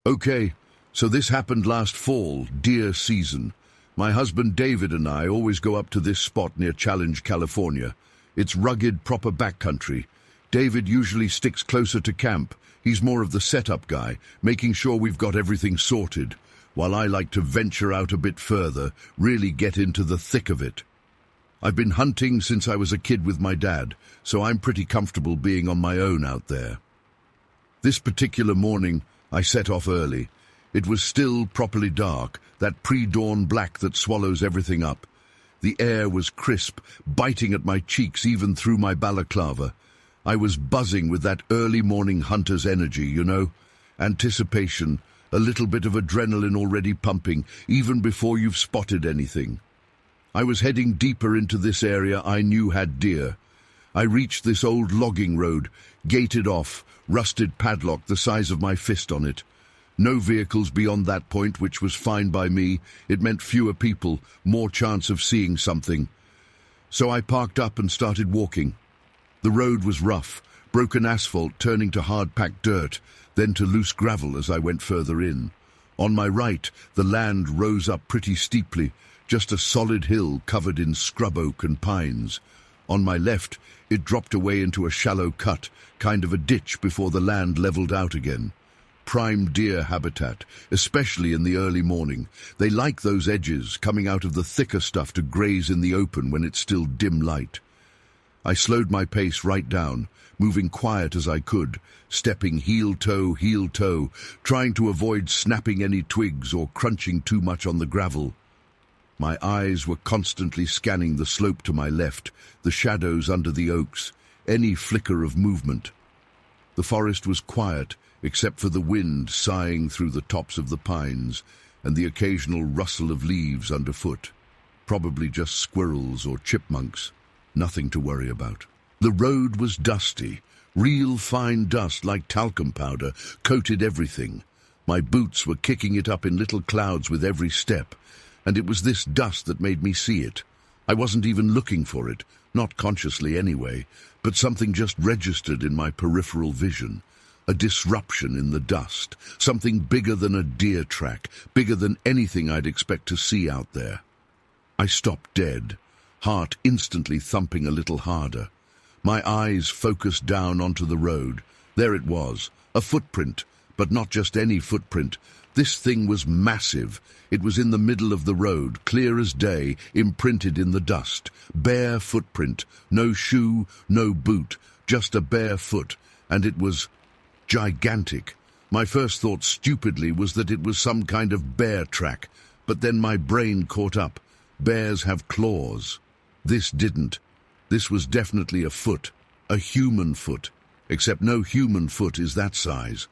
Okay, so this happened last fall, deer season. My husband David and I always go up to this spot near Challenge, California. It's rugged, proper backcountry. David usually sticks closer to camp. He's more of the setup guy, making sure we've got everything sorted, while I like to venture out a bit further, really get into the thick of it. I've been hunting since I was a kid with my dad, so I'm pretty comfortable being on my own out there. This particular morning, I set off early. It was still properly dark, that pre-dawn black that swallows everything up. The air was crisp, biting at my cheeks even through my balaclava. I was buzzing with that early morning hunter's energy, you know? Anticipation, a little bit of adrenaline already pumping, even before you've spotted anything. I was heading deeper into this area I knew had deer. I reached this old logging road, gated off, rusted padlock the size of my fist on it. No vehicles beyond that point, which was fine by me. It meant fewer people, more chance of seeing something. So I parked up and started walking. The road was rough, broken asphalt turning to hard-packed dirt, then to loose gravel as I went further in. On my right, the land rose up pretty steeply, just a solid hill covered in scrub oak and pines. On my left, it dropped away into a shallow cut, kind of a ditch before the land leveled out again. Prime deer habitat, especially in the early morning. They like those edges, coming out of the thicker stuff to graze in the open when it's still dim light. I slowed my pace right down, moving quiet as I could, stepping heel-toe, trying to avoid snapping any twigs or crunching too much on the gravel. My eyes were constantly scanning the slope to my left, the shadows under the oaks, any flicker of movement. The forest was quiet, except for the wind sighing through the tops of the pines and the occasional rustle of leaves underfoot. Probably just squirrels or chipmunks. Nothing to worry about. The road was dusty. Real fine dust like talcum powder coated everything. My boots were kicking it up in little clouds with every step, and it was this dust that made me see it. I wasn't even looking for it, not consciously anyway, but something just registered in my peripheral vision. A disruption in the dust, something bigger than a deer track, bigger than anything I'd expect to see out there. I stopped dead, heart instantly thumping a little harder. My eyes focused down onto the road. There it was, a footprint, but not just any footprint. This thing was massive. It was in the middle of the road, clear as day, imprinted in the dust. Bare footprint, no shoe, no boot, just a bare foot, and it was gigantic. My first thought stupidly was that it was some kind of bear track, but then my brain caught up. Bears have claws. This didn't. This was definitely a foot, a human foot, except no human foot is that size.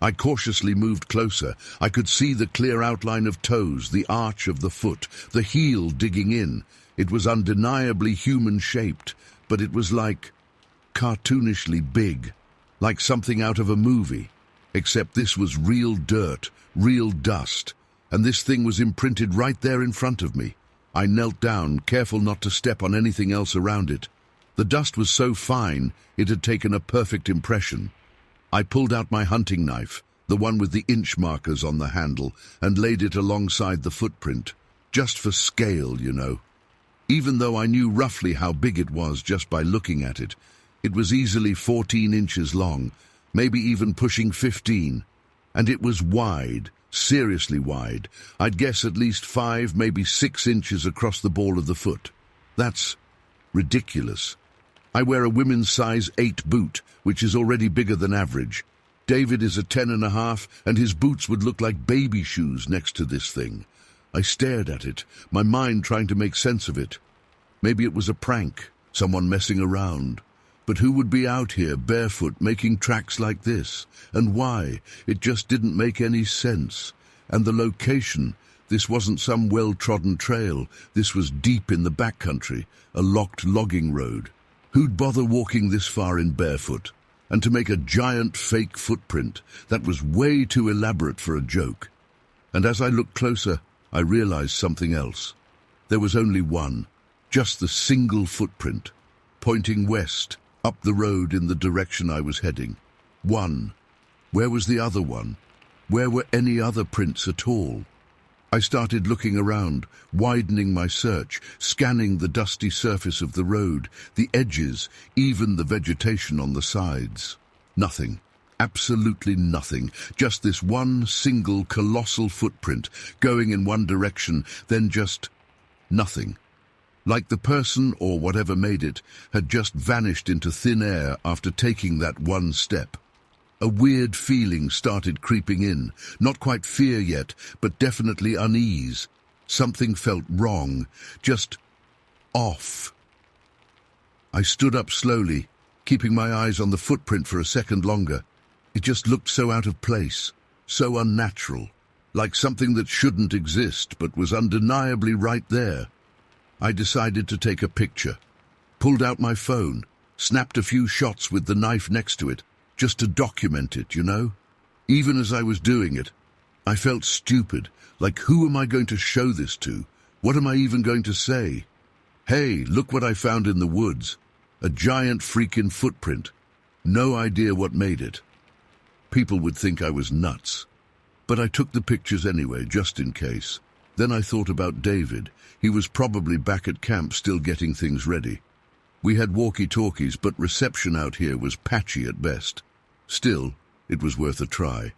I cautiously moved closer. I could see the clear outline of toes, the arch of the foot, the heel digging in. It was undeniably human-shaped, but it was like cartoonishly big, like something out of a movie. Except this was real dirt, real dust, and this thing was imprinted right there in front of me. I knelt down, careful not to step on anything else around it. The dust was so fine, it had taken a perfect impression. I pulled out my hunting knife, the one with the inch markers on the handle, and laid it alongside the footprint. Just for scale, you know. Even though I knew roughly how big it was just by looking at it, it was easily 14 inches long, maybe even pushing 15. And it was wide, seriously wide. I'd guess at least 5, maybe 6 inches across the ball of the foot. That's ridiculous. I wear a women's size 8 boot, which is already bigger than average. David is a 10.5, and his boots would look like baby shoes next to this thing. I stared at it, my mind trying to make sense of it. Maybe it was a prank, someone messing around. But who would be out here barefoot making tracks like this? And why? It just didn't make any sense. And the location, this wasn't some well-trodden trail. This was deep in the backcountry, a locked logging road. Who'd bother walking this far in barefoot? And to make a giant fake footprint, that was way too elaborate for a joke. And as I looked closer, I realized something else. There was only one, just the single footprint, pointing west, up the road in the direction I was heading. One. Where was the other one? Where were any other prints at all? I started looking around, widening my search, scanning the dusty surface of the road, the edges, even the vegetation on the sides. Nothing. Absolutely nothing. Just this one single colossal footprint, going in one direction, then just nothing. Like the person, or whatever made it, had just vanished into thin air after taking that one step. A weird feeling started creeping in, not quite fear yet, but definitely unease. Something felt wrong, just off. I stood up slowly, keeping my eyes on the footprint for a second longer. It just looked so out of place, so unnatural, like something that shouldn't exist but was undeniably right there. I decided to take a picture, pulled out my phone, snapped a few shots with the knife next to it, just to document it, you know? Even as I was doing it, I felt stupid, like who am I going to show this to? What am I even going to say? Hey, look what I found in the woods. A giant freaking footprint. No idea what made it. People would think I was nuts. But I took the pictures anyway, just in case. Then I thought about David. He was probably back at camp still getting things ready. We had walkie-talkies, but reception out here was patchy at best. Still, it was worth a try.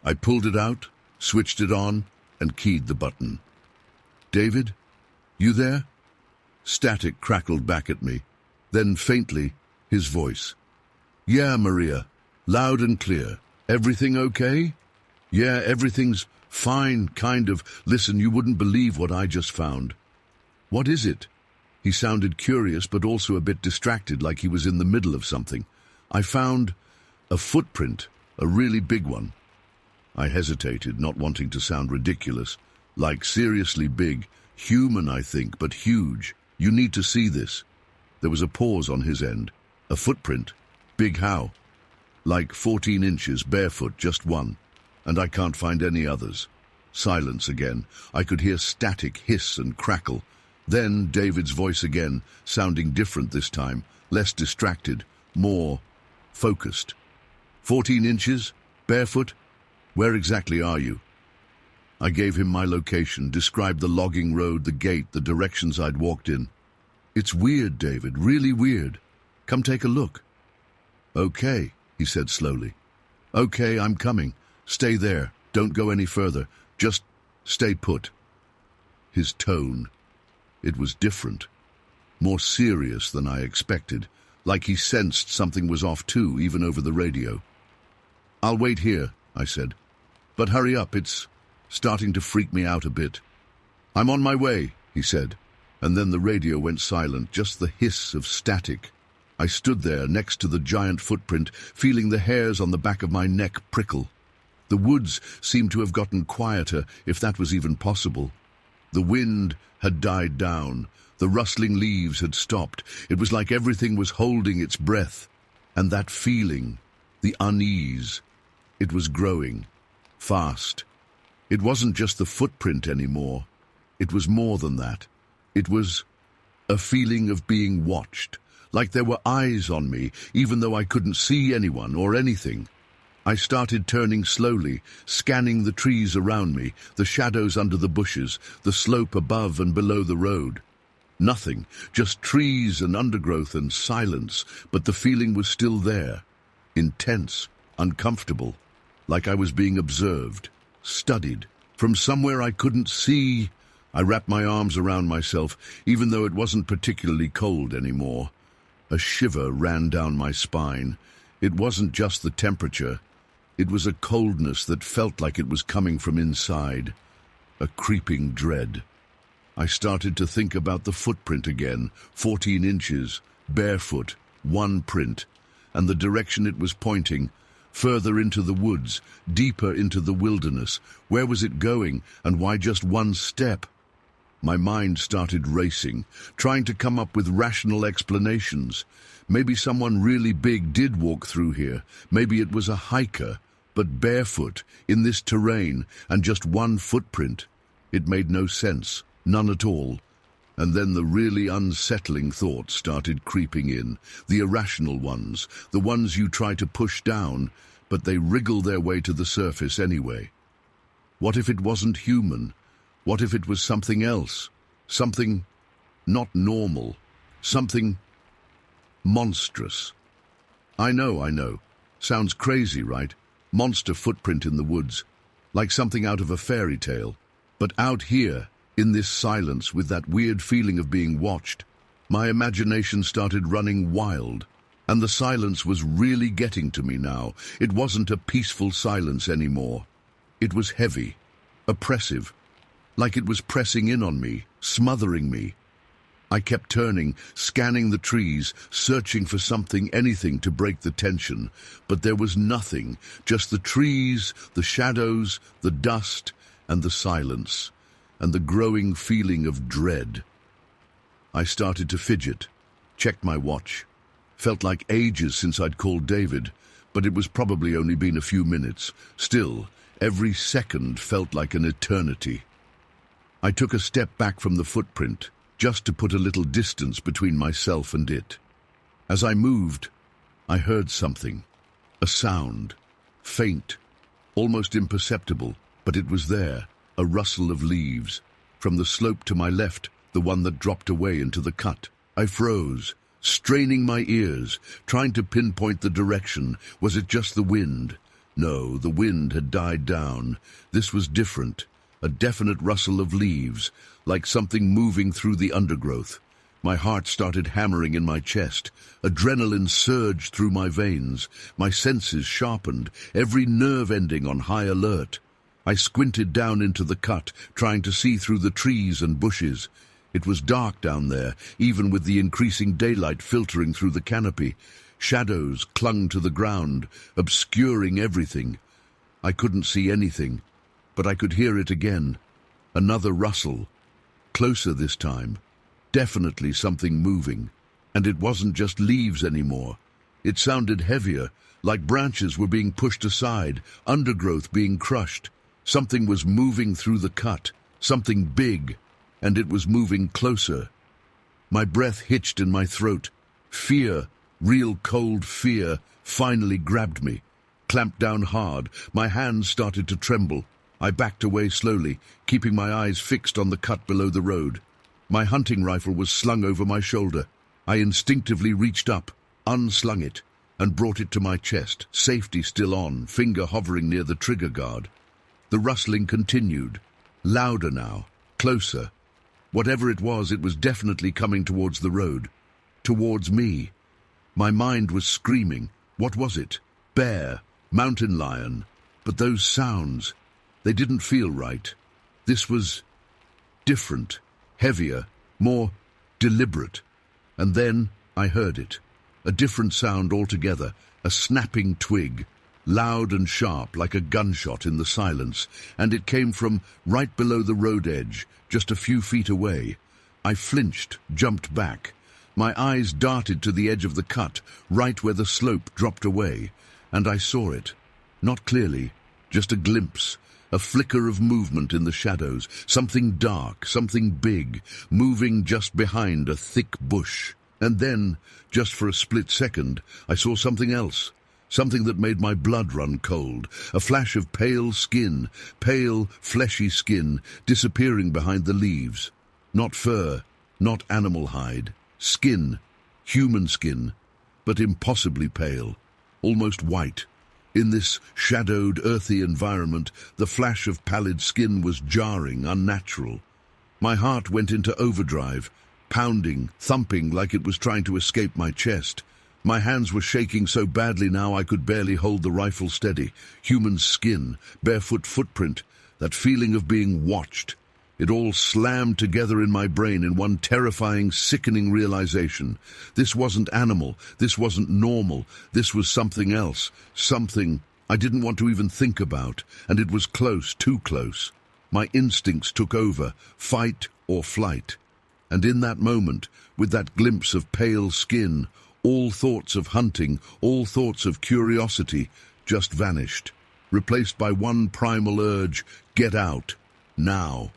I pulled it out, switched it on, and keyed the button. "David, you there?" Static crackled back at me. Then faintly, his voice. "Yeah, Maria. Loud and clear. Everything okay?" "Yeah, everything's fine, kind of. Listen, you wouldn't believe what I just found." "What is it?" He sounded curious, but also a bit distracted, like he was in the middle of something. "I found a footprint, a really big one." I hesitated, not wanting to sound ridiculous. "Like seriously big. Human, I think, but huge. You need to see this." There was a pause on his end. "A footprint? Big how?" "Like 14 inches, barefoot, just one. And I can't find any others." Silence again. I could hear static hiss and crackle. Then David's voice again, sounding different this time, less distracted, more focused. 14 inches? Barefoot? Where exactly are you?" I gave him my location, described the logging road, the gate, the directions I'd walked in. "It's weird, David, really weird. Come take a look." "Okay," he said slowly. "Okay, I'm coming. Stay there. Don't go any further. Just stay put." His tone. It was different, more serious than I expected, like he sensed something was off too, even over the radio. "I'll wait here," I said. "But hurry up, it's starting to freak me out a bit." "I'm on my way," he said, and then the radio went silent, just the hiss of static. I stood there next to the giant footprint, feeling the hairs on the back of my neck prickle. The woods seemed to have gotten quieter, if that was even possible. The wind had died down. The rustling leaves had stopped. It was like everything was holding its breath. And that feeling, the unease, it was growing, fast. It wasn't just the footprint anymore. It was more than that. It was a feeling of being watched, like there were eyes on me, even though I couldn't see anyone or anything. I started turning slowly, scanning the trees around me, the shadows under the bushes, the slope above and below the road. Nothing, just trees and undergrowth and silence, but the feeling was still there. Intense, uncomfortable, like I was being observed, studied, from somewhere I couldn't see. I wrapped my arms around myself, even though it wasn't particularly cold anymore. A shiver ran down my spine. It wasn't just the temperature. It was a coldness that felt like it was coming from inside, a creeping dread. I started to think about the footprint again, 14 inches, barefoot, one print, and the direction it was pointing, further into the woods, deeper into the wilderness. Where was it going, and why just one step? My mind started racing, trying to come up with rational explanations. Maybe someone really big did walk through here. Maybe it was a hiker, but barefoot, in this terrain, and just one footprint. It made no sense, none at all. And then the really unsettling thoughts started creeping in, the irrational ones, the ones you try to push down, but they wriggle their way to the surface anyway. What if it wasn't human? What if it was something else? Something not normal. Something monstrous. I know. Sounds crazy, right? Monster footprint in the woods, like something out of a fairy tale. But out here, in this silence, with that weird feeling of being watched, my imagination started running wild. And the silence was really getting to me now. It wasn't a peaceful silence anymore. It was heavy, oppressive, like it was pressing in on me, smothering me. I kept turning, scanning the trees, searching for something, anything to break the tension. But there was nothing, just the trees, the shadows, the dust, and the silence, and the growing feeling of dread. I started to fidget, checked my watch. Felt like ages since I'd called David, but it was probably only been a few minutes. Still, every second felt like an eternity. I took a step back from the footprint, just to put a little distance between myself and it. As I moved, I heard something. A sound. Faint, almost imperceptible, but it was there. A rustle of leaves. From the slope to my left, the one that dropped away into the cut. I froze, straining my ears, trying to pinpoint the direction. Was it just the wind? No, the wind had died down. This was different. A definite rustle of leaves, like something moving through the undergrowth. My heart started hammering in my chest. Adrenaline surged through my veins. My senses sharpened, every nerve ending on high alert. I squinted down into the cut, trying to see through the trees and bushes. It was dark down there, even with the increasing daylight filtering through the canopy. Shadows clung to the ground, obscuring everything. I couldn't see anything, but I could hear it again. Another rustle. Closer this time. Definitely something moving. And it wasn't just leaves anymore. It sounded heavier, like branches were being pushed aside, undergrowth being crushed. Something was moving through the cut, something big, and it was moving closer. My breath hitched in my throat. Fear, real cold fear, finally grabbed me. Clamped down hard, my hands started to tremble. I backed away slowly, keeping my eyes fixed on the cut below the road. My hunting rifle was slung over my shoulder. I instinctively reached up, unslung it, and brought it to my chest, safety still on, finger hovering near the trigger guard. The rustling continued, louder now, closer. Whatever it was definitely coming towards the road, towards me. My mind was screaming. What was it? Bear, mountain lion. But those sounds, they didn't feel right. This was different, heavier, more deliberate. And then I heard it. A different sound altogether, a snapping twig, loud and sharp like a gunshot in the silence, and it came from right below the road edge, just a few feet away. I flinched, jumped back. My eyes darted to the edge of the cut, right where the slope dropped away, and I saw it. Not clearly, just a glimpse, a flicker of movement in the shadows, something dark, something big, moving just behind a thick bush. And then, just for a split second, I saw something else. Something that made my blood run cold. A flash of pale skin, pale, fleshy skin, disappearing behind the leaves. Not fur, not animal hide. Skin, human skin, but impossibly pale, almost white. In this shadowed, earthy environment, the flash of pallid skin was jarring, unnatural. My heart went into overdrive, pounding, thumping like it was trying to escape my chest. My hands were shaking so badly now I could barely hold the rifle steady. Human skin, barefoot footprint, that feeling of being watched. It all slammed together in my brain in one terrifying, sickening realization. This wasn't animal, this wasn't normal, this was something else, something I didn't want to even think about, and it was close, too close. My instincts took over, fight or flight. And in that moment, with that glimpse of pale skin, all thoughts of hunting, all thoughts of curiosity, just vanished, replaced by one primal urge, get out, now.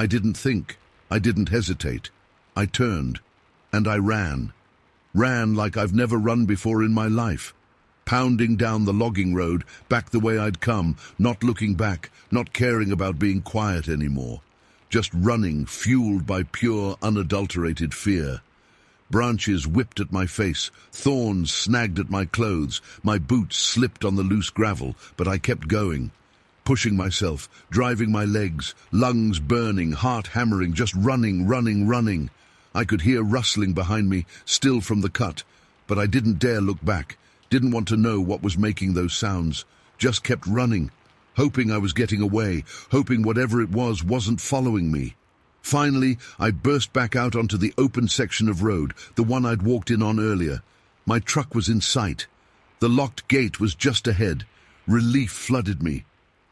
I didn't think, I didn't hesitate. I turned, and I ran. Ran like I've never run before in my life. pounding down the logging road, back the way I'd come, not looking back, not caring about being quiet anymore. Just running, fueled by pure, unadulterated fear. Branches whipped at my face, thorns snagged at my clothes, my boots slipped on the loose gravel, but I kept going. Pushing myself, driving my legs, lungs burning, heart hammering, just running, running, running. I could hear rustling behind me, still from the cut, but I didn't dare look back, didn't want to know what was making those sounds, just kept running, hoping I was getting away, hoping whatever it was wasn't following me. Finally, I burst back out onto the open section of road, the one I'd walked in on earlier. My truck was in sight. The locked gate was just ahead. Relief flooded me.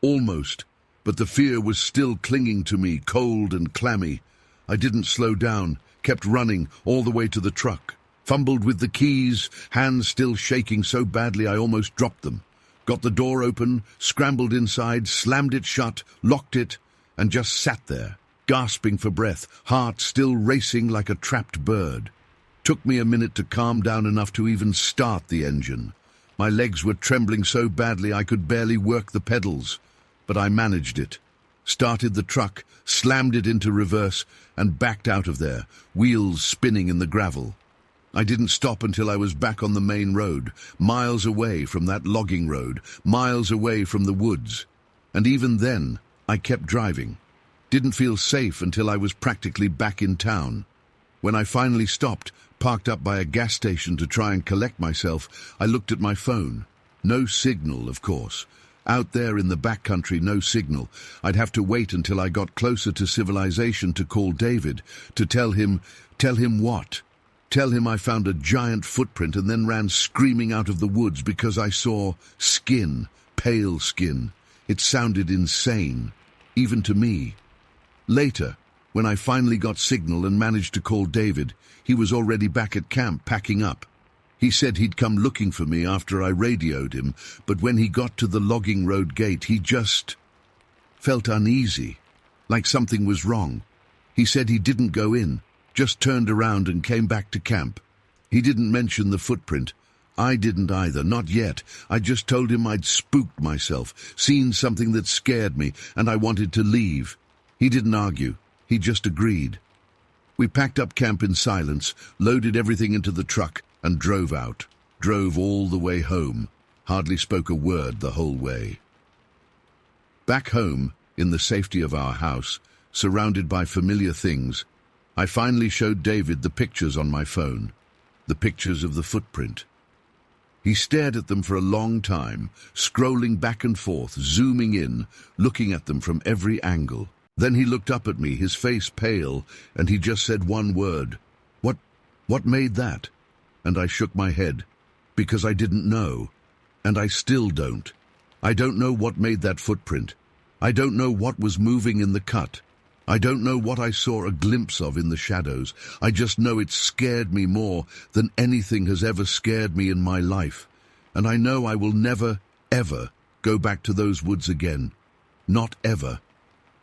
Almost. But the fear was still clinging to me, cold and clammy. I didn't slow down, kept running all the way to the truck. Fumbled with the keys, hands still shaking so badly I almost dropped them. Got the door open, scrambled inside, slammed it shut, locked it, and just sat there, gasping for breath, heart still racing like a trapped bird. Took me a minute to calm down enough to even start the engine. My legs were trembling so badly I could barely work the pedals, but I managed it. Started the truck, slammed it into reverse, and backed out of there, wheels spinning in the gravel. I didn't stop until I was back on the main road, miles away from that logging road, miles away from the woods. And even then, I kept driving. Didn't feel safe until I was practically back in town. When I finally stopped, parked up by a gas station to try and collect myself, I looked at my phone. No signal, of course. Out there in the backcountry, no signal. I'd have to wait until I got closer to civilization to call David, to tell him what? Tell him I found a giant footprint and then ran screaming out of the woods because I saw skin, pale skin. It sounded insane, even to me. Later, when I finally got signal and managed to call David, he was already back at camp packing up. He said he'd come looking for me after I radioed him, but when he got to the logging road gate, he just felt uneasy, like something was wrong. He said he didn't go in, just turned around and came back to camp. He didn't mention the footprint. I didn't either, not yet. I just told him I'd spooked myself, seen something that scared me, and I wanted to leave. He didn't argue. He just agreed. We packed up camp in silence, loaded everything into the truck, and drove out. Drove all the way home. Hardly spoke a word the whole way. Back home, in the safety of our house, surrounded by familiar things, I finally showed David the pictures on my phone, the pictures of the footprint. He stared at them for a long time, scrolling back and forth, zooming in, looking at them from every angle. Then he looked up at me, his face pale, and he just said one word. What made that? And I shook my head, because I didn't know, and I still don't. I don't know what made that footprint. I don't know what was moving in the cut. I don't know what I saw a glimpse of in the shadows. I just know it scared me more than anything has ever scared me in my life. And I know I will never, ever go back to those woods again. Not ever.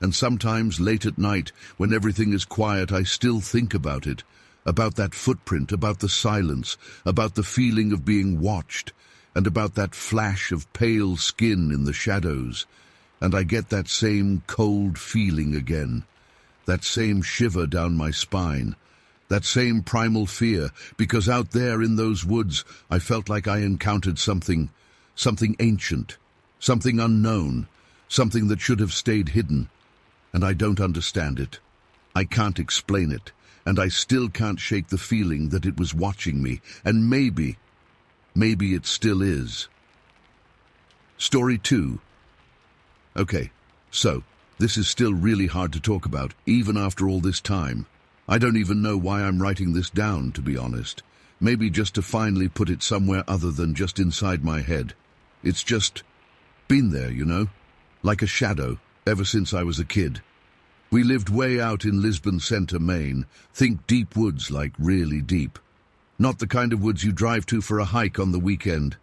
And sometimes late at night, when everything is quiet, I still think about it, about that footprint, about the silence, about the feeling of being watched, and about that flash of pale skin in the shadows. And I get that same cold feeling again. That same shiver down my spine, that same primal fear, because out there in those woods I felt like I encountered something ancient, something unknown, something that should have stayed hidden, and I don't understand it. I can't explain it, and I still can't shake the feeling that it was watching me, and maybe it still is. Story 2. Okay, so this is still really hard to talk about, even after all this time. I don't even know why I'm writing this down, to be honest. Maybe just to finally put it somewhere other than just inside my head. It's just been there, you know, like a shadow, ever since I was a kid. We lived way out in Lisbon Center, Maine. Think deep woods, like really deep. Not the kind of woods you drive to for a hike on the weekend.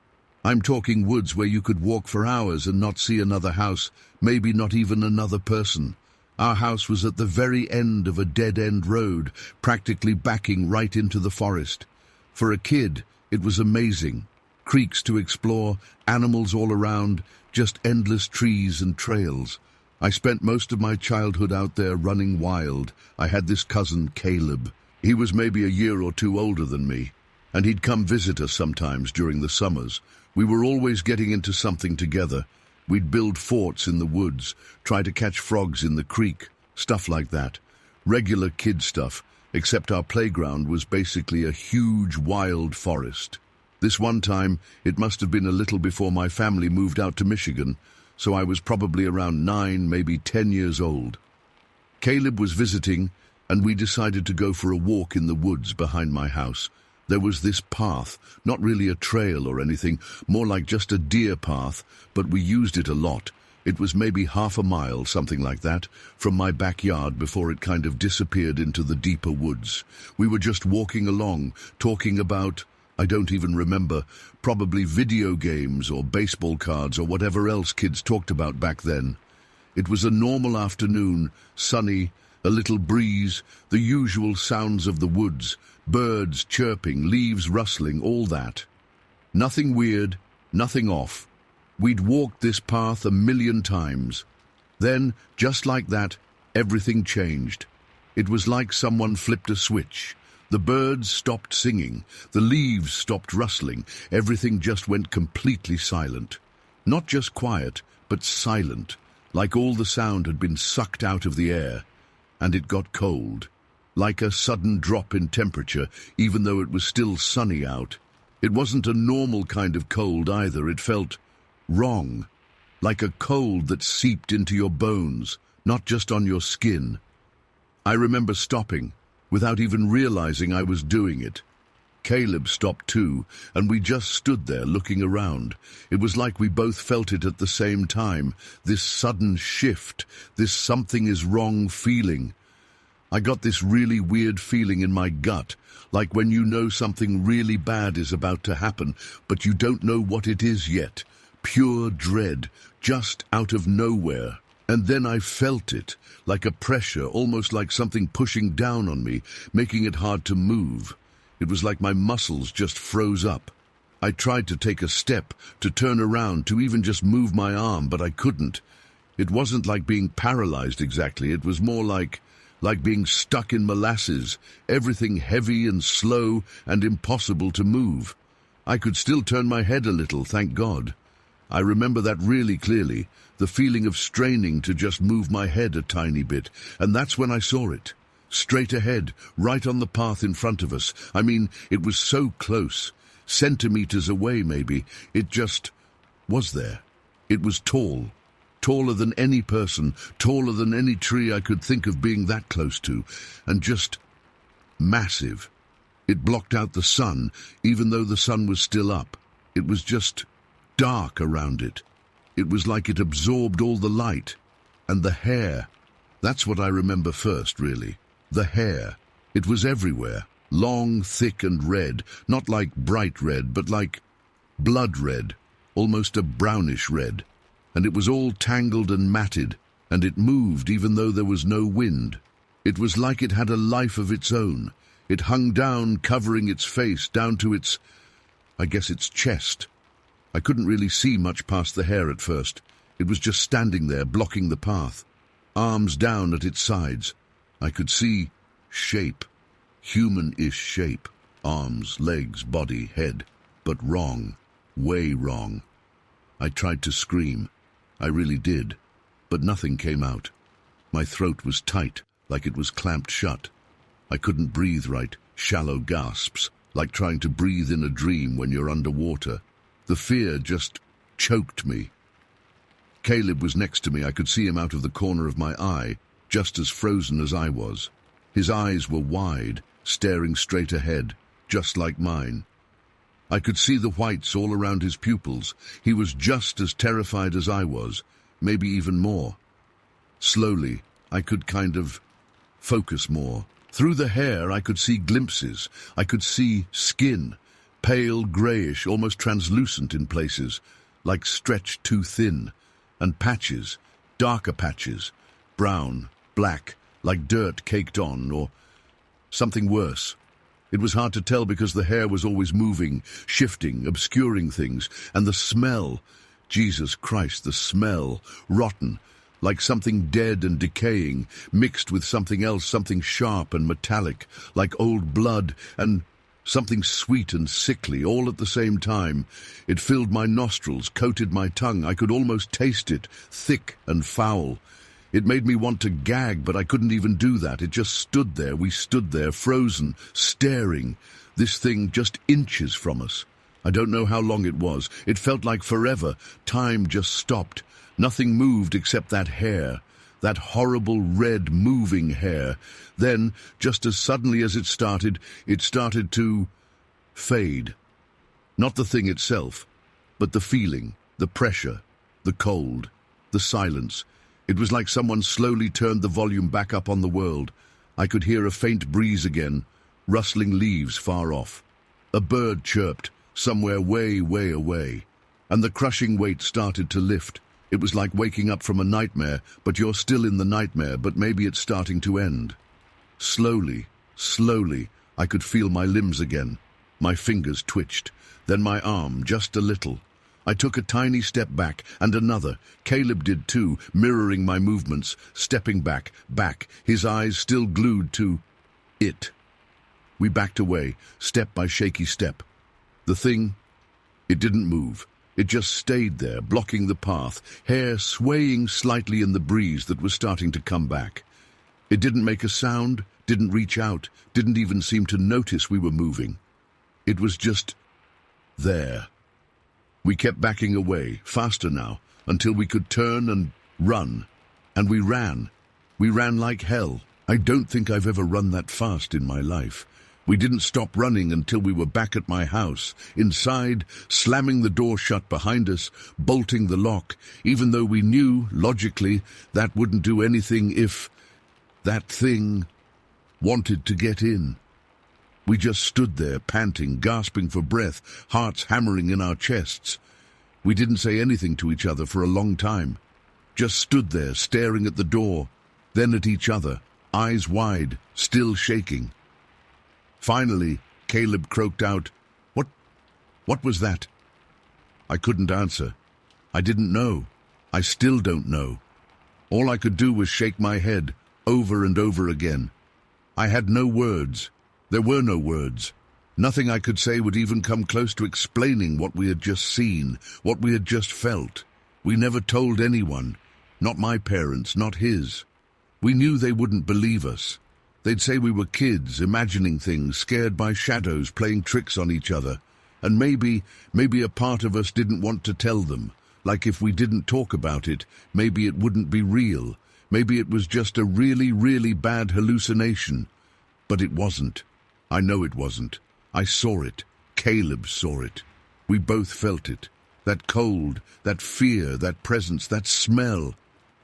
I'm talking woods where you could walk for hours and not see another house, maybe not even another person. Our house was at the very end of a dead-end road, practically backing right into the forest. For a kid, it was amazing. creeks to explore, animals all around, just endless trees and trails. I spent most of my childhood out there running wild. I had this cousin, Caleb. He was maybe a year or two older than me, and he'd come visit us sometimes during the summers. We were always getting into something together. We'd build forts in the woods, try to catch frogs in the creek, stuff like that. Regular kid stuff, except our playground was basically a huge wild forest. This one time, it must have been a little before my family moved out to Michigan, so I was probably around 9, maybe 10 years old. Caleb was visiting, and we decided to go for a walk in the woods behind my house. There was this path, not really a trail or anything, more like just a deer path, but we used it a lot. It was maybe half a mile, something like that, from my backyard before it kind of disappeared into the deeper woods. We were just walking along, talking about, I don't even remember, probably video games or baseball cards or whatever else kids talked about back then. It was a normal afternoon, sunny, a little breeze, the usual sounds of the woods, birds chirping, leaves rustling, all that. Nothing weird, nothing off. We'd walked this path 1,000,000 times. Then, just like that, everything changed. It was like someone flipped a switch. The birds stopped singing, the leaves stopped rustling, everything just went completely silent. Not just quiet, but silent, like all the sound had been sucked out of the air. And it got cold, like a sudden drop in temperature, even though it was still sunny out. It wasn't a normal kind of cold either, it felt wrong, like a cold that seeped into your bones, not just on your skin. I remember stopping, without even realizing I was doing it. Caleb stopped too, and we just stood there looking around. It was like we both felt it at the same time, this sudden shift, this something is wrong feeling. I got this really weird feeling in my gut, like when you know something really bad is about to happen, but you don't know what it is yet. Pure dread, just out of nowhere. And then I felt it, like a pressure, almost like something pushing down on me, making it hard to move. It was like my muscles just froze up. I tried to take a step, to turn around, to even just move my arm, but I couldn't. It wasn't like being paralyzed exactly, it was more like being stuck in molasses, everything heavy and slow and impossible to move. I could still turn my head a little, thank God. I remember that really clearly, the feeling of straining to just move my head a tiny bit, and that's when I saw it. Straight ahead, right on the path in front of us. I mean, it was so close, centimeters away maybe. It just was there. It was tall, taller than any person, taller than any tree I could think of being that close to, and just massive. It blocked out the sun, even though the sun was still up. It was just dark around it. It was like it absorbed all the light. And the hair. That's what I remember first, really. The hair. It was everywhere. Long, thick and red. Not like bright red, but like blood red. Almost a brownish red. And it was all tangled and matted. And it moved even though there was no wind. It was like it had a life of its own. It hung down, covering its face, down to its, I guess its chest. I couldn't really see much past the hair at first. It was just standing there, blocking the path. Arms down at its sides. I could see shape. Human-ish shape. Arms, legs, body, head. But wrong. Way wrong. I tried to scream. I really did. But nothing came out. My throat was tight, like it was clamped shut. I couldn't breathe right. Shallow gasps, like trying to breathe in a dream when you're underwater. The fear just choked me. Caleb was next to me. I could see him out of the corner of my eye, just as frozen as I was. His eyes were wide, staring straight ahead, just like mine. I could see the whites all around his pupils. He was just as terrified as I was, maybe even more. Slowly, I could kind of focus more. Through the hair, I could see glimpses. I could see skin. Pale, greyish, almost translucent in places, like stretched too thin, and patches, darker patches, brown, black, like dirt caked on, or something worse. It was hard to tell because the hair was always moving, shifting, obscuring things, and the smell, Jesus Christ, the smell, rotten, like something dead and decaying, mixed with something else, something sharp and metallic, like old blood, and something sweet and sickly, all at the same time. It filled my nostrils, coated my tongue. I could almost taste it, thick and foul. It made me want to gag, but I couldn't even do that. It just stood there. We stood there, frozen, staring. This thing just inches from us. I don't know how long it was. It felt like forever. Time just stopped. Nothing moved except that hair, that horrible red moving hair. Then, just as suddenly as it started to fade. Not the thing itself, but the feeling, the pressure, the cold, the silence. It was like someone slowly turned the volume back up on the world. I could hear a faint breeze again, rustling leaves far off. A bird chirped, somewhere way, way away. And the crushing weight started to lift. It was like waking up from a nightmare, but you're still in the nightmare, but maybe it's starting to end. Slowly, slowly, I could feel my limbs again. My fingers twitched, then my arm, just a little. I took a tiny step back, and another. Caleb did too, mirroring my movements, stepping back, his eyes still glued to it. We backed away, step by shaky step. The thing, it didn't move. It just stayed there, blocking the path, hair swaying slightly in the breeze that was starting to come back. It didn't make a sound, didn't reach out, didn't even seem to notice we were moving. It was just there. We kept backing away, faster now, until we could turn and run. And we ran. We ran like hell. I don't think I've ever run that fast in my life. We didn't stop running until we were back at my house, inside, slamming the door shut behind us, bolting the lock, even though we knew, logically, that wouldn't do anything if that thing wanted to get in. We just stood there, panting, gasping for breath, hearts hammering in our chests. We didn't say anything to each other for a long time. Just stood there, staring at the door, then at each other, eyes wide, still shaking. Finally, Caleb croaked out, What was that?" I couldn't answer. I didn't know. I still don't know. All I could do was shake my head, over and over again. I had no words. There were no words. Nothing I could say would even come close to explaining what we had just seen, what we had just felt. We never told anyone. Not my parents, not his. We knew they wouldn't believe us. They'd say we were kids, imagining things, scared by shadows, playing tricks on each other. And maybe a part of us didn't want to tell them. Like if we didn't talk about it, maybe it wouldn't be real. Maybe it was just a really, really bad hallucination. But it wasn't. I know it wasn't. I saw it. Caleb saw it. We both felt it. That cold, that fear, that presence, that smell.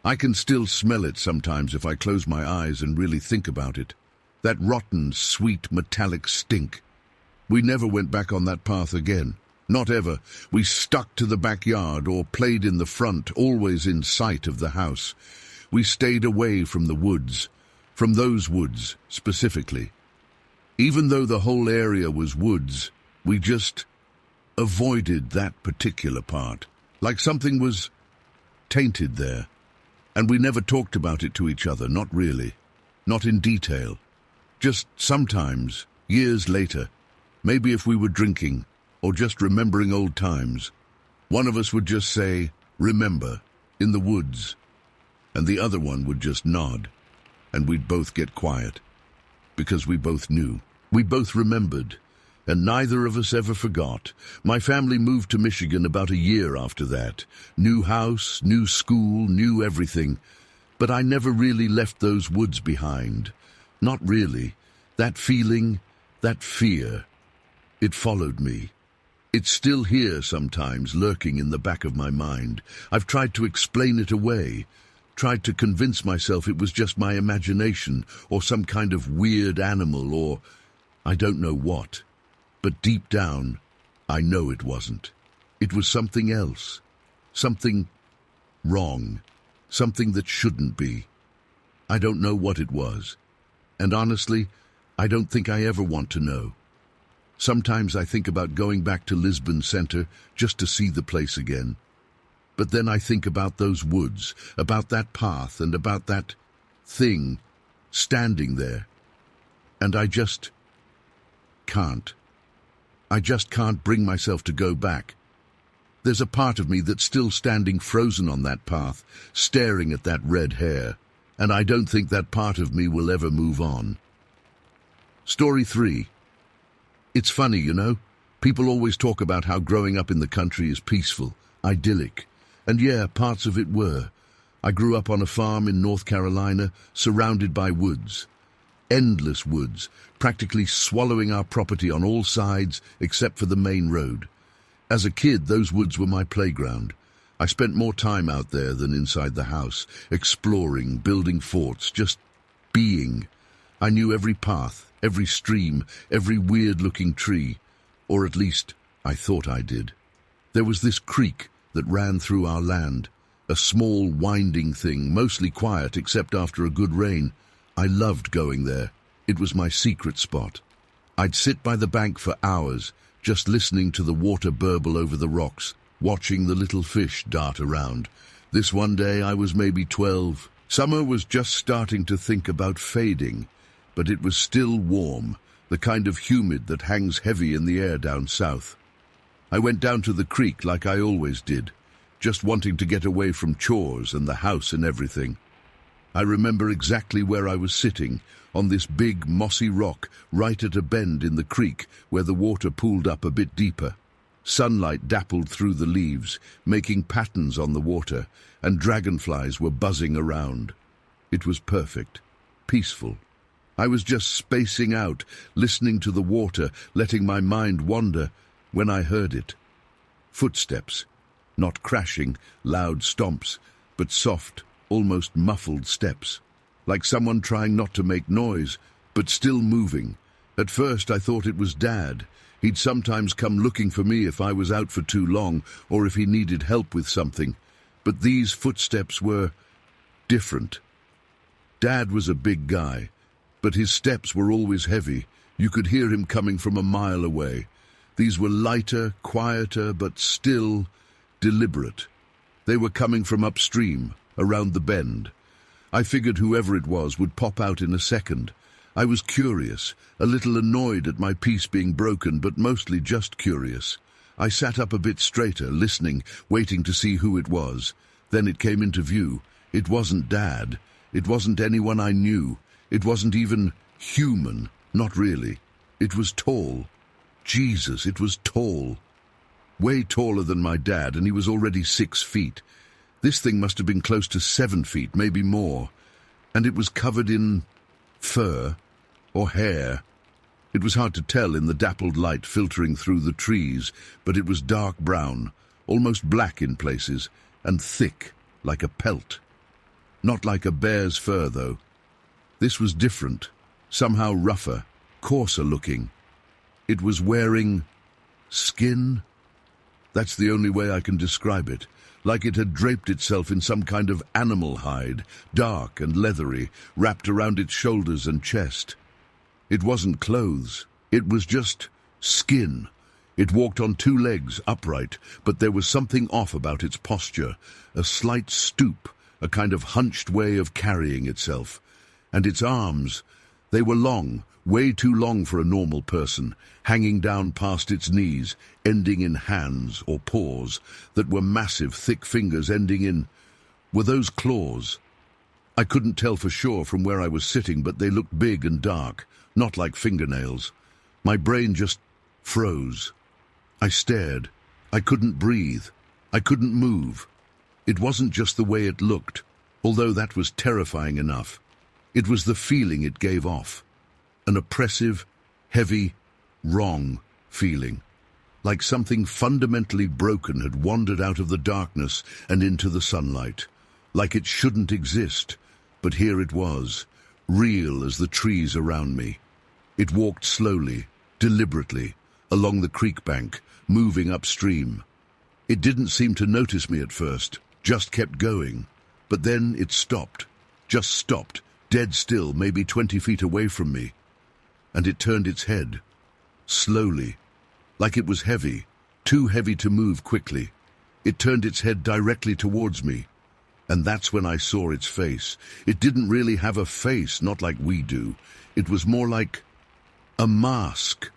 I can still smell it sometimes if I close my eyes and really think about it. That rotten, sweet, metallic stink. We never went back on that path again. Not ever. We stuck to the backyard or played in the front, always in sight of the house. We stayed away from the woods, from those woods specifically. Even though the whole area was woods, we just avoided that particular part, like something was tainted there. And we never talked about it to each other, not really, not in detail. Just sometimes, years later, maybe if we were drinking or just remembering old times, one of us would just say, "Remember, in the woods," and the other one would just nod, and we'd both get quiet, because we both knew. We both remembered, and neither of us ever forgot. My family moved to Michigan about a year after that. New house, new school, new everything. But I never really left those woods behind. Not really. That feeling, that fear, it followed me. It's still here sometimes, lurking in the back of my mind. I've tried to explain it away, tried to convince myself it was just my imagination, or some kind of weird animal, or I don't know what. But deep down, I know it wasn't. It was something else. Something wrong. Something that shouldn't be. I don't know what it was. And honestly, I don't think I ever want to know. Sometimes I think about going back to Lisbon Center just to see the place again. But then I think about those woods, about that path, and about that thing standing there. And I just can't. I just can't bring myself to go back. There's a part of me that's still standing frozen on that path, staring at that red hair, and I don't think that part of me will ever move on. Story 3. It's funny, you know? People always talk about how growing up in the country is peaceful, idyllic. And yeah, parts of it were. I grew up on a farm in North Carolina, surrounded by woods. Endless woods, practically swallowing our property on all sides except for the main road. As a kid, those woods were my playground. I spent more time out there than inside the house, exploring, building forts, just being. I knew every path, every stream, every weird-looking tree, or at least I thought I did. There was this creek that ran through our land, a small, winding thing, mostly quiet except after a good rain. I loved going there. It was my secret spot. I'd sit by the bank for hours, just listening to the water burble over the rocks, watching the little fish dart around. This one day I was maybe 12. Summer was just starting to think about fading, but it was still warm, the kind of humid that hangs heavy in the air down south. I went down to the creek like I always did, just wanting to get away from chores and the house and everything. I remember exactly where I was sitting, on this big mossy rock right at a bend in the creek where the water pooled up a bit deeper. Sunlight dappled through the leaves, making patterns on the water, and dragonflies were buzzing around. It was perfect, peaceful. I was just spacing out, listening to the water, letting my mind wander, when I heard it. Footsteps, not crashing, loud stomps, but soft, almost muffled steps, like someone trying not to make noise, but still moving. At first I thought it was Dad. He'd sometimes come looking for me if I was out for too long or if he needed help with something. But these footsteps were different. Dad was a big guy, but his steps were always heavy. You could hear him coming from a mile away. These were lighter, quieter, but still deliberate. They were coming from upstream, around the bend. I figured whoever it was would pop out in a second. I was curious, a little annoyed at my peace being broken, but mostly just curious. I sat up a bit straighter, listening, waiting to see who it was. Then it came into view. It wasn't Dad. It wasn't anyone I knew. It wasn't even human. Not really. It was tall. Jesus, it was tall. Way taller than my dad, and he was already 6 feet. This thing must have been close to 7 feet, maybe more. And it was covered in fur or hair. It was hard to tell in the dappled light filtering through the trees, but it was dark brown, almost black in places, and thick, like a pelt. Not like a bear's fur, though. This was different, somehow rougher, coarser looking. It was wearing skin? That's the only way I can describe it. Like it had draped itself in some kind of animal hide, dark and leathery, wrapped around its shoulders and chest. It wasn't clothes. It was just skin. It walked on 2 legs, upright, but there was something off about its posture, a slight stoop, a kind of hunched way of carrying itself. And its arms, they were long, way too long for a normal person, hanging down past its knees, ending in hands or paws that were massive, thick fingers ending in... Were those claws? I couldn't tell for sure from where I was sitting, but they looked big and dark, not like fingernails. My brain just froze. I stared. I couldn't breathe. I couldn't move. It wasn't just the way it looked, although that was terrifying enough. It was the feeling it gave off. An oppressive, heavy, wrong feeling. Like something fundamentally broken had wandered out of the darkness and into the sunlight. Like it shouldn't exist, but here it was, real as the trees around me. It walked slowly, deliberately, along the creek bank, moving upstream. It didn't seem to notice me at first, just kept going. But then it stopped, just stopped, dead still, maybe 20 feet away from me. And it turned its head. slowly, like it was heavy, too heavy to move quickly. It turned its head directly towards me, and that's when I saw its face. It didn't really have a face, not like we do. It was more like a mask.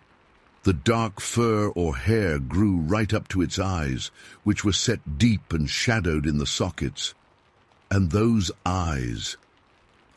The dark fur or hair grew right up to its eyes, which were set deep and shadowed in the sockets. And those eyes,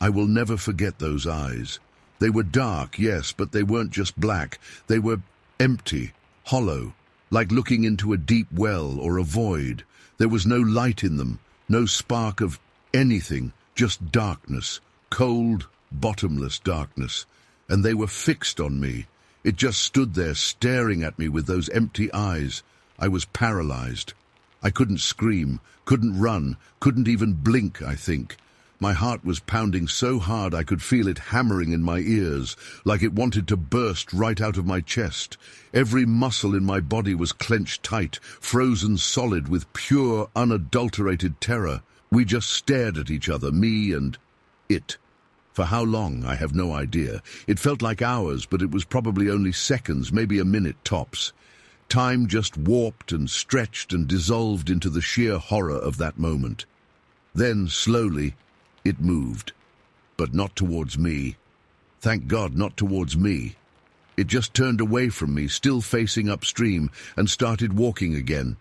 I will never forget those eyes. They were dark, yes, but they weren't just black. They were empty, hollow, like looking into a deep well or a void. There was no light in them, no spark of anything, just darkness, cold, bottomless darkness. And they were fixed on me. It just stood there staring at me with those empty eyes. I was paralyzed. I couldn't scream, couldn't run, couldn't even blink, I think. My heart was pounding so hard I could feel it hammering in my ears, like it wanted to burst right out of my chest. Every muscle in my body was clenched tight, frozen solid with pure, unadulterated terror. We just stared at each other, me and it. For how long, I have no idea. It felt like hours, but it was probably only seconds, maybe a minute tops. Time just warped and stretched and dissolved into the sheer horror of that moment. Then, slowly, it moved. But not towards me. Thank God, not towards me. It just turned away from me, still facing upstream, and started walking again.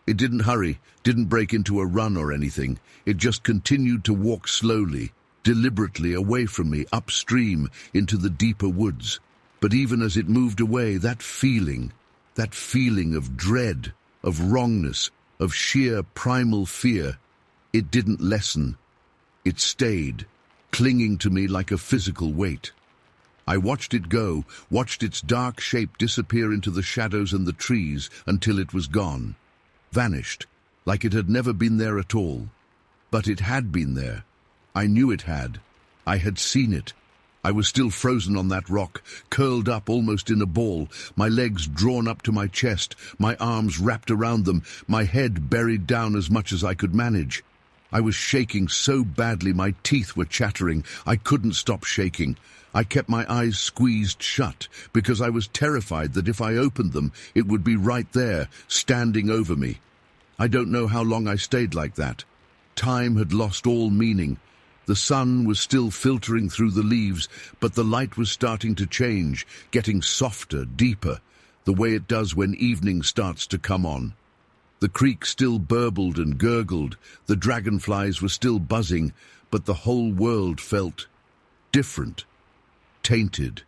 It didn't hurry, didn't break into a run or anything. It just continued to walk slowly, deliberately away from me, upstream, into the deeper woods. But even as it moved away, that feeling of dread, of wrongness, of sheer primal fear, it didn't lessen. It stayed, clinging to me like a physical weight. I watched it go, watched its dark shape disappear into the shadows and the trees until it was gone. Vanished, like it had never been there at all. But it had been there. I knew it had. I had seen it. I was still frozen on that rock, curled up almost in a ball, my legs drawn up to my chest, my arms wrapped around them, my head buried down as much as I could manage. I was shaking so badly my teeth were chattering. I couldn't stop shaking. I kept my eyes squeezed shut because I was terrified that if I opened them, it would be right there, standing over me. I don't know how long I stayed like that. Time had lost all meaning. The sun was still filtering through the leaves, but the light was starting to change, getting softer, deeper, the way it does when evening starts to come on. The creek still burbled and gurgled, the dragonflies were still buzzing, but the whole world felt different, tainted,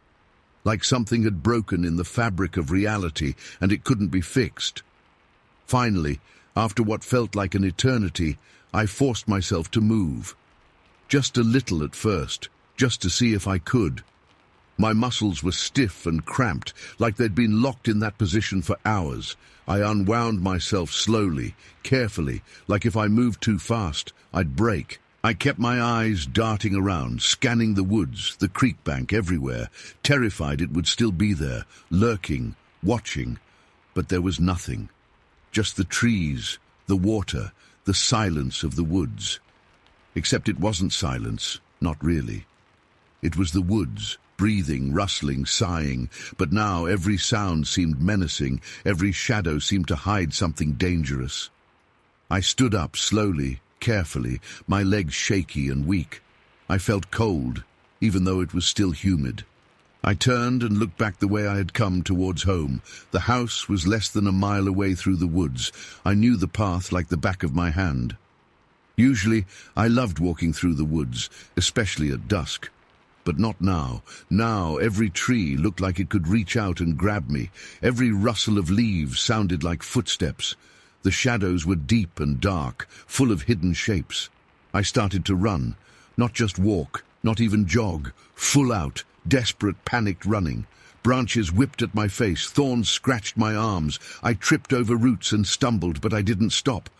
like something had broken in the fabric of reality and it couldn't be fixed. Finally, after what felt like an eternity, I forced myself to move. Just a little at first, just to see if I could. My muscles were stiff and cramped, like they'd been locked in that position for hours. I unwound myself slowly, carefully, like if I moved too fast, I'd break. I kept my eyes darting around, scanning the woods, the creek bank, everywhere, terrified it would still be there, lurking, watching. But there was nothing. Just the trees, the water, the silence of the woods. Except it wasn't silence, not really. It was the woods, breathing, rustling, sighing, but now every sound seemed menacing, every shadow seemed to hide something dangerous. I stood up slowly, carefully, my legs shaky and weak. I felt cold, even though it was still humid. I turned and looked back the way I had come towards home. The house was less than a mile away through the woods. I knew the path like the back of my hand. Usually, I loved walking through the woods, especially at dusk. But not now. Now, every tree looked like it could reach out and grab me. Every rustle of leaves sounded like footsteps. The shadows were deep and dark, full of hidden shapes. I started to run. Not just walk, not even jog. Full out, desperate, panicked running. Branches whipped at my face, thorns scratched my arms. I tripped over roots and stumbled, but I didn't stop.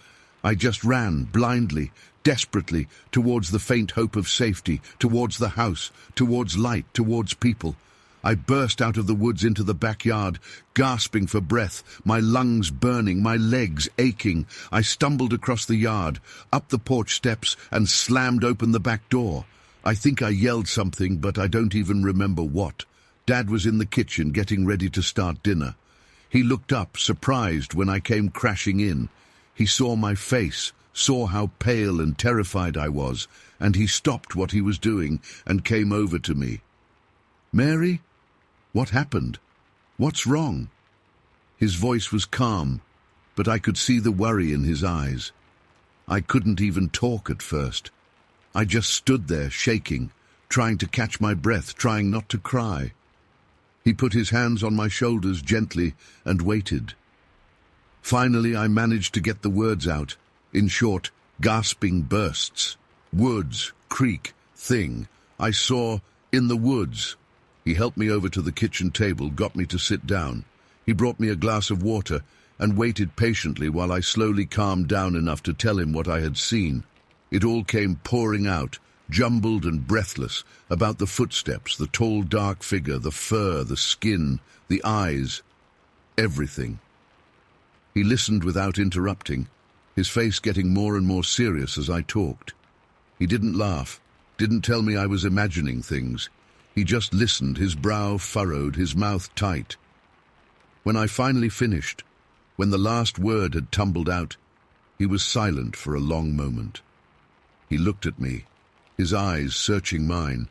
I just ran, blindly, desperately, towards the faint hope of safety, towards the house, towards light, towards people. I burst out of the woods into the backyard, gasping for breath, my lungs burning, my legs aching. I stumbled across the yard, up the porch steps, and slammed open the back door. I think I yelled something, but I don't even remember what. Dad was in the kitchen getting ready to start dinner. He looked up, surprised, when I came crashing in. He saw my face, saw how pale and terrified I was, and he stopped what he was doing and came over to me. "Mary? What happened? What's wrong?" His voice was calm, but I could see the worry in his eyes. I couldn't even talk at first. I just stood there, shaking, trying to catch my breath, trying not to cry. He put his hands on my shoulders gently and waited. Finally, I managed to get the words out. In short, gasping bursts. Woods, creek, thing. I saw in the woods. He helped me over to the kitchen table, got me to sit down. He brought me a glass of water and waited patiently while I slowly calmed down enough to tell him what I had seen. It all came pouring out, jumbled and breathless, about the footsteps, the tall dark figure, the fur, the skin, the eyes, everything. He listened without interrupting, his face getting more and more serious as I talked. He didn't laugh, didn't tell me I was imagining things. He just listened, his brow furrowed, his mouth tight. When I finally finished, when the last word had tumbled out, he was silent for a long moment. He looked at me, his eyes searching mine,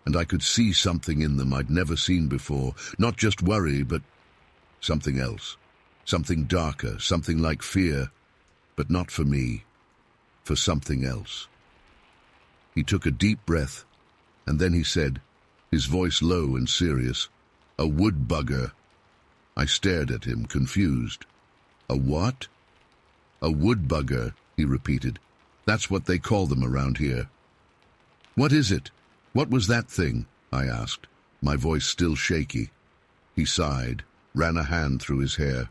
and I could see something in them I'd never seen before. Not just worry, but something else. Something darker, something like fear, but not for me, for something else. He took a deep breath, and then he said, his voice low and serious, "A wood bugger." I stared at him, confused. "A what?" "A wood bugger," he repeated. "That's what they call them around here." "What is it? What was that thing?" I asked, my voice still shaky. He sighed, ran a hand through his hair.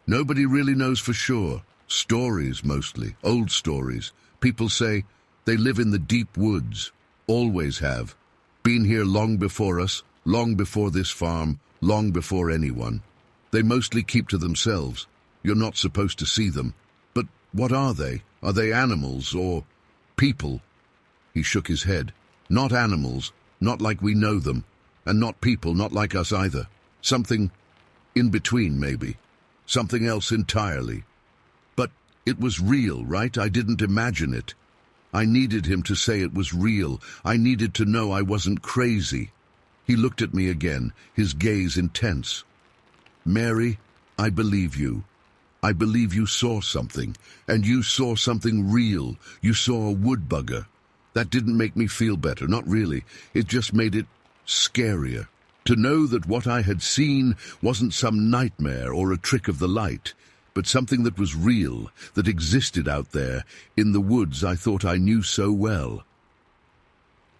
"Nobody really knows for sure. Stories mostly, old stories. People say they live in the deep woods, always have. Been here long before us, long before this farm, long before anyone. They mostly keep to themselves. You're not supposed to see them. But what are they? Are they animals or people?" He shook his head. "Not animals, not like we know them, and not people, not like us either. Something in between, maybe. Something else entirely. But it was real, right? I didn't imagine it. I needed him to say it was real. I needed to know I wasn't crazy." He looked at me again, his gaze intense. "Mary, I believe you. I believe you saw something, and you saw something real. You saw a wood bugger. That didn't make me feel better, not really. It just made it scarier. To know that what I had seen wasn't some nightmare or a trick of the light, but something that was real, that existed out there, in the woods I thought I knew so well."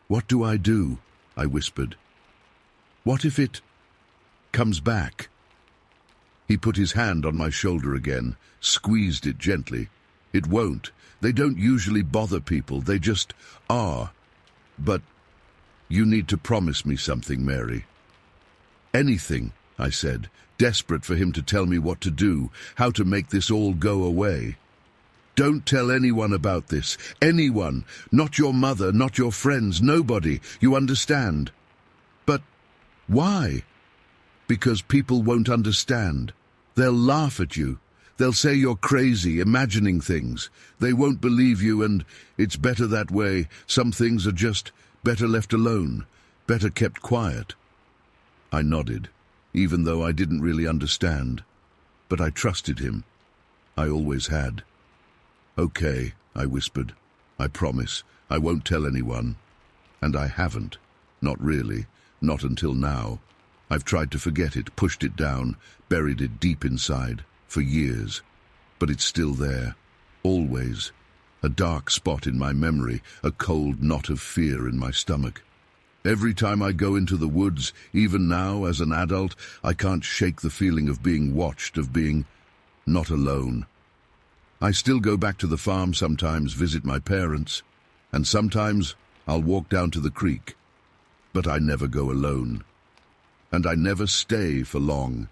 "What do?" I whispered. "What if it comes back?" He put his hand on my shoulder again, squeezed it gently. "It won't. They don't usually bother people, they just are. But you need to promise me something, Mary." "Anything," I said, desperate for him to tell me what to do, how to make this all go away. "Don't tell anyone about this. Anyone. Not your mother, not your friends, nobody. You understand?" "But why?" "Because people won't understand. They'll laugh at you. They'll say you're crazy, imagining things. They won't believe you, and it's better that way. Some things are just better left alone, better kept quiet." I nodded, even though I didn't really understand. But I trusted him. I always had. "Okay," I whispered. "I promise. I won't tell anyone." And I haven't. Not really. Not until now. I've tried to forget it, pushed it down, buried it deep inside, for years. But it's still there. Always. A dark spot in my memory, a cold knot of fear in my stomach. Every time I go into the woods, even now as an adult, I can't shake the feeling of being watched, of being not alone. I still go back to the farm sometimes, visit my parents, and sometimes I'll walk down to the creek. But I never go alone. And I never stay for long.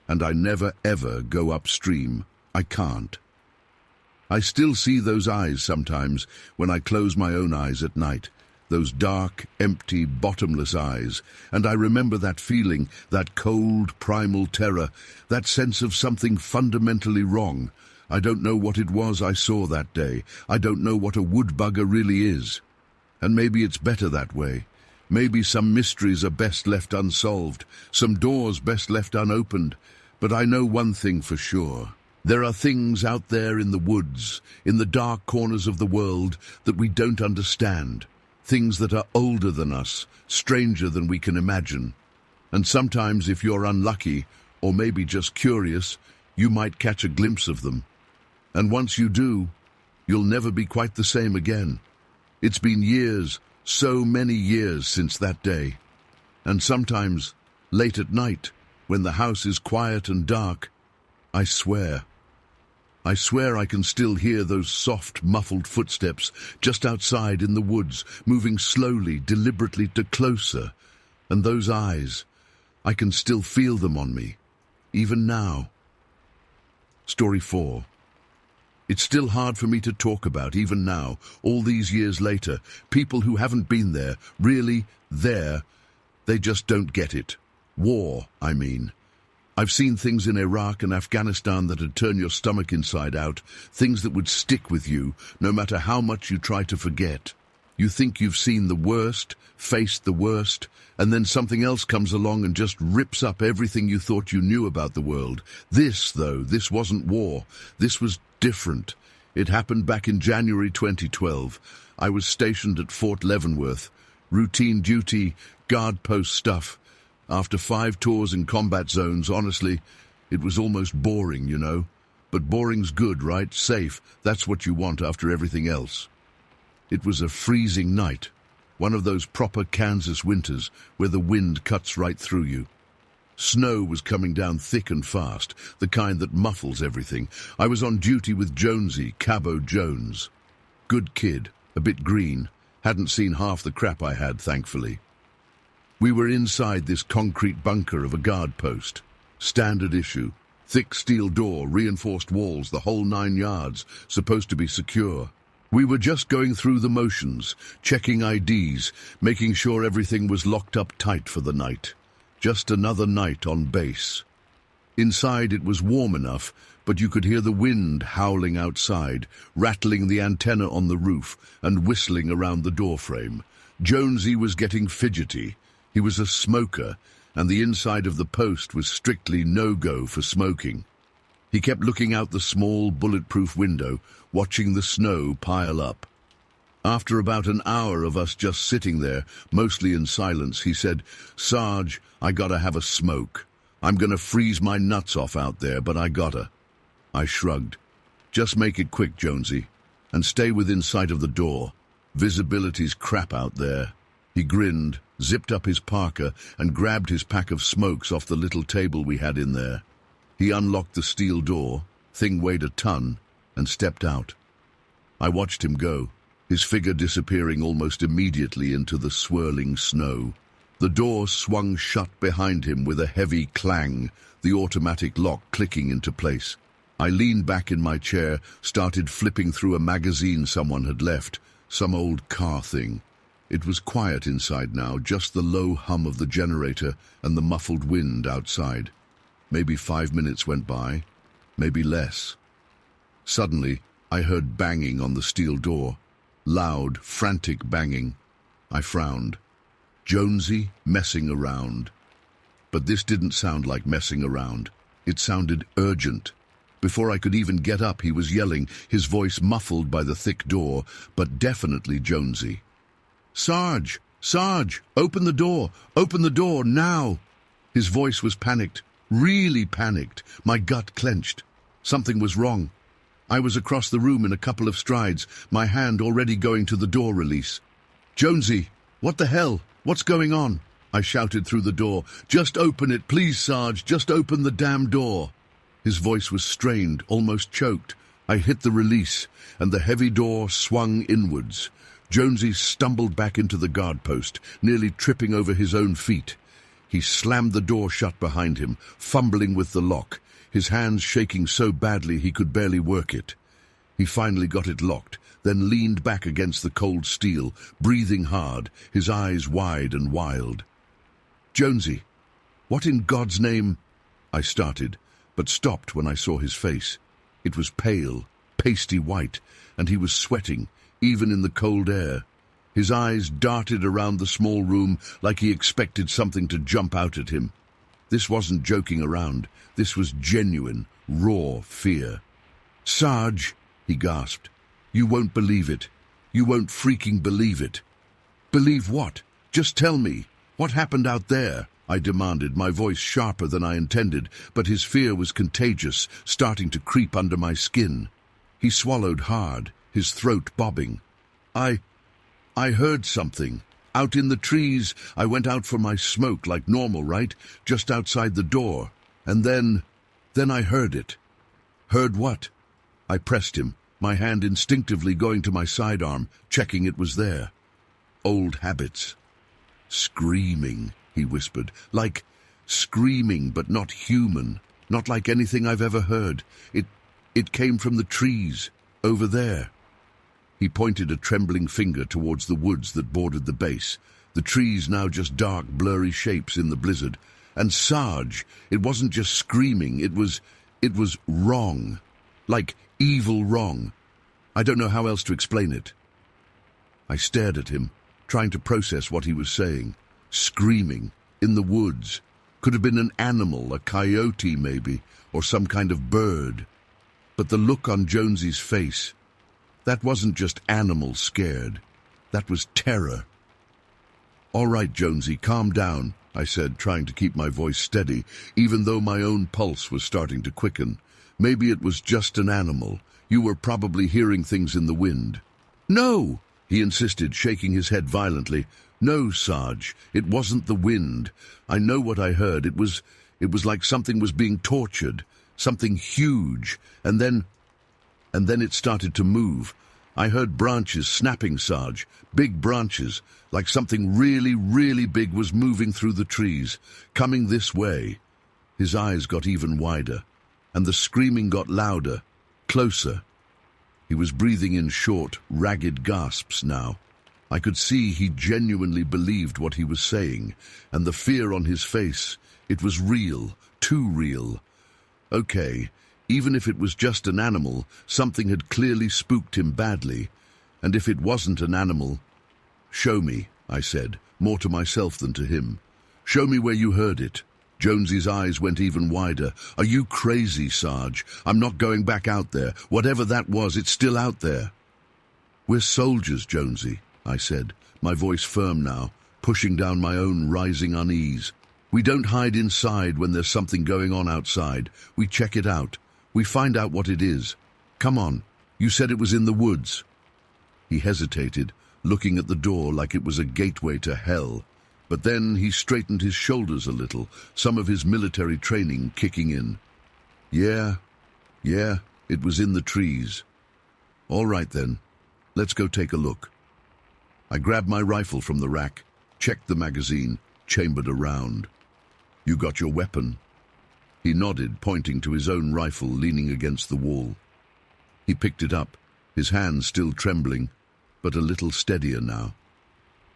And I never ever go upstream. I can't. I still see those eyes sometimes when I close my own eyes at night. those dark, empty, bottomless eyes, and I remember that feeling, that cold, primal terror, that sense of something fundamentally wrong. I don't know what it was I saw that day. I don't know what a woodbugger really is. And maybe it's better that way. Maybe some mysteries are best left unsolved, some doors best left unopened. But I know one thing for sure. There are things out there in the woods, in the dark corners of the world, that we don't understand. Things that are older than us, stranger than we can imagine. And sometimes, if you're unlucky, or maybe just curious, you might catch a glimpse of them. And once you do, you'll never be quite the same again. It's been years, so many years since that day. And sometimes, late at night, when the house is quiet and dark, I swear I can still hear those soft, muffled footsteps just outside in the woods, moving slowly, deliberately to closer. And those eyes, I can still feel them on me, even now. Story 4. It's still hard for me to talk about, even now, all these years later. People who haven't been there, really there, they just don't get it. War, I mean. I've seen things in Iraq and Afghanistan that'd turn your stomach inside out, things that would stick with you, no matter how much you try to forget. You think you've seen the worst, faced the worst, and then something else comes along and just rips up everything you thought you knew about the world. This, though, this wasn't war. This was different. It happened back in January 2012. I was stationed at Fort Leavenworth. Routine duty, guard post stuff. After 5 tours in combat zones, honestly, it was almost boring, you know. But boring's good, right? Safe. That's what you want after everything else. It was a freezing night. One of those proper Kansas winters where the wind cuts right through you. Snow was coming down thick and fast, the kind that muffles everything. I was on duty with Jonesy, Cabo Jones. Good kid, a bit green, hadn't seen half the crap I had, thankfully. We were inside this concrete bunker of a guard post. Standard issue. Thick steel door, reinforced walls, the whole 9 yards, supposed to be secure. We were just going through the motions, checking IDs, making sure everything was locked up tight for the night. Just another night on base. Inside it was warm enough, but you could hear the wind howling outside, rattling the antenna on the roof and whistling around the doorframe. Jonesy was getting fidgety. He was a smoker, and the inside of the post was strictly no-go for smoking. He kept looking out the small, bulletproof window, watching the snow pile up. After about an hour of us just sitting there, mostly in silence, he said, "Sarge, I gotta have a smoke. I'm gonna freeze my nuts off out there, but I gotta." I shrugged. "Just make it quick, Jonesy, and stay within sight of the door. Visibility's crap out there." He grinned, zipped up his parka, and grabbed his pack of smokes off the little table we had in there. He unlocked the steel door, thing weighed a ton, and stepped out. I watched him go, his figure disappearing almost immediately into the swirling snow. The door swung shut behind him with a heavy clang, the automatic lock clicking into place. I leaned back in my chair, started flipping through a magazine someone had left, some old car thing. It was quiet inside now, just the low hum of the generator and the muffled wind outside. Maybe 5 minutes went by, maybe less. Suddenly, I heard banging on the steel door. Loud, frantic banging. I frowned. Jonesy messing around. But this didn't sound like messing around. It sounded urgent. Before I could even get up, he was yelling, his voice muffled by the thick door, but definitely Jonesy. "Sarge! Sarge! Open the door, now!" His voice was panicked, really panicked. My gut clenched. Something was wrong. I was across the room in a couple of strides, my hand already going to the door release. "Jonesy, what the hell? What's going on?" I shouted through the door. "Just open it, please, Sarge. Just open the damn door." His voice was strained, almost choked. I hit the release, and the heavy door swung inwards. Jonesy stumbled back into the guard post, nearly tripping over his own feet. He slammed the door shut behind him, fumbling with the lock, his hands shaking so badly he could barely work it. He finally got it locked, then leaned back against the cold steel, breathing hard, his eyes wide and wild. "Jonesy, what in God's name—" I started, but stopped when I saw his face. It was pale, pasty white, and he was sweating, even in the cold air. His eyes darted around the small room like he expected something to jump out at him. This wasn't joking around. This was genuine, raw fear. "Sarge," he gasped, "you won't believe it. You won't freaking believe it." "Believe what? Just tell me. What happened out there?" I demanded, my voice sharper than I intended, but his fear was contagious, starting to creep under my skin. He swallowed hard, his throat bobbing. I heard something. Out in the trees. I went out for my smoke like normal, right? Just outside the door. And then I heard it." "Heard what?" I pressed him, my hand instinctively going to my sidearm, checking it was there. "Old habits." "Screaming," he whispered. "Like screaming, but not human. Not like anything I've ever heard. It came from the trees, over there." He pointed a trembling finger towards the woods that bordered the base, the trees now just dark, blurry shapes in the blizzard. And Sarge, it wasn't just screaming, it was wrong. Like evil wrong. I don't know how else to explain it. I stared at him, trying to process what he was saying. Screaming, in the woods. Could have been an animal, a coyote maybe, or some kind of bird. But the look on Jonesy's face, that wasn't just animal scared. That was terror. "All right, Jonesy, calm down," I said, trying to keep my voice steady, even though my own pulse was starting to quicken. "Maybe it was just an animal. You were probably hearing things in the wind." "No," he insisted, shaking his head violently. "No, Sarge, it wasn't the wind. I know what I heard. It was like something was being tortured, something huge, and then it started to move. I heard branches snapping, Sarge, big branches, like something really, really big was moving through the trees, coming this way." His eyes got even wider, and the screaming got louder, closer. He was breathing in short, ragged gasps now. I could see he genuinely believed what he was saying, and the fear on his face, it was real, too real. Okay, even if it was just an animal, something had clearly spooked him badly. And if it wasn't an animal, "Show me," I said, more to myself than to him. "Show me where you heard it." Jonesy's eyes went even wider. "Are you crazy, Sarge? I'm not going back out there. Whatever that was, it's still out there." "We're soldiers, Jonesy," I said, my voice firm now, pushing down my own rising unease. "We don't hide inside when there's something going on outside. We check it out. We find out what it is. Come on, you said it was in the woods." He hesitated, looking at the door like it was a gateway to hell. But then he straightened his shoulders a little, some of his military training kicking in. Yeah, it was in the trees." "All right then, let's go take a look." I grabbed my rifle from the rack, checked the magazine, chambered a round. "You got your weapon?" He nodded, pointing to his own rifle leaning against the wall. He picked it up, his hand still trembling, but a little steadier now.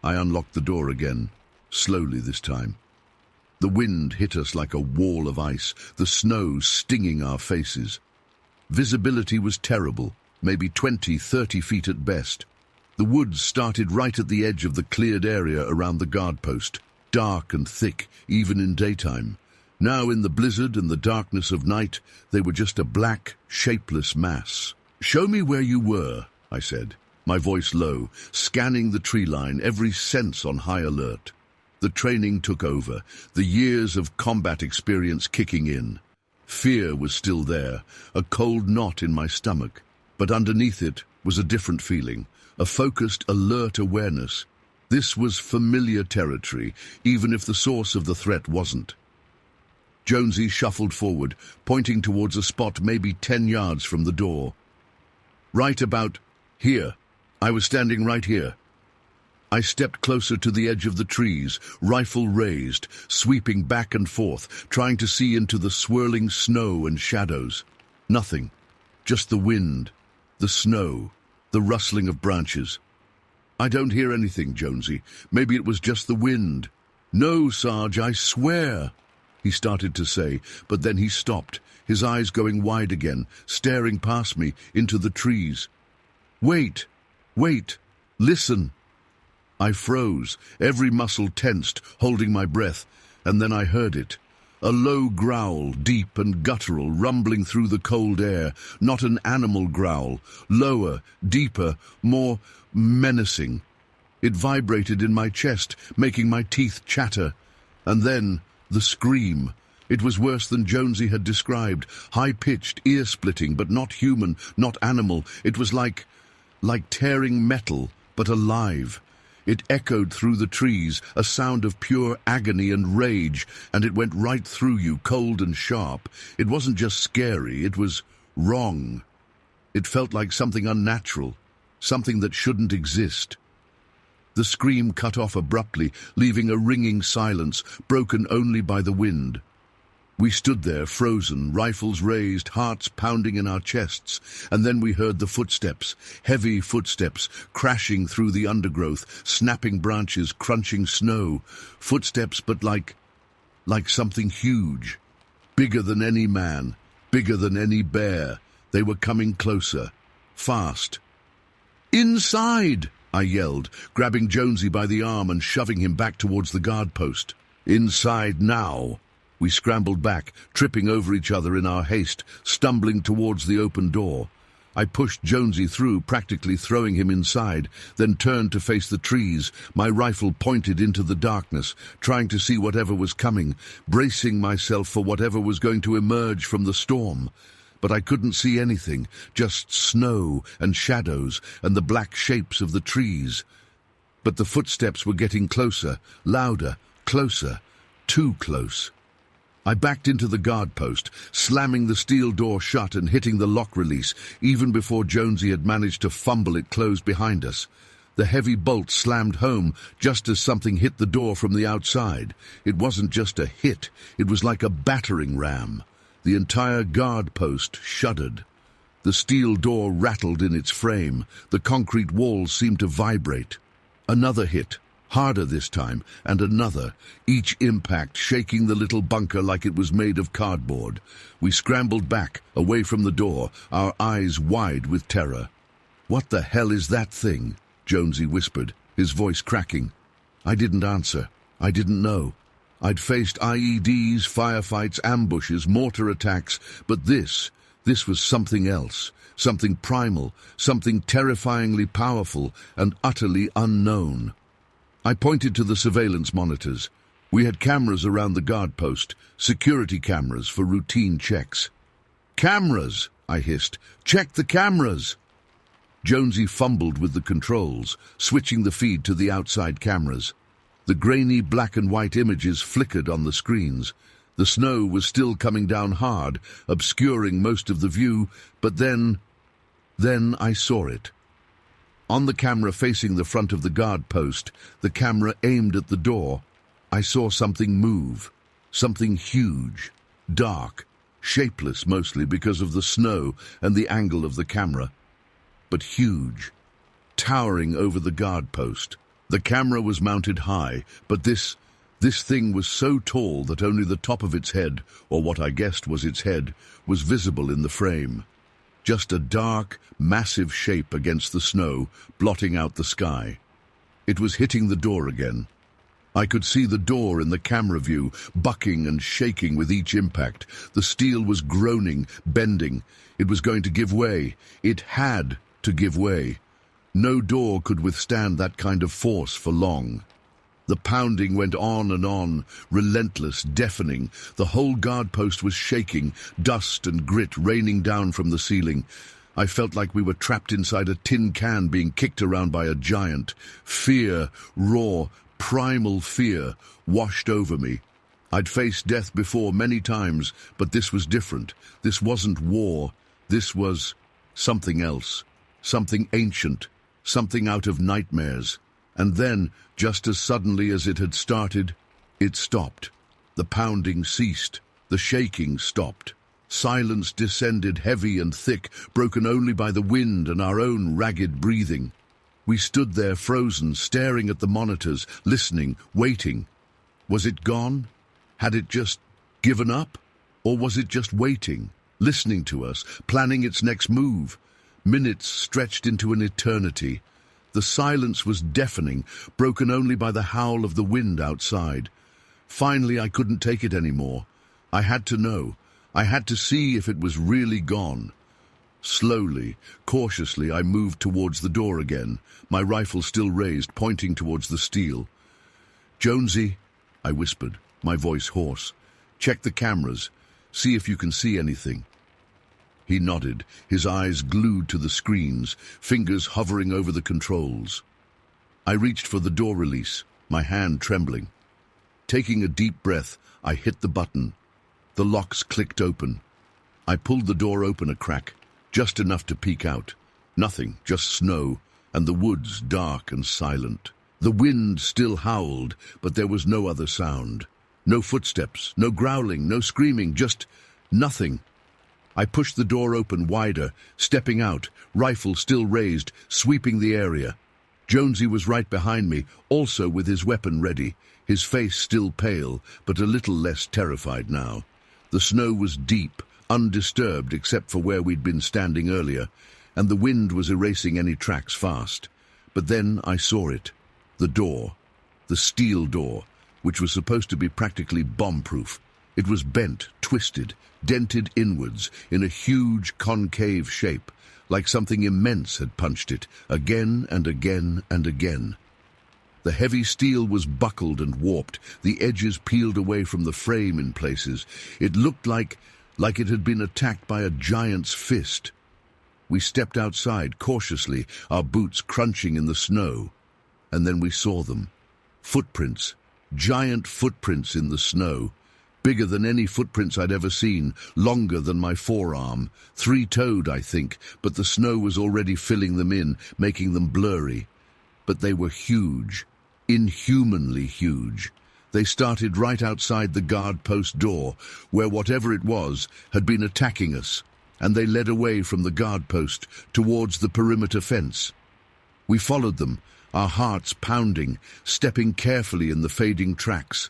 I unlocked the door again, slowly this time. The wind hit us like a wall of ice, the snow stinging our faces. Visibility was terrible, maybe 20, 30 feet at best. The woods started right at the edge of the cleared area around the guard post, dark and thick, even in daytime. Now in the blizzard and the darkness of night, they were just a black, shapeless mass. "Show me where you were," I said, my voice low, scanning the tree line, every sense on high alert. The training took over, the years of combat experience kicking in. Fear was still there, a cold knot in my stomach, but underneath it was a different feeling, a focused, alert awareness. This was familiar territory, even if the source of the threat wasn't. Jonesy shuffled forward, pointing towards a spot maybe 10 yards from the door. "Right about here. I was standing right here." I stepped closer to the edge of the trees, rifle raised, sweeping back and forth, trying to see into the swirling snow and shadows. Nothing. Just the wind, the snow, The rustling of branches. "I don't hear anything, Jonesy. Maybe it was just the wind." "No, Sarge, I swear," he started to say, but then he stopped, his eyes going wide again, staring past me into the trees. Wait, listen." I froze, every muscle tensed, holding my breath, and then I heard it. A low growl, deep and guttural, rumbling through the cold air. Not an animal growl. Lower, deeper, more menacing. It vibrated in my chest, making my teeth chatter. And then, the scream. It was worse than Jonesy had described. High-pitched, ear-splitting, but not human, not animal. It was like tearing metal, but alive. It echoed through the trees, a sound of pure agony and rage, and it went right through you, cold and sharp. It wasn't just scary, it was wrong. It felt like something unnatural, something that shouldn't exist. The scream cut off abruptly, leaving a ringing silence, broken only by the wind. We stood there, frozen, rifles raised, hearts pounding in our chests, and then we heard the footsteps, heavy footsteps, crashing through the undergrowth, snapping branches, crunching snow. Footsteps, but like something huge, bigger than any man, bigger than any bear. They were coming closer, fast. "Inside!" I yelled, grabbing Jonesy by the arm and shoving him back towards the guard post. "Inside now!" We scrambled back, tripping over each other in our haste, stumbling towards the open door. I pushed Jonesy through, practically throwing him inside, then turned to face the trees, my rifle pointed into the darkness, trying to see whatever was coming, bracing myself for whatever was going to emerge from the storm. But I couldn't see anything, just snow and shadows and the black shapes of the trees. But the footsteps were getting closer, louder, closer, too close. I backed into the guard post, slamming the steel door shut and hitting the lock release, even before Jonesy had managed to fumble it closed behind us. The heavy bolt slammed home just as something hit the door from the outside. It wasn't just a hit, it was like a battering ram. The entire guard post shuddered. The steel door rattled in its frame. The concrete walls seemed to vibrate. Another hit. Harder this time, and another, each impact shaking the little bunker like it was made of cardboard. We scrambled back, away from the door, our eyes wide with terror. "What the hell is that thing?" Jonesy whispered, his voice cracking. I didn't answer. I didn't know. I'd faced IEDs, firefights, ambushes, mortar attacks, but this was something else, something primal, something terrifyingly powerful and utterly unknown. I pointed to the surveillance monitors. We had cameras around the guard post, security cameras for routine checks. "Cameras!" I hissed. "Check the cameras!" Jonesy fumbled with the controls, switching the feed to the outside cameras. The grainy black and white images flickered on the screens. The snow was still coming down hard, obscuring most of the view, but then I saw it. On the camera facing the front of the guard post, the camera aimed at the door. I saw something move, something huge, dark, shapeless mostly because of the snow and the angle of the camera, but huge, towering over the guard post. The camera was mounted high, but this thing was so tall that only the top of its head, or what I guessed was its head, was visible in the frame. Just a dark, massive shape against the snow, blotting out the sky. It was hitting the door again. I could see the door in the camera view, bucking and shaking with each impact. The steel was groaning, bending. It was going to give way. It had to give way. No door could withstand that kind of force for long. The pounding went on, relentless, deafening. The whole guard post was shaking, dust and grit raining down from the ceiling. I felt like we were trapped inside a tin can being kicked around by a giant. Fear, raw, primal fear, washed over me. I'd faced death before many times, but this was different. This wasn't war. This was something else, something ancient, something out of nightmares. And then, just as suddenly as it had started, it stopped. The pounding ceased. The shaking stopped. Silence descended heavy and thick, broken only by the wind and our own ragged breathing. We stood there frozen, staring at the monitors, listening, waiting. Was it gone? Had it just given up? Or was it just waiting, listening to us, planning its next move? Minutes stretched into an eternity. The silence was deafening, broken only by the howl of the wind outside. Finally, I couldn't take it anymore. I had to know. I had to see if it was really gone. Slowly, cautiously, I moved towards the door again, my rifle still raised, pointing towards the steel. "Jonesy," I whispered, my voice hoarse, "check the cameras. See if you can see anything." He nodded, his eyes glued to the screens, fingers hovering over the controls. I reached for the door release, my hand trembling. Taking a deep breath, I hit the button. The locks clicked open. I pulled the door open a crack, just enough to peek out. Nothing, just snow, and the woods dark and silent. The wind still howled, but there was no other sound. No footsteps, no growling, no screaming, just nothing. I pushed the door open wider, stepping out, rifle still raised, sweeping the area. Jonesy was right behind me, also with his weapon ready, his face still pale, but a little less terrified now. The snow was deep, undisturbed except for where we'd been standing earlier, and the wind was erasing any tracks fast. But then I saw it. The door. The steel door, which was supposed to be practically bomb-proof. It was bent, twisted, dented inwards in a huge concave shape, like something immense had punched it, again and again and again. The heavy steel was buckled and warped, the edges peeled away from the frame in places. It looked like it had been attacked by a giant's fist. We stepped outside cautiously, our boots crunching in the snow. And then we saw them. Footprints, giant footprints in the snow. Bigger than any footprints I'd ever seen, longer than my forearm. Three-toed, I think, but the snow was already filling them in, making them blurry. But they were huge, inhumanly huge. They started right outside the guard post door, where whatever it was had been attacking us, and they led away from the guard post towards the perimeter fence. We followed them, our hearts pounding, stepping carefully in the fading tracks.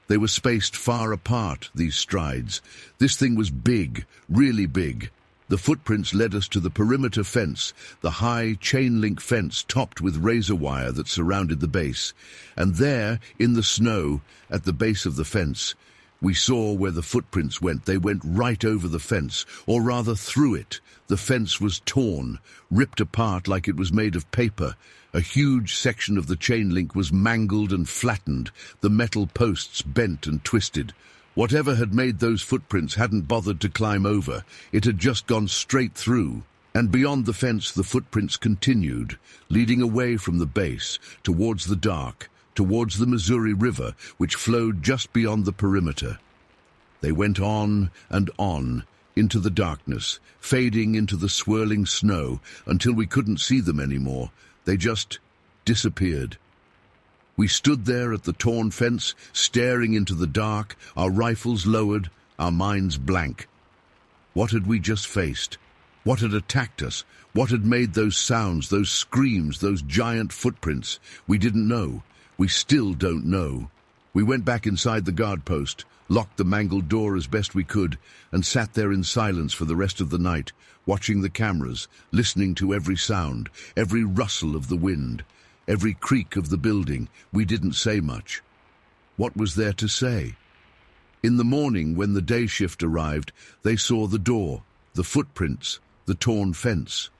They were spaced far apart, these strides. This thing was big, really big. The footprints led us to the perimeter fence, the high chain-link fence topped with razor wire that surrounded the base. And there, in the snow, at the base of the fence, we saw where the footprints went. They went right over the fence, or rather through it. The fence was torn, ripped apart like it was made of paper. A huge section of the chain link was mangled and flattened, the metal posts bent and twisted. Whatever had made those footprints hadn't bothered to climb over. It had just gone straight through. And beyond the fence the footprints continued, leading away from the base, towards the dark, towards the Missouri River, which flowed just beyond the perimeter. They went on and on, into the darkness, fading into the swirling snow, until we couldn't see them anymore. They just disappeared. We stood there at the torn fence, staring into the dark, our rifles lowered, our minds blank. What had we just faced? What had attacked us? What had made those sounds, those screams, those giant footprints? We didn't know. We still don't know. We went back inside the guard post, locked the mangled door as best we could, and sat there in silence for the rest of the night, watching the cameras, listening to every sound, every rustle of the wind, every creak of the building. We didn't say much. What was there to say? In the morning, when the day shift arrived, they saw the door, the footprints, the torn fence.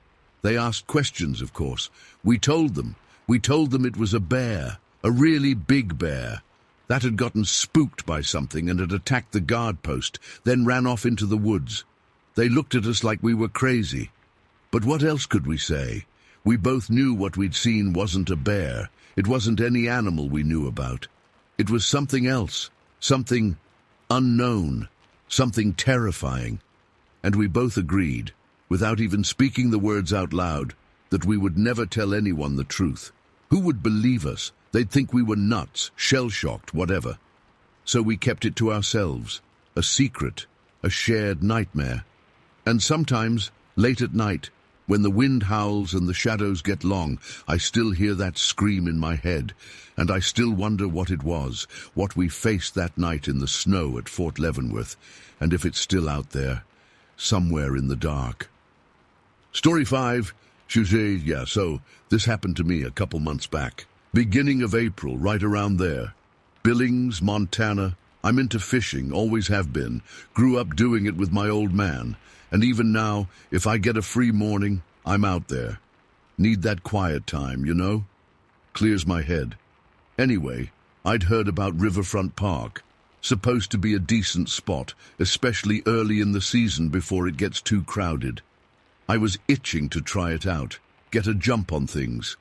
They asked questions, of course. We told them. We told them it was a bear, a really big bear. That had gotten spooked by something and had attacked the guard post, then ran off into the woods. They looked at us like we were crazy. But what else could we say? We both knew what we'd seen wasn't a bear. It wasn't any animal we knew about. It was something else, something unknown, something terrifying. And we both agreed, without even speaking the words out loud, that we would never tell anyone the truth. Who would believe us? They'd think we were nuts, shell-shocked, whatever. So we kept it to ourselves, a secret, a shared nightmare. And sometimes, late at night, when the wind howls and the shadows get long, I still hear that scream in my head, and I still wonder what it was, what we faced that night in the snow at Fort Leavenworth, and if it's still out there, somewhere in the dark. Story 5, so this happened to me a couple months back. Beginning of April, right around there. Billings, Montana. I'm into fishing, always have been. Grew up doing it with my old man. And even now, if I get a free morning, I'm out there. Need that quiet time, you know? Clears my head. Anyway, I'd heard about Riverfront Park. Supposed to be a decent spot, especially early in the season before it gets too crowded. I was itching to try it out, get a jump on things.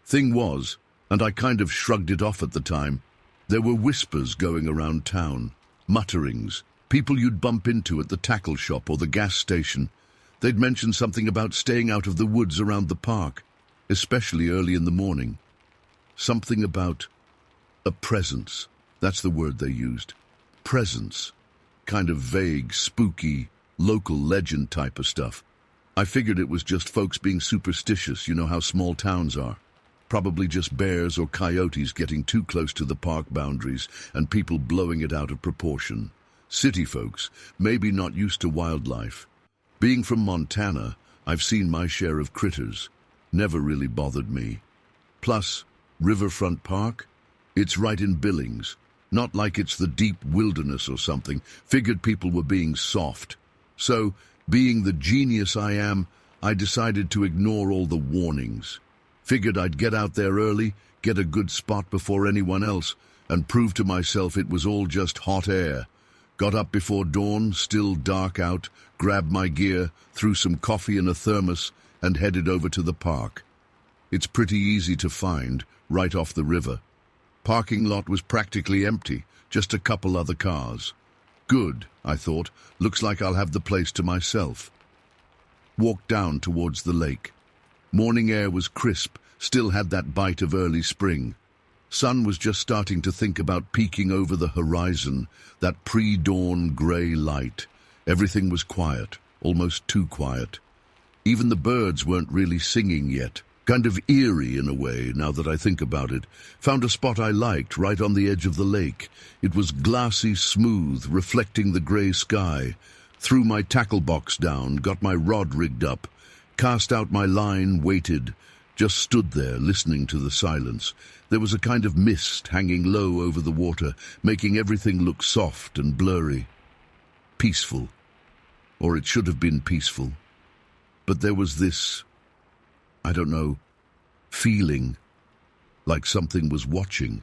Thing was, and I kind of shrugged it off at the time, there were whispers going around town, mutterings, people you'd bump into at the tackle shop or the gas station. They'd mention something about staying out of the woods around the park, especially early in the morning. Something about a presence. That's the word they used. Presence. Kind of vague, spooky, local legend type of stuff. I figured it was just folks being superstitious, you know how small towns are. Probably just bears or coyotes getting too close to the park boundaries and people blowing it out of proportion. City folks, maybe not used to wildlife. Being from Montana, I've seen my share of critters. Never really bothered me. Plus, Riverfront Park? It's right in Billings. Not like it's the deep wilderness or something. Figured people were being soft. So, being the genius I am, I decided to ignore all the warnings. Figured I'd get out there early, get a good spot before anyone else, and prove to myself it was all just hot air. Got up before dawn, still dark out, grabbed my gear, threw some coffee in a thermos, and headed over to the park. It's pretty easy to find, right off the river. Parking lot was practically empty, just a couple other cars. Good, I thought, looks like I'll have the place to myself. Walked down towards the lake. Morning air was crisp, still had that bite of early spring. Sun was just starting to think about peeking over the horizon, that pre-dawn grey light. Everything was quiet, almost too quiet. Even the birds weren't really singing yet. Kind of eerie in a way, now that I think about it. Found a spot I liked, right on the edge of the lake. It was glassy smooth, reflecting the grey sky. Threw my tackle box down, got my rod rigged up. Cast out my line, waited. Just stood there, listening to the silence. There was a kind of mist hanging low over the water, making everything look soft and blurry. Peaceful. Or it should have been peaceful. But there was this, I don't know, feeling, like something was watching.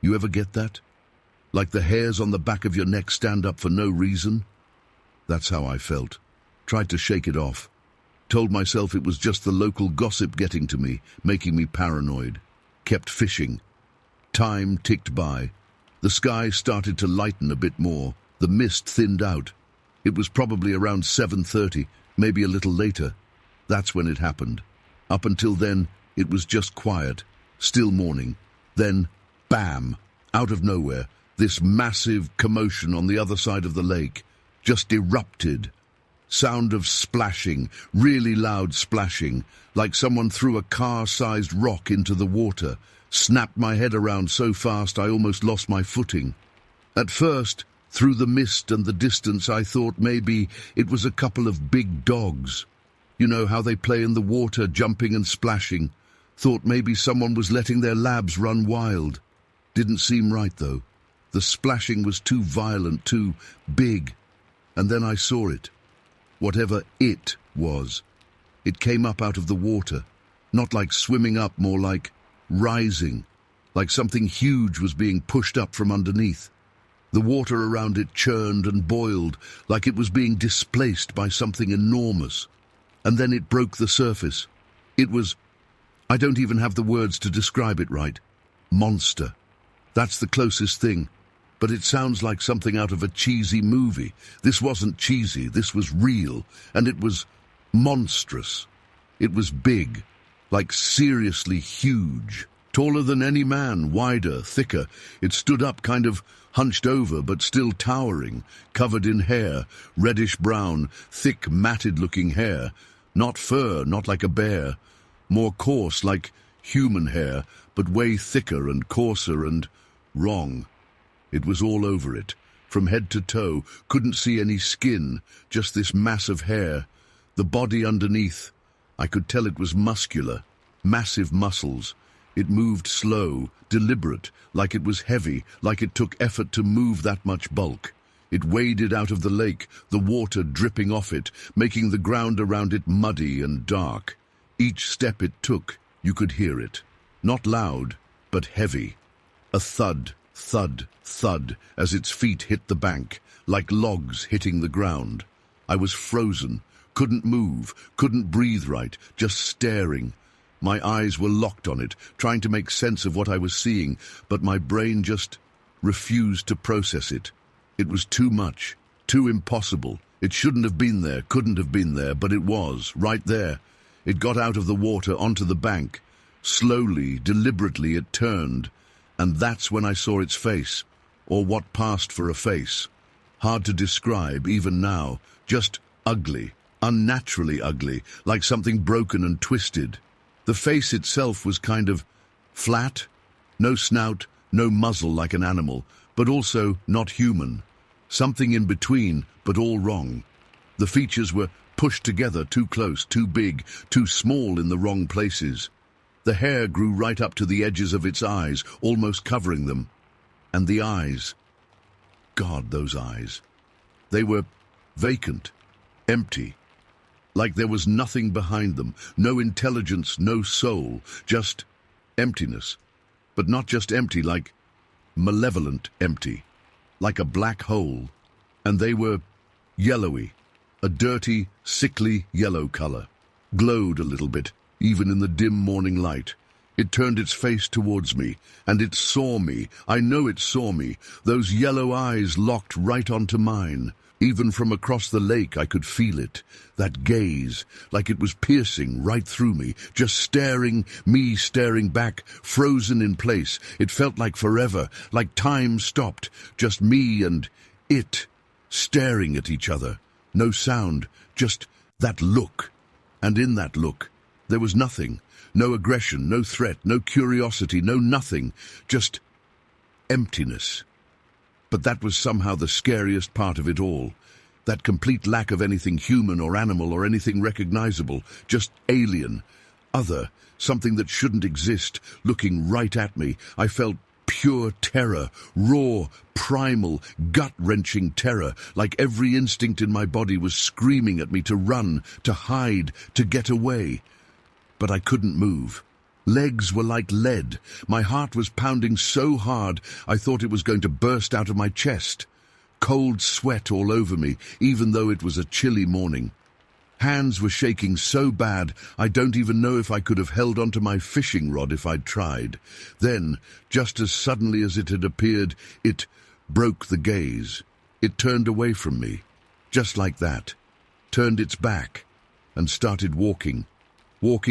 You ever get that? Like the hairs on the back of your neck stand up for no reason? That's how I felt. Tried to shake it off. Told myself it was just the local gossip getting to me, making me paranoid. Kept fishing. Time ticked by. The sky started to lighten a bit more. The mist thinned out. It was probably around 7:30, maybe a little later. That's when it happened. Up until then, it was just quiet, still morning. Then, bam, out of nowhere, this massive commotion on the other side of the lake. Just erupted. Sound of splashing, really loud splashing, like someone threw a car-sized rock into the water. Snapped my head around so fast I almost lost my footing. At first, through the mist and the distance, I thought maybe it was a couple of big dogs. You know how they play in the water, jumping and splashing. Thought maybe someone was letting their labs run wild. Didn't seem right, though. The splashing was too violent, too big. And then I saw it. Whatever it was. It came up out of the water. Not like swimming up, more like rising. Like something huge was being pushed up from underneath. The water around it churned and boiled, like it was being displaced by something enormous. And then it broke the surface. It was, I don't even have the words to describe it right. Monster. That's the closest thing. But it sounds like something out of a cheesy movie. This wasn't cheesy, this was real, and it was monstrous. It was big, like seriously huge, Taller than any man, wider, thicker. It stood up, kind of hunched over, but still towering, covered in hair, reddish-brown, thick, matted-looking hair. Not fur, not like a bear. More coarse, like human hair, but way thicker and coarser and wrong. It was all over it, from head to toe. Couldn't see any skin, just this mass of hair. The body underneath, I could tell it was muscular, massive muscles. It moved slow, deliberate, like it was heavy, like it took effort to move that much bulk. It waded out of the lake, the water dripping off it, making the ground around it muddy and dark. Each step it took, you could hear it. Not loud, but heavy. A thud, thud, thud, as its feet hit the bank, like logs hitting the ground. I was frozen, couldn't move, couldn't breathe right, just staring. My eyes were locked on it, trying to make sense of what I was seeing, but my brain just refused to process it. It was too much, too impossible. It shouldn't have been there, couldn't have been there, but it was, right there. It got out of the water onto the bank. Slowly, deliberately it turned, and that's when I saw its face, or what passed for a face. Hard to describe, even now. Just ugly, unnaturally ugly, like something broken and twisted. The face itself was kind of flat, no snout, no muzzle like an animal, but also not human. Something in between, but all wrong. The features were pushed together, too close, too big, too small in the wrong places. The hair grew right up to the edges of its eyes, almost covering them. And the eyes. God, those eyes. They were vacant, empty. Like there was nothing behind them, no intelligence, no soul, just emptiness. But not just empty, like malevolent empty, like a black hole. And they were yellowy, a dirty, sickly yellow color. Glowed a little bit, even in the dim morning light. It turned its face towards me, and it saw me. I know it saw me. Those yellow eyes locked right onto mine. Even from across the lake I could feel it, that gaze, like it was piercing right through me, just staring, me staring back, frozen in place. It felt like forever, like time stopped, just me and it, staring at each other. No sound, just that look. And in that look, there was nothing, no aggression, no threat, no curiosity, no nothing, just emptiness. But that was somehow the scariest part of it all. That complete lack of anything human or animal or anything recognizable, just alien, other, something that shouldn't exist, looking right at me. I felt pure terror, raw, primal, gut-wrenching terror, like every instinct in my body was screaming at me to run, to hide, to get away. But I couldn't move. Legs were like lead. My heart was pounding so hard I thought it was going to burst out of my chest. Cold sweat all over me, even though it was a chilly morning. Hands were shaking so bad I don't even know if I could have held onto my fishing rod if I'd tried. Then, just as suddenly as it had appeared, it broke the gaze. It turned away from me, just like that, turned its back, and started walking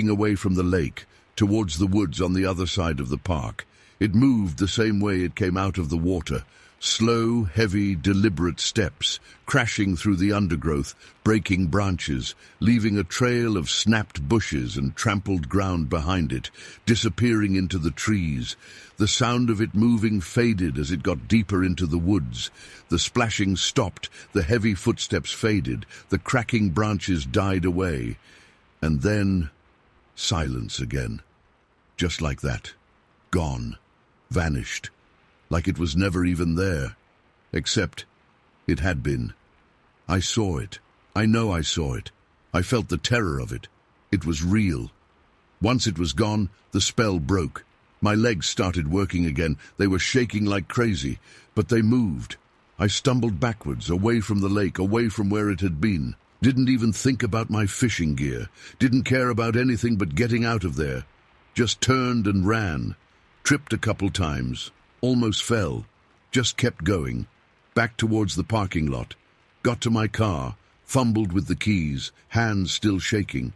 away from the lake, towards the woods on the other side of the park. It moved the same way it came out of the water. Slow, heavy, deliberate steps, crashing through the undergrowth, breaking branches, leaving a trail of snapped bushes and trampled ground behind it, disappearing into the trees. The sound of it moving faded as it got deeper into the woods. The splashing stopped, the heavy footsteps faded, the cracking branches died away. And then silence again. Just like that. Gone. Vanished. Like it was never even there. Except it had been. I saw it. I know I saw it. I felt the terror of it. It was real. Once it was gone, the spell broke. My legs started working again. They were shaking like crazy, but they moved. I stumbled backwards, away from the lake, away from where it had been. Didn't even think about my fishing gear. Didn't care about anything but getting out of there. Just turned and ran. Tripped a couple times. Almost fell. Just kept going. Back towards the parking lot. Got to my car. Fumbled with the keys. Hands still shaking.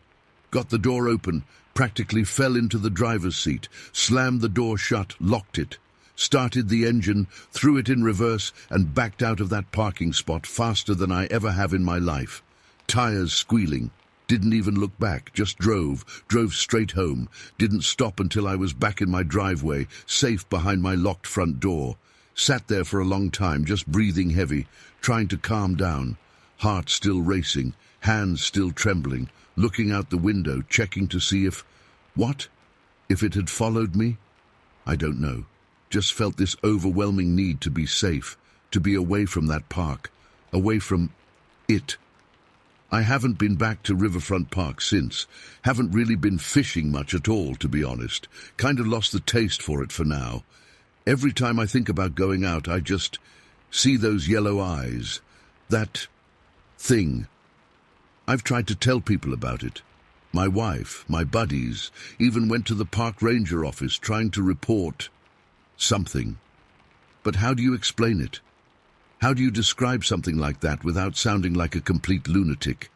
got the door open, practically fell into the driver's seat, slammed the door shut, locked it, started the engine, threw it in reverse, and backed out of that parking spot faster than I ever have in my life. Tires squealing. Didn't even look back, just drove straight home, didn't stop until I was back in my driveway, safe behind my locked front door. Sat there for a long time, just breathing heavy, trying to calm down, heart still racing, hands still trembling, looking out the window, checking to see if it had followed me? I don't know. Just felt this overwhelming need to be safe, to be away from that park, away from it. I haven't been back to Riverfront Park since. Haven't really been fishing much at all, to be honest. Kind of lost the taste for it for now. Every time I think about going out, I just see those yellow eyes. That thing. I've tried to tell people about it. My wife, my buddies, even went to the park ranger office trying to report something. But how do you explain it? How do you describe something like that without sounding like a complete lunatic?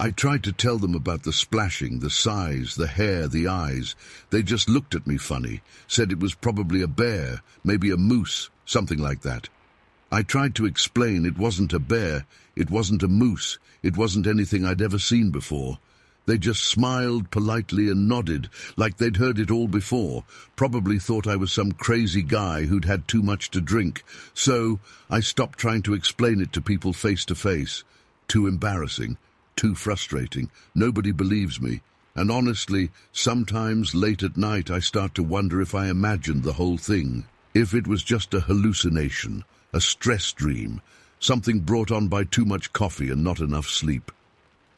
I tried to tell them about the splashing, the size, the hair, the eyes. They just looked at me funny, said it was probably a bear, maybe a moose, something like that. I tried to explain it wasn't a bear, it wasn't a moose, it wasn't anything I'd ever seen before. They just smiled politely and nodded, like they'd heard it all before, probably thought I was some crazy guy who'd had too much to drink. So I stopped trying to explain it to people face to face. Too embarrassing, too frustrating. Nobody believes me. And honestly, sometimes late at night I start to wonder if I imagined the whole thing. If it was just a hallucination, a stress dream, something brought on by too much coffee and not enough sleep.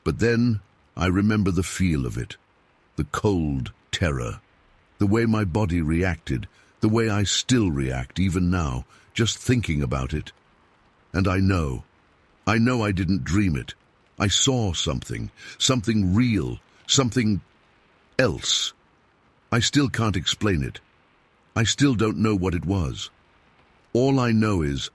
But then I remember the feel of it, the cold terror, the way my body reacted, the way I still react even now, just thinking about it. And I know I didn't dream it. I saw something real, something else. I still can't explain it. I still don't know what it was. All I know is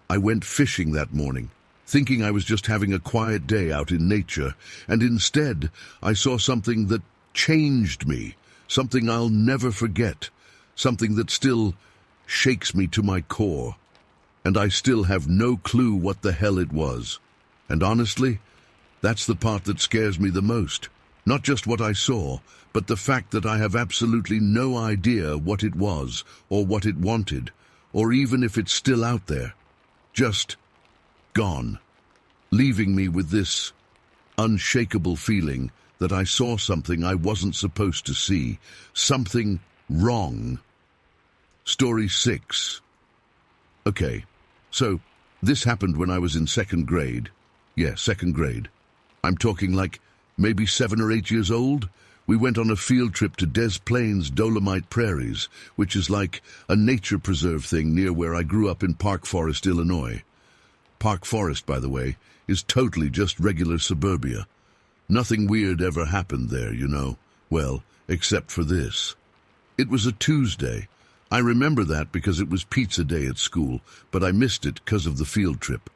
I went fishing that morning, thinking I was just having a quiet day out in nature, and instead I saw something that changed me, something I'll never forget, something that still shakes me to my core. And I still have no clue what the hell it was. And honestly, that's the part that scares me the most. Not just what I saw, but the fact that I have absolutely no idea what it was, or what it wanted, or even if it's still out there. Just gone, leaving me with this unshakable feeling that I saw something I wasn't supposed to see, something wrong. Story 6. Okay, so this happened when I was in second grade. Yeah, second grade. I'm talking like maybe 7 or 8 years old. We went on a field trip to Des Plaines Dolomite Prairies, which is like a nature preserve thing near where I grew up in Park Forest, Illinois. Park Forest, by the way, is totally just regular suburbia. Nothing weird ever happened there, you know. Well, except for this. It was a Tuesday. I remember that because it was pizza day at school, but I missed it because of the field trip.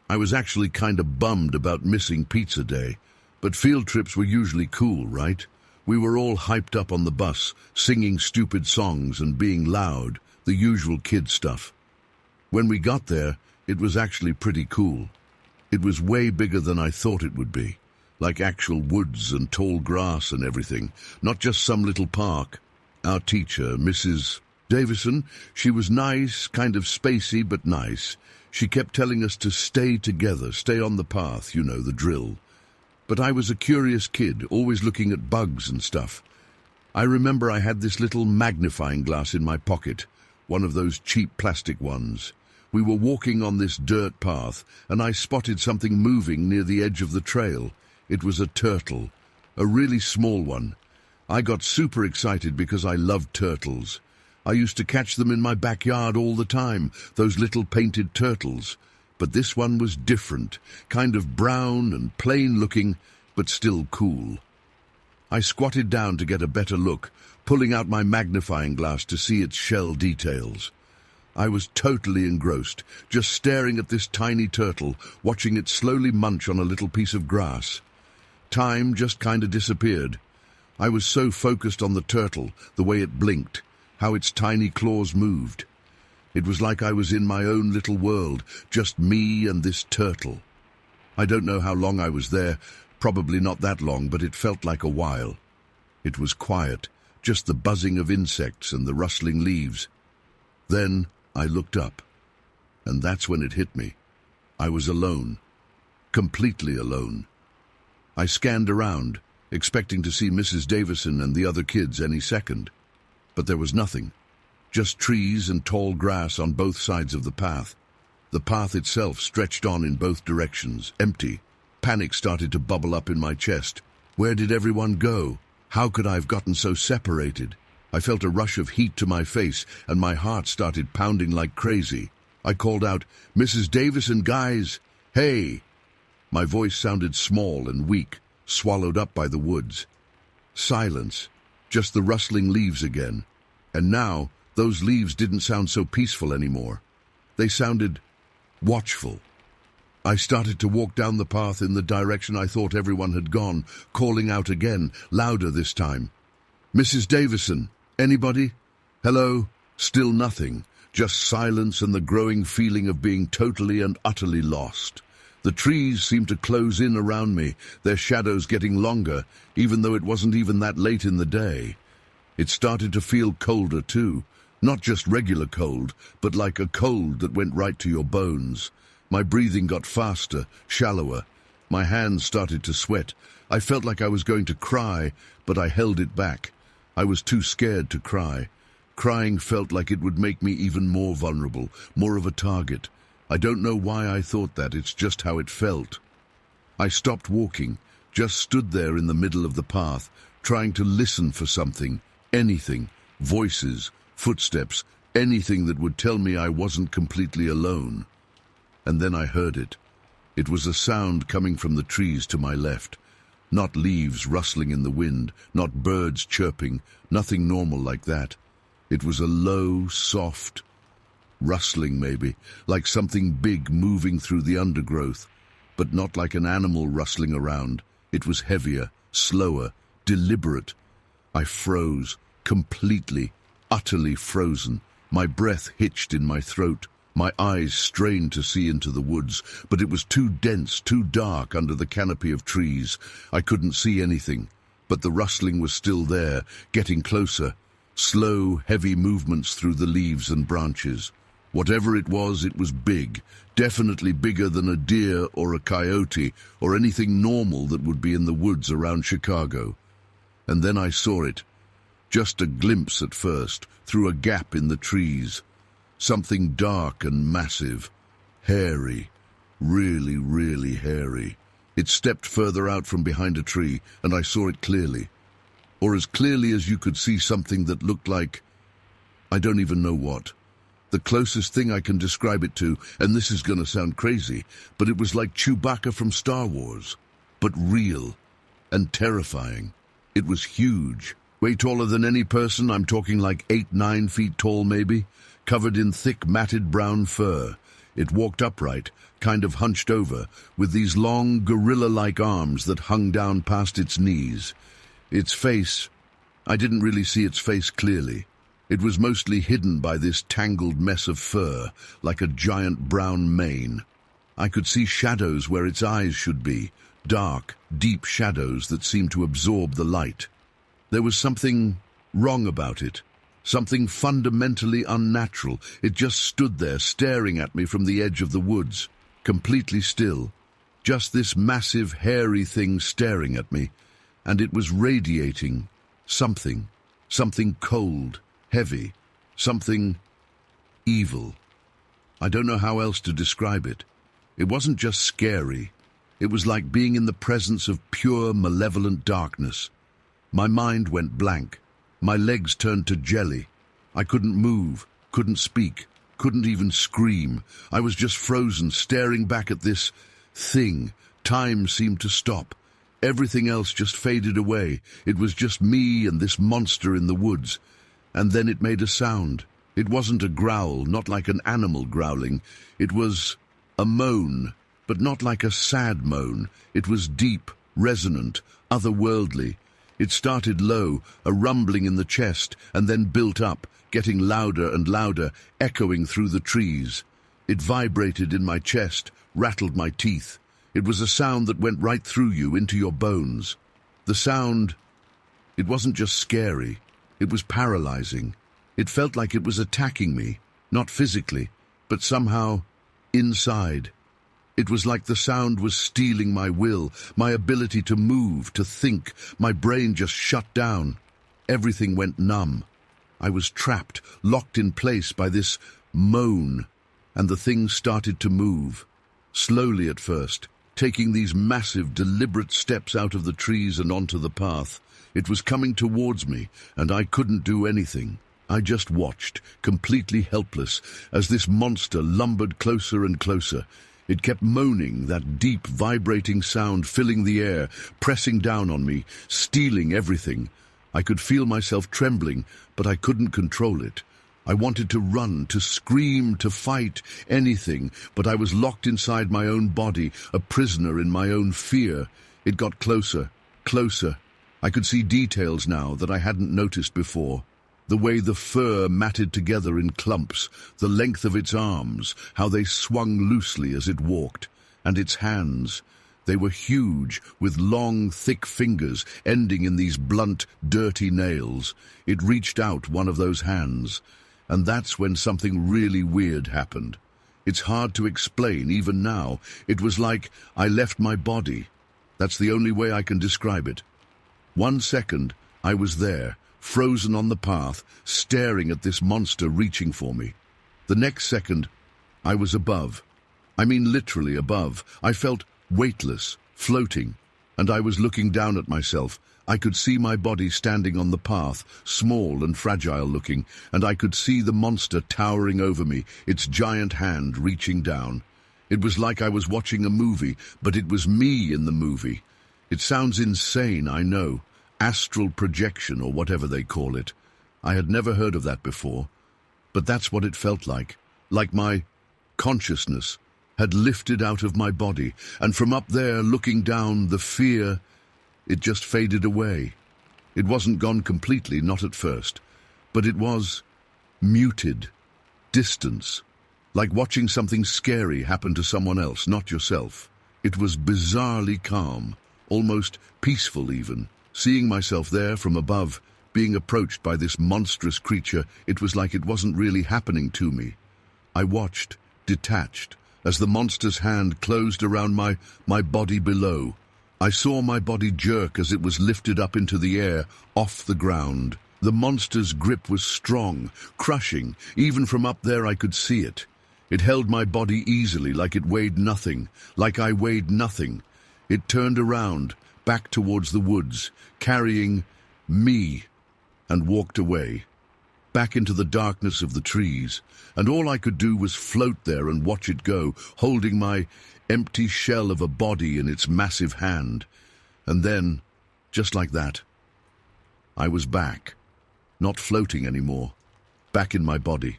I was actually kind of bummed about missing pizza day, but field trips were usually cool, right? We were all hyped up on the bus, singing stupid songs and being loud, the usual kid stuff. When we got there, it was actually pretty cool. It was way bigger than I thought it would be, like actual woods and tall grass and everything, not just some little park. Our teacher, Mrs. Davison, she was nice, kind of spacey, but nice. She kept telling us to stay together, stay on the path, you know, the drill. But I was a curious kid, always looking at bugs and stuff. I remember I had this little magnifying glass in my pocket, one of those cheap plastic ones. We were walking on this dirt path, and I spotted something moving near the edge of the trail. It was a turtle, a really small one. I got super excited because I loved turtles. I used to catch them in my backyard all the time, those little painted turtles. But this one was different, kind of brown and plain looking, but still cool. I squatted down to get a better look, pulling out my magnifying glass to see its shell details. I was totally engrossed, just staring at this tiny turtle, watching it slowly munch on a little piece of grass. Time just kinda disappeared. I was so focused on the turtle, the way it blinked, how its tiny claws moved. It was like I was in my own little world, just me and this turtle. I don't know how long I was there, probably not that long, but it felt like a while. It was quiet, just the buzzing of insects and the rustling leaves. Then I looked up, and that's when it hit me. I was alone, completely alone. I scanned around, expecting to see Mrs. Davison and the other kids any second. But there was nothing, just trees and tall grass on both sides of the path. The path itself stretched on in both directions, empty. Panic started to bubble up in my chest. Where did everyone go? How could I have gotten so separated? I felt a rush of heat to my face, and my heart started pounding like crazy. I called out, "Mrs. Davison, guys! Hey!" My voice sounded small and weak, swallowed up by the woods. Silence, just the rustling leaves again. And now, those leaves didn't sound so peaceful anymore. They sounded watchful. I started to walk down the path in the direction I thought everyone had gone, calling out again, louder this time. "Mrs. Davison, anybody? Hello?" Still nothing, just silence and the growing feeling of being totally and utterly lost. The trees seemed to close in around me, their shadows getting longer, even though it wasn't even that late in the day. It started to feel colder too, not just regular cold, but like a cold that went right to your bones. My breathing got faster, shallower. My hands started to sweat. I felt like I was going to cry, but I held it back. I was too scared to cry. Crying felt like it would make me even more vulnerable, more of a target. I don't know why I thought that, it's just how it felt. I stopped walking, just stood there in the middle of the path, trying to listen for something, anything, voices, footsteps, anything that would tell me I wasn't completely alone. And then I heard it. It was a sound coming from the trees to my left. Not leaves rustling in the wind, not birds chirping, nothing normal like that. It was a low, soft rustling maybe, like something big moving through the undergrowth, but not like an animal rustling around. It was heavier, slower, deliberate. I froze, completely, utterly frozen. My breath hitched in my throat. My eyes strained to see into the woods, but it was too dense, too dark under the canopy of trees. I couldn't see anything, but the rustling was still there, getting closer. Slow, heavy movements through the leaves and branches. Whatever it was big, definitely bigger than a deer or a coyote or anything normal that would be in the woods around Chicago. And then I saw it. Just a glimpse at first, through a gap in the trees. Something dark and massive, hairy, really, really hairy. It stepped further out from behind a tree, and I saw it clearly. Or as clearly as you could see something that looked like, I don't even know what. The closest thing I can describe it to, and this is going to sound crazy, but it was like Chewbacca from Star Wars, but real and terrifying. It was huge, way taller than any person. I'm talking like 8-9 feet tall maybe, covered in thick matted brown fur. It walked upright, kind of hunched over, with these long gorilla-like arms that hung down past its knees. Its face, I didn't really see its face clearly. It was mostly hidden by this tangled mess of fur, like a giant brown mane. I could see shadows where its eyes should be, dark, deep shadows that seemed to absorb the light. There was something wrong about it, something fundamentally unnatural. It just stood there staring at me from the edge of the woods, completely still. Just this massive, hairy thing staring at me, and it was radiating something cold, heavy, something evil. I don't know how else to describe it. It wasn't just scary. It was like being in the presence of pure, malevolent darkness. My mind went blank. My legs turned to jelly. I couldn't move, couldn't speak, couldn't even scream. I was just frozen, staring back at this thing. Time seemed to stop. Everything else just faded away. It was just me and this monster in the woods. And then it made a sound. It wasn't a growl, not like an animal growling. It was a moan, but not like a sad moan. It was deep, resonant, otherworldly. It started low, a rumbling in the chest, and then built up, getting louder and louder, echoing through the trees. It vibrated in my chest, rattled my teeth. It was a sound that went right through you, into your bones. The sound, it wasn't just scary, it was paralyzing. It felt like it was attacking me, not physically, but somehow inside. It was like the sound was stealing my will, my ability to move, to think. My brain just shut down. Everything went numb. I was trapped, locked in place by this moan, and the thing started to move. Slowly at first, taking these massive, deliberate steps out of the trees and onto the path. It was coming towards me, and I couldn't do anything. I just watched, completely helpless, as this monster lumbered closer and closer. It kept moaning, that deep, vibrating sound filling the air, pressing down on me, stealing everything. I could feel myself trembling, but I couldn't control it. I wanted to run, to scream, to fight, anything, but I was locked inside my own body, a prisoner in my own fear. It got closer, closer. I could see details now that I hadn't noticed before. The way the fur matted together in clumps, the length of its arms, how they swung loosely as it walked, and its hands. They were huge, with long, thick fingers ending in these blunt, dirty nails. It reached out one of those hands, and that's when something really weird happened. It's hard to explain, even now. It was like I left my body. That's the only way I can describe it. 1 second, I was there, frozen on the path, staring at this monster reaching for me. The next second, I was above. I mean literally above. I felt weightless, floating, and I was looking down at myself. I could see my body standing on the path, small and fragile looking, and I could see the monster towering over me, its giant hand reaching down. It was like I was watching a movie, but it was me in the movie. It sounds insane, I know. Astral projection, or whatever they call it. I had never heard of that before, but that's what it felt like my consciousness had lifted out of my body, and from up there, looking down, the fear, it just faded away. It wasn't gone completely, not at first, but it was muted, distance, like watching something scary happen to someone else, not yourself. It was bizarrely calm, almost peaceful even. Seeing myself there from above, being approached by this monstrous creature, it was like it wasn't really happening to me. I watched, detached, as the monster's hand closed around my body below. I saw my body jerk as it was lifted up into the air, off the ground. The monster's grip was strong, crushing. Even from up there I could see it. It held my body easily, like it weighed nothing, like I weighed nothing. It turned around, back towards the woods, carrying me, and walked away, back into the darkness of the trees, and all I could do was float there and watch it go, holding my empty shell of a body in its massive hand. And then, just like that, I was back, not floating anymore, back in my body.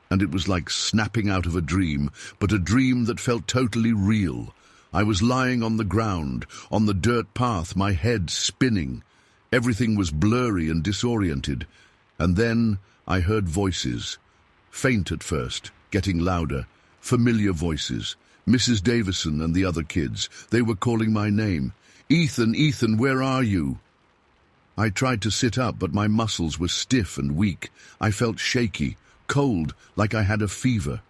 And it was like snapping out of a dream, but a dream that felt totally real. I was lying on the ground, on the dirt path, my head spinning. Everything was blurry and disoriented. And then I heard voices. Faint at first, getting louder. Familiar voices. Mrs. Davison and the other kids. They were calling my name. "Ethan, Ethan, where are you?" I tried to sit up, but my muscles were stiff and weak. I felt shaky, cold, like I had a fever.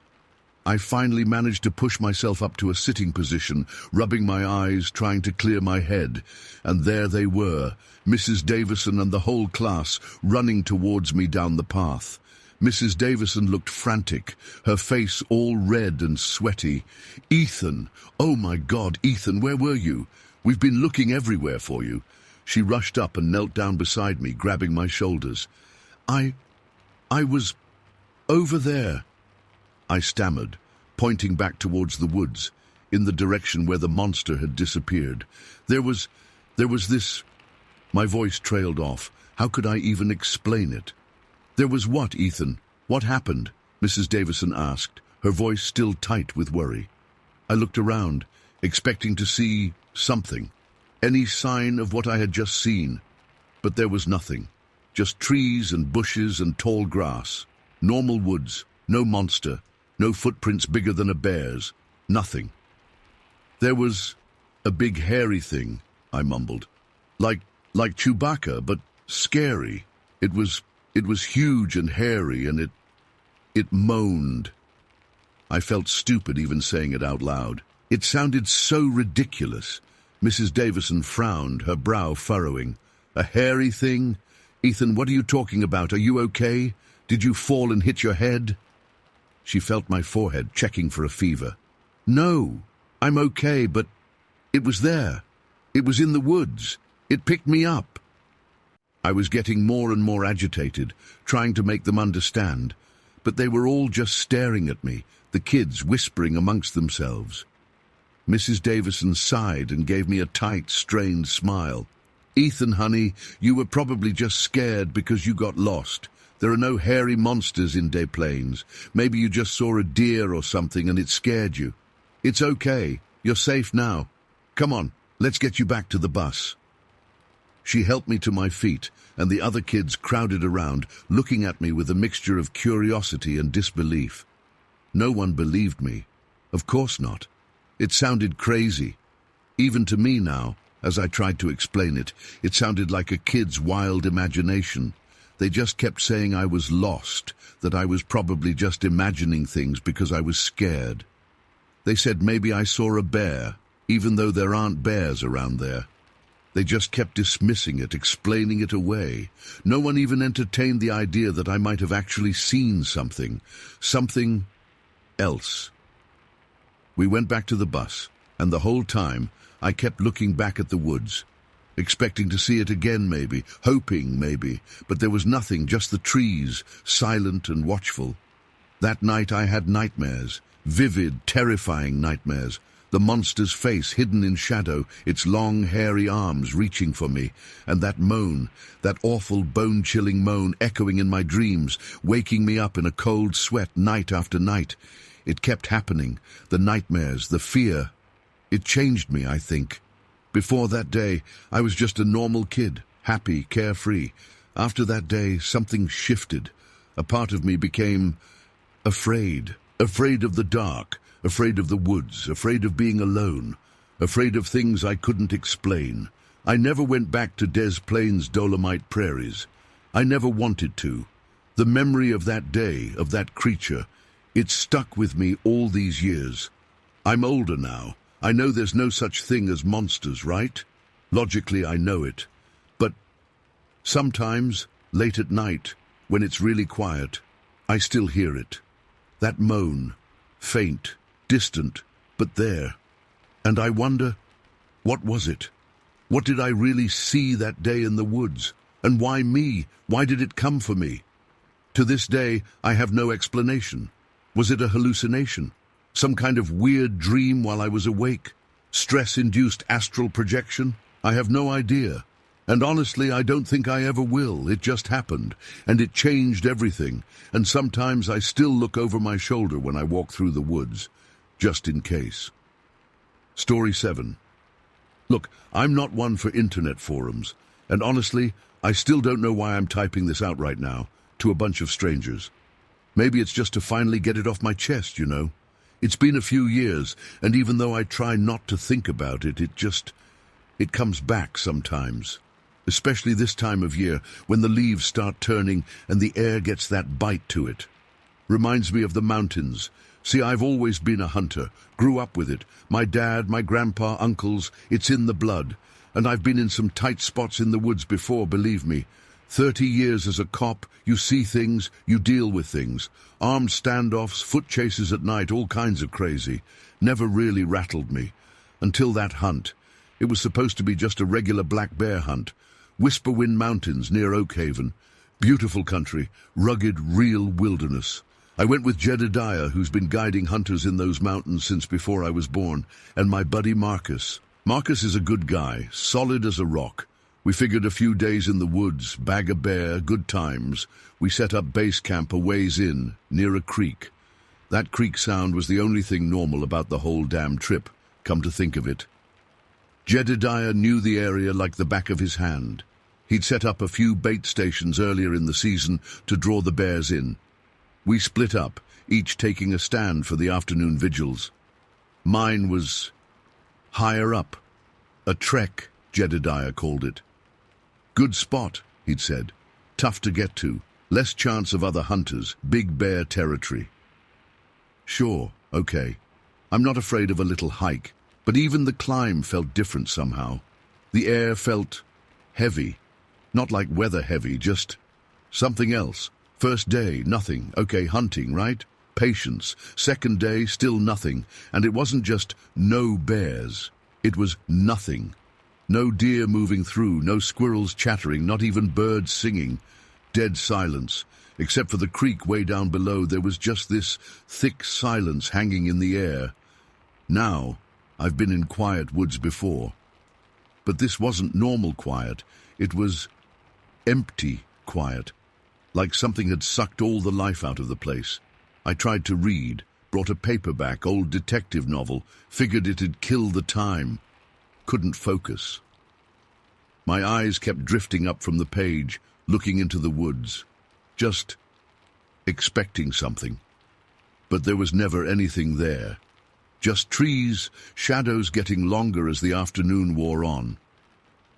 I finally managed to push myself up to a sitting position, rubbing my eyes, trying to clear my head. And there they were, Mrs. Davison and the whole class, running towards me down the path. Mrs. Davison looked frantic, her face all red and sweaty. "Ethan! Oh my God, Ethan, where were you? We've been looking everywhere for you." She rushed up and knelt down beside me, grabbing my shoulders. I was over there," I stammered, pointing back towards the woods, in the direction where the monster had disappeared. There was this... My voice trailed off. How could I even explain it? "There was what, Ethan? What happened?" Mrs. Davison asked, her voice still tight with worry. I looked around, expecting to see something. any sign of what I had just seen. But there was nothing. Just trees and bushes and tall grass. Normal woods, no monster, no footprints bigger than a bear's. Nothing. There was a big hairy thing, I mumbled. Like Chewbacca, but scary. It was huge and hairy, and it moaned. I felt stupid even saying it out loud. It sounded so ridiculous. Mrs. Davison frowned, her brow furrowing. A hairy thing? Ethan, what are you talking about? Are you okay? Did you fall and hit your head? She felt my forehead, checking for a fever. No, I'm okay, but it was there. It was in the woods. It picked me up. I was getting more and more agitated, trying to make them understand, but they were all just staring at me, the kids whispering amongst themselves. Mrs. Davison sighed and gave me a tight, strained smile. Ethan, honey, you were probably just scared because you got lost. There are no hairy monsters in Des Plaines. Maybe you just saw a deer or something and it scared you. It's okay. You're safe now. Come on, let's get you back to the bus. She helped me to my feet, and the other kids crowded around, looking at me with a mixture of curiosity and disbelief. No one believed me. Of course not. It sounded crazy. Even to me now, as I tried to explain it, it sounded like a kid's wild imagination. They just kept saying I was lost, that I was probably just imagining things because I was scared. They said maybe I saw a bear, even though there aren't bears around there. They just kept dismissing it, explaining it away. No one even entertained the idea that I might have actually seen something else. We went back to the bus, and the whole time I kept looking back at the woods, expecting to see it again maybe, hoping maybe, but there was nothing, just the trees, silent and watchful. That night I had nightmares, vivid, terrifying nightmares. The monster's face hidden in shadow, its long, hairy arms reaching for me, and that moan, that awful, bone-chilling moan echoing in my dreams, waking me up in a cold sweat night after night. It kept happening, the nightmares, the fear. It changed me, I think. Before that day, I was just a normal kid, happy, carefree. After that day, something shifted. A part of me became afraid of the dark, afraid of the woods, afraid of being alone, afraid of things I couldn't explain. I never went back to Des Plaines' Dolomite prairies. I never wanted to. The memory of that day, of that creature, it stuck with me all these years. I'm older now. I know there's no such thing as monsters, right? Logically, I know it. But sometimes, late at night, when it's really quiet, I still hear it. That moan, faint, distant, but there. And I wonder, what was it? What did I really see that day in the woods? And why me? Why did it come for me? To this day, I have no explanation. Was it a hallucination? Some kind of weird dream while I was awake? Stress-induced astral projection? I have no idea. And honestly, I don't think I ever will. It just happened, and it changed everything. And sometimes I still look over my shoulder when I walk through the woods, just in case. Story 7. Look, I'm not one for internet forums, and honestly, I still don't know why I'm typing this out right now, to a bunch of strangers. Maybe it's just to finally get it off my chest, you know? It's been a few years, and even though I try not to think about it, it comes back sometimes. Especially this time of year, when the leaves start turning and the air gets that bite to it. Reminds me of the mountains. See, I've always been a hunter, grew up with it. My dad, my grandpa, uncles, it's in the blood. And I've been in some tight spots in the woods before, believe me. 30 years as a cop, you see things, you deal with things. Armed standoffs, foot chases at night, all kinds of crazy. Never really rattled me. Until that hunt. It was supposed to be just a regular black bear hunt. Whisperwind Mountains near Oakhaven. Beautiful country, rugged, real wilderness. I went with Jedediah, who's been guiding hunters in those mountains since before I was born, and my buddy Marcus. Marcus is a good guy, solid as a rock. We figured a few days in the woods, bag a bear, good times. We set up base camp a ways in, near a creek. That creek sound was the only thing normal about the whole damn trip, come to think of it. Jedediah knew the area like the back of his hand. He'd set up a few bait stations earlier in the season to draw the bears in. We split up, each taking a stand for the afternoon vigils. Mine was higher up. A trek, Jedediah called it. Good spot, he'd said. Tough to get to. Less chance of other hunters. Big bear territory. Sure, okay. I'm not afraid of a little hike, but even the climb felt different somehow. The air felt heavy. Not like weather heavy, just something else. First day, nothing. Okay, hunting, right? Patience. Second day, still nothing. And it wasn't just no bears. It was nothing. No deer moving through, no squirrels chattering, not even birds singing. Dead silence. Except for the creek way down below, there was just this thick silence hanging in the air. Now, I've been in quiet woods before. But this wasn't normal quiet. It was empty quiet. Like something had sucked all the life out of the place. I tried to read, brought a paperback, old detective novel, figured it'd kill the time. Couldn't focus. My eyes kept drifting up from the page, looking into the woods. Just expecting something. But there was never anything there. Just trees, shadows getting longer as the afternoon wore on.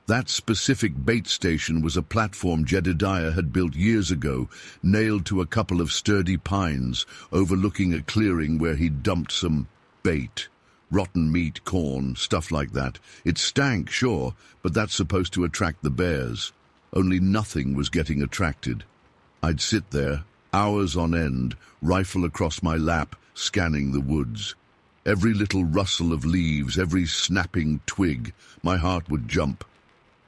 That specific bait station was a platform Jedediah had built years ago, nailed to a couple of sturdy pines, overlooking a clearing where he'd dumped some bait. Rotten meat, corn, stuff like that. It stank, sure, but that's supposed to attract the bears. Only nothing was getting attracted. I'd sit there, hours on end, rifle across my lap, scanning the woods. Every little rustle of leaves, every snapping twig, my heart would jump.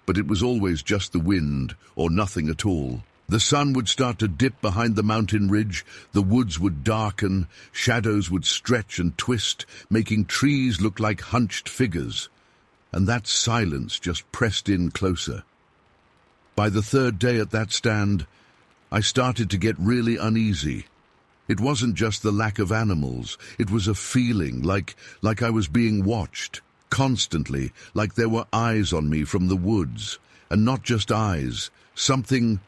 But it was always just the wind, or nothing at all. The sun would start to dip behind the mountain ridge, the woods would darken, shadows would stretch and twist, making trees look like hunched figures. And that silence just pressed in closer. By the third day at that stand, I started to get really uneasy. It wasn't just the lack of animals, it was a feeling like I was being watched. Constantly, like there were eyes on me from the woods. And not just eyes, something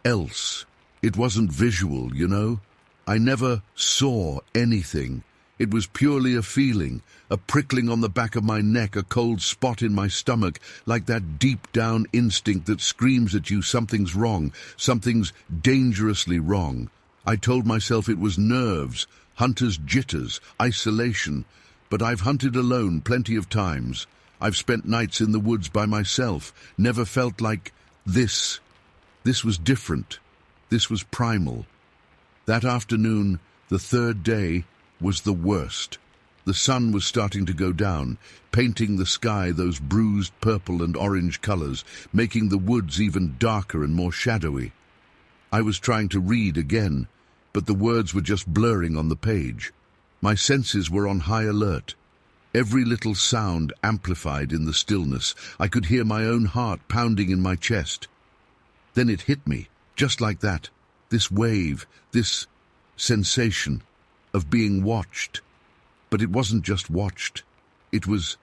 else. It wasn't visual, you know? I never saw anything. It was purely a feeling, a prickling on the back of my neck, a cold spot in my stomach, like that deep-down instinct that screams at you something's wrong, something's dangerously wrong. I told myself it was nerves, hunter's jitters, isolation. But I've hunted alone plenty of times. I've spent nights in the woods by myself, never felt like this. This was different. This was primal. That afternoon, the third day, was the worst. The sun was starting to go down, painting the sky those bruised purple and orange colors, making the woods even darker and more shadowy. I was trying to read again, but the words were just blurring on the page. My senses were on high alert. Every little sound amplified in the stillness. I could hear my own heart pounding in my chest. Then it hit me, just like that. This wave, this sensation of being watched. But it wasn't just watched. It was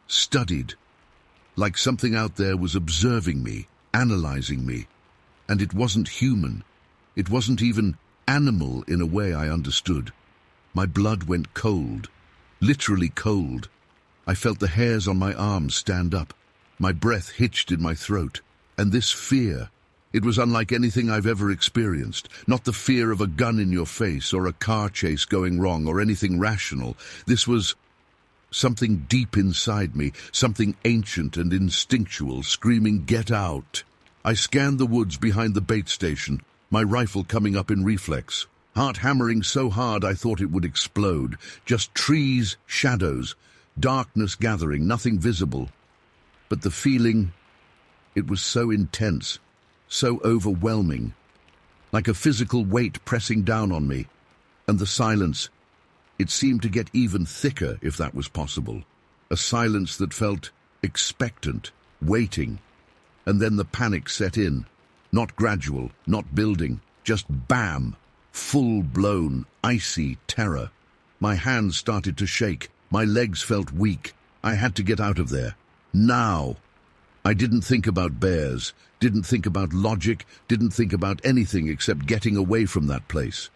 studied. Like something out there was observing me, analyzing me. And it wasn't human. It wasn't even animal in a way I understood. My blood went cold, literally cold. I felt the hairs on my arms stand up. My breath hitched in my throat. And this fear, it was unlike anything I've ever experienced. Not the fear of a gun in your face or a car chase going wrong or anything rational. This was something deep inside me, something ancient and instinctual, screaming, "Get out!" I scanned the woods behind the bait station, my rifle coming up in reflex. Heart hammering so hard I thought it would explode. Just trees, shadows, darkness gathering, nothing visible. But the feeling, it was so intense, so overwhelming, like a physical weight pressing down on me. And the silence, it seemed to get even thicker, if that was possible. A silence that felt expectant, waiting. And then the panic set in. Not gradual, not building, just bam! Full-blown, icy terror. My hands started to shake. My legs felt weak. I had to get out of there. Now. I didn't think about bears, didn't think about logic, didn't think about anything except getting away from that place.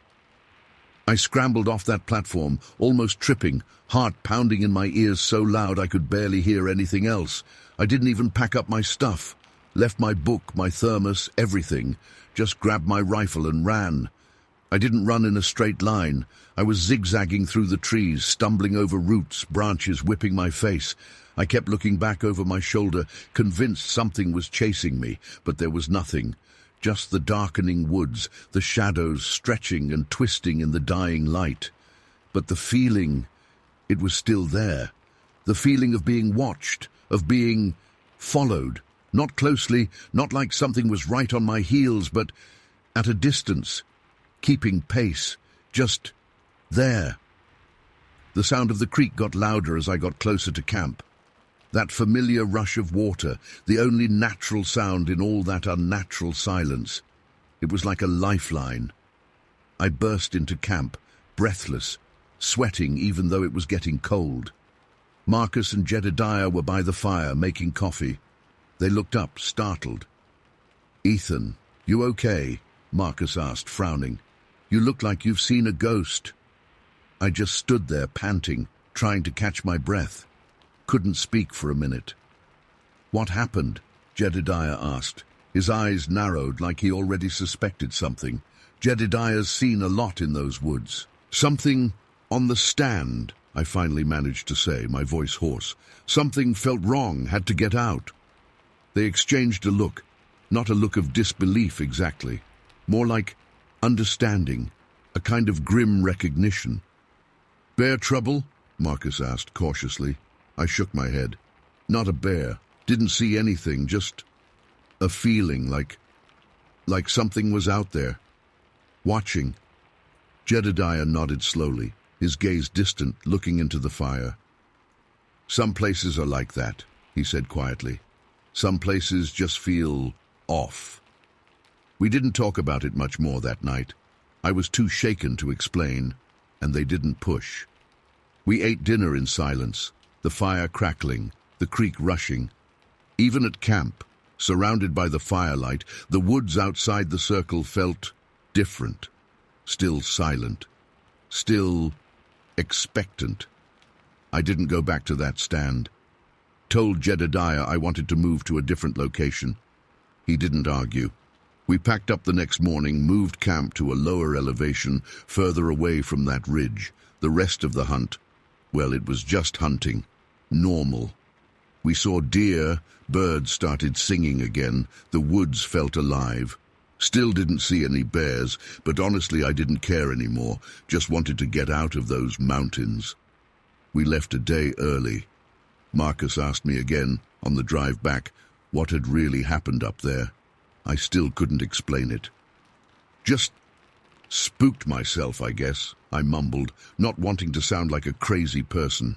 I scrambled off that platform, almost tripping, heart pounding in my ears so loud I could barely hear anything else. I didn't even pack up my stuff. Left my book, my thermos, everything. Just grabbed my rifle and ran. I didn't run in a straight line. I was zigzagging through the trees, stumbling over roots, branches whipping my face. I kept looking back over my shoulder, convinced something was chasing me, but there was nothing. Just the darkening woods, the shadows stretching and twisting in the dying light. But the feeling, it was still there. The feeling of being watched, of being followed. Not closely, not like something was right on my heels, but at a distance, keeping pace, just there. The sound of the creek got louder as I got closer to camp. That familiar rush of water, the only natural sound in all that unnatural silence. It was like a lifeline. I burst into camp, breathless, sweating even though it was getting cold. Marcus and Jedediah were by the fire, making coffee. They looked up, startled. "Ethan, you okay?" Marcus asked, frowning. "You look like you've seen a ghost." I just stood there, panting, trying to catch my breath. Couldn't speak for a minute. "What happened?" Jedediah asked. His eyes narrowed like he already suspected something. Jedediah's seen a lot in those woods. "Something on the stand," I finally managed to say, my voice hoarse. "Something felt wrong, had to get out." They exchanged a look, not a look of disbelief exactly, more like understanding, a kind of grim recognition. "Bear trouble?" Marcus asked cautiously. I shook my head. "Not a bear. Didn't see anything, just a feeling like something was out there. Watching." Jedediah nodded slowly, his gaze distant, looking into the fire. "Some places are like that," he said quietly. "Some places just feel off." We didn't talk about it much more that night. I was too shaken to explain, and they didn't push. We ate dinner in silence, the fire crackling, the creek rushing. Even at camp, surrounded by the firelight, the woods outside the circle felt different, still silent, still expectant. I didn't go back to that stand. Told Jedediah I wanted to move to a different location. He didn't argue. We packed up the next morning, moved camp to a lower elevation, further away from that ridge. The rest of the hunt, well, it was just hunting. Normal. We saw deer, birds started singing again, the woods felt alive. Still didn't see any bears, but honestly I didn't care anymore, just wanted to get out of those mountains. We left a day early. Marcus asked me again, on the drive back, what had really happened up there. I still couldn't explain it. "Just spooked myself, I guess," I mumbled, not wanting to sound like a crazy person.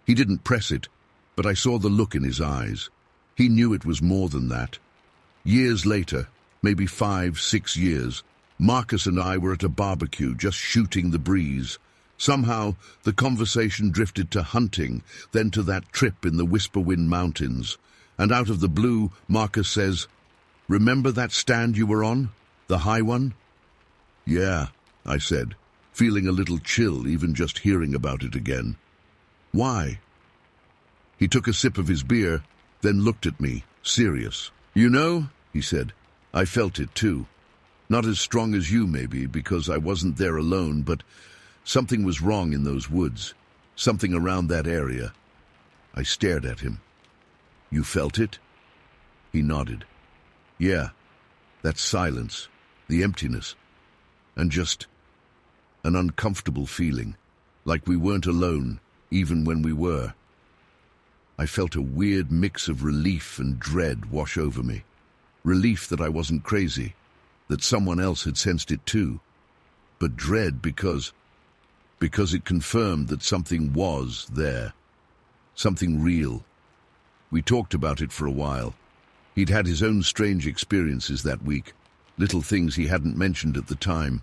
He didn't press it, but I saw the look in his eyes. He knew it was more than that. Years later, maybe 5, 6 years, Marcus and I were at a barbecue, just shooting the breeze. Somehow, the conversation drifted to hunting, then to that trip in the Whisperwind Mountains. And out of the blue, Marcus says, "Remember that stand you were on? The high one?" "Yeah," I said, feeling a little chill even just hearing about it again. "Why?" He took a sip of his beer, then looked at me, serious. "You know," he said, "I felt it too. Not as strong as you maybe, because I wasn't there alone, but something was wrong in those woods, something around that area." I stared at him. "You felt it?" He nodded. "Yeah, that silence, the emptiness, and just an uncomfortable feeling, like we weren't alone, even when we were." I felt a weird mix of relief and dread wash over me. Relief that I wasn't crazy, that someone else had sensed it too. But dread because it confirmed that something was there. Something real. We talked about it for a while. He'd had his own strange experiences that week, little things he hadn't mentioned at the time.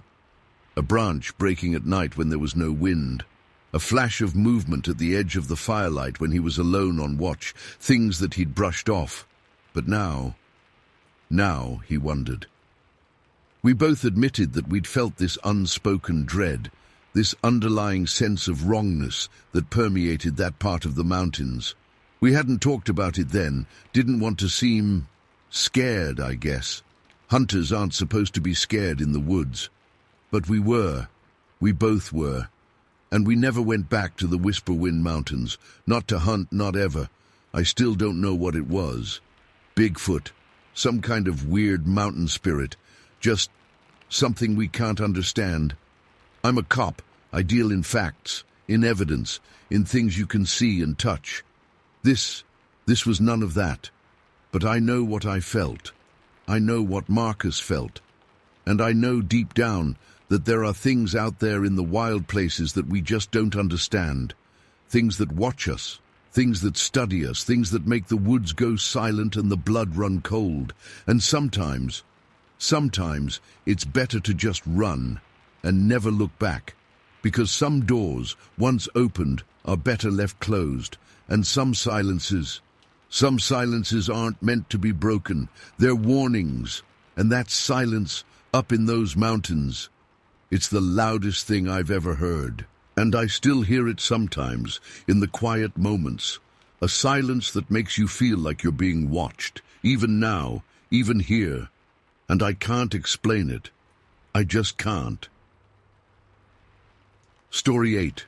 A branch breaking at night when there was no wind. A flash of movement at the edge of the firelight when he was alone on watch, things that he'd brushed off. But now he wondered. We both admitted that we'd felt this unspoken dread, this underlying sense of wrongness that permeated that part of the mountains. We hadn't talked about it then, didn't want to seem scared, I guess. Hunters aren't supposed to be scared in the woods. But we were. We both were. And we never went back to the Whisperwind Mountains. Not to hunt, not ever. I still don't know what it was. Bigfoot. Some kind of weird mountain spirit. Just something we can't understand. I'm a cop. I deal in facts, in evidence, in things you can see and touch. This was none of that. But I know what I felt. I know what Marcus felt. And I know deep down that there are things out there in the wild places that we just don't understand. Things that watch us, things that study us, things that make the woods go silent and the blood run cold. And sometimes it's better to just run and never look back. Because some doors, once opened, are better left closed. And some silences aren't meant to be broken. They're warnings. And that silence up in those mountains, it's the loudest thing I've ever heard. And I still hear it sometimes, in the quiet moments. A silence that makes you feel like you're being watched, even now, even here. And I can't explain it. I just can't. Story 8.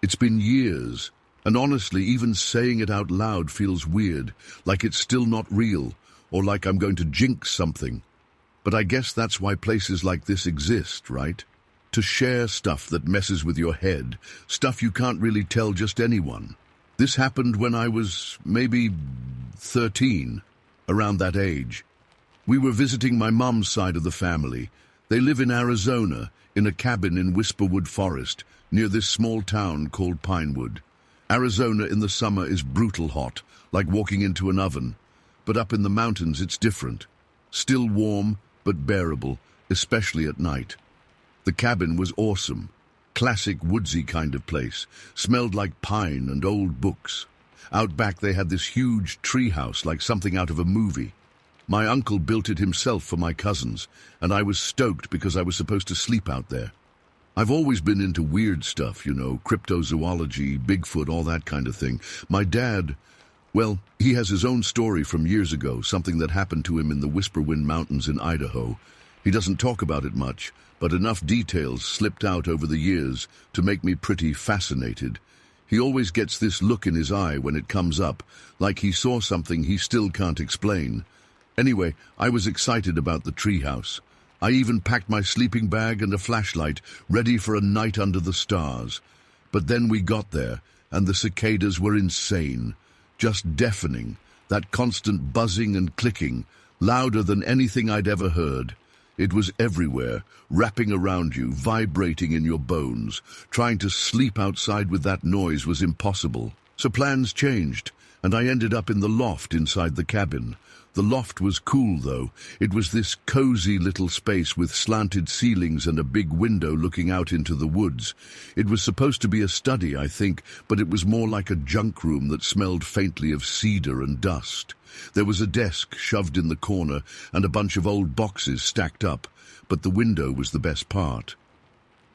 It's been years, and honestly, even saying it out loud feels weird, like it's still not real, or like I'm going to jinx something. But I guess that's why places like this exist, right? To share stuff that messes with your head, stuff you can't really tell just anyone. This happened when I was maybe 13, around that age. We were visiting my mum's side of the family. They live in Arizona, in a cabin in Whisperwood Forest, near this small town called Pinewood. Arizona in the summer is brutal hot, like walking into an oven. But up in the mountains it's different. Still warm, but bearable, especially at night. The cabin was awesome. Classic woodsy kind of place. Smelled like pine and old books. Out back they had this huge tree house like something out of a movie. My uncle built it himself for my cousins, and I was stoked because I was supposed to sleep out there. I've always been into weird stuff, you know, cryptozoology, Bigfoot, all that kind of thing. My dad, well, he has his own story from years ago, something that happened to him in the Whisperwind Mountains in Idaho. He doesn't talk about it much, but enough details slipped out over the years to make me pretty fascinated. He always gets this look in his eye when it comes up, like he saw something he still can't explain. Anyway, I was excited about the treehouse. I even packed my sleeping bag and a flashlight, ready for a night under the stars. But then we got there, and the cicadas were insane. Just deafening, that constant buzzing and clicking, louder than anything I'd ever heard. It was everywhere, wrapping around you, vibrating in your bones. Trying to sleep outside with that noise was impossible. So plans changed, and I ended up in the loft inside the cabin. The loft was cool, though. It was this cozy little space with slanted ceilings and a big window looking out into the woods. It was supposed to be a study, I think, but it was more like a junk room that smelled faintly of cedar and dust. There was a desk shoved in the corner and a bunch of old boxes stacked up, but the window was the best part.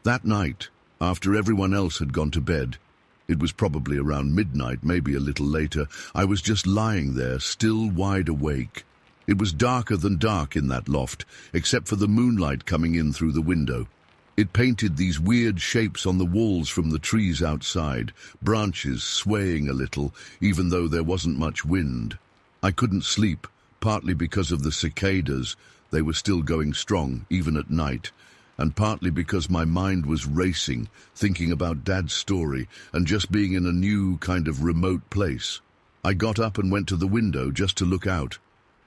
That night, after everyone else had gone to bed, it was probably around midnight, maybe a little later, I was just lying there, still wide awake. It was darker than dark in that loft, except for the moonlight coming in through the window. It painted these weird shapes on the walls from the trees outside, branches swaying a little, even though there wasn't much wind. I couldn't sleep, partly because of the cicadas. They were still going strong, even at night. And partly because my mind was racing, thinking about Dad's story and just being in a new kind of remote place. I got up and went to the window just to look out.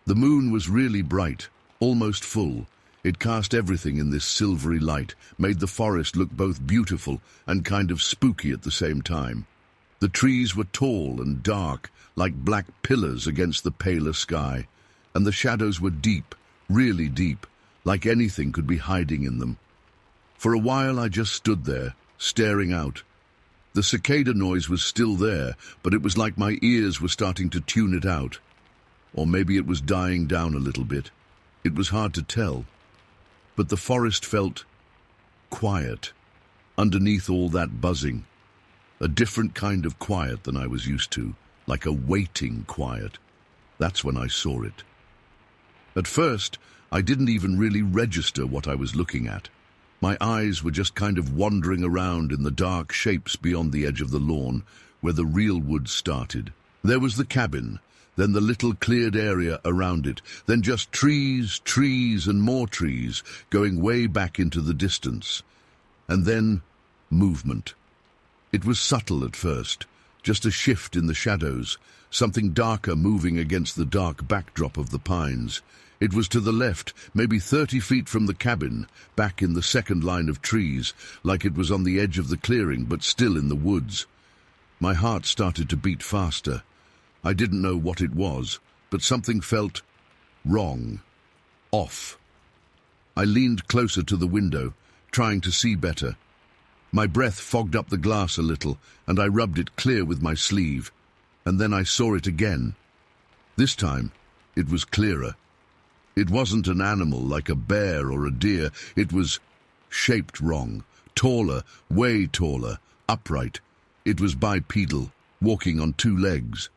The moon was really bright, almost full. It cast everything in this silvery light, made the forest look both beautiful and kind of spooky at the same time. The trees were tall and dark, like black pillars against the paler sky, and the shadows were deep, really deep, like anything could be hiding in them. For a while I just stood there, staring out, The cicada noise was still there, but it was like my ears were starting to tune it out. Or maybe it was dying down a little bit. It was hard to tell. But the forest felt quiet underneath all that buzzing. A different kind of quiet than I was used to, like a waiting quiet. That's when I saw it. At first, I didn't even really register what I was looking at. My eyes were just kind of wandering around in the dark shapes beyond the edge of the lawn, where the real woods started. There was the cabin, then the little cleared area around it, then just trees, trees and more trees, going way back into the distance. And then movement. It was subtle at first, just a shift in the shadows, something darker moving against the dark backdrop of the pines. It was to the left, maybe 30 feet from the cabin, back in the second line of trees, like it was on the edge of the clearing, but still in the woods. My heart started to beat faster. I didn't know what it was, but something felt wrong, off. I leaned closer to the window, trying to see better. My breath fogged up the glass a little, and I rubbed it clear with my sleeve. And then I saw it again. This time, it was clearer. It wasn't an animal like a bear or a deer. It was shaped wrong, taller, way taller, upright. It was bipedal, walking on two legs.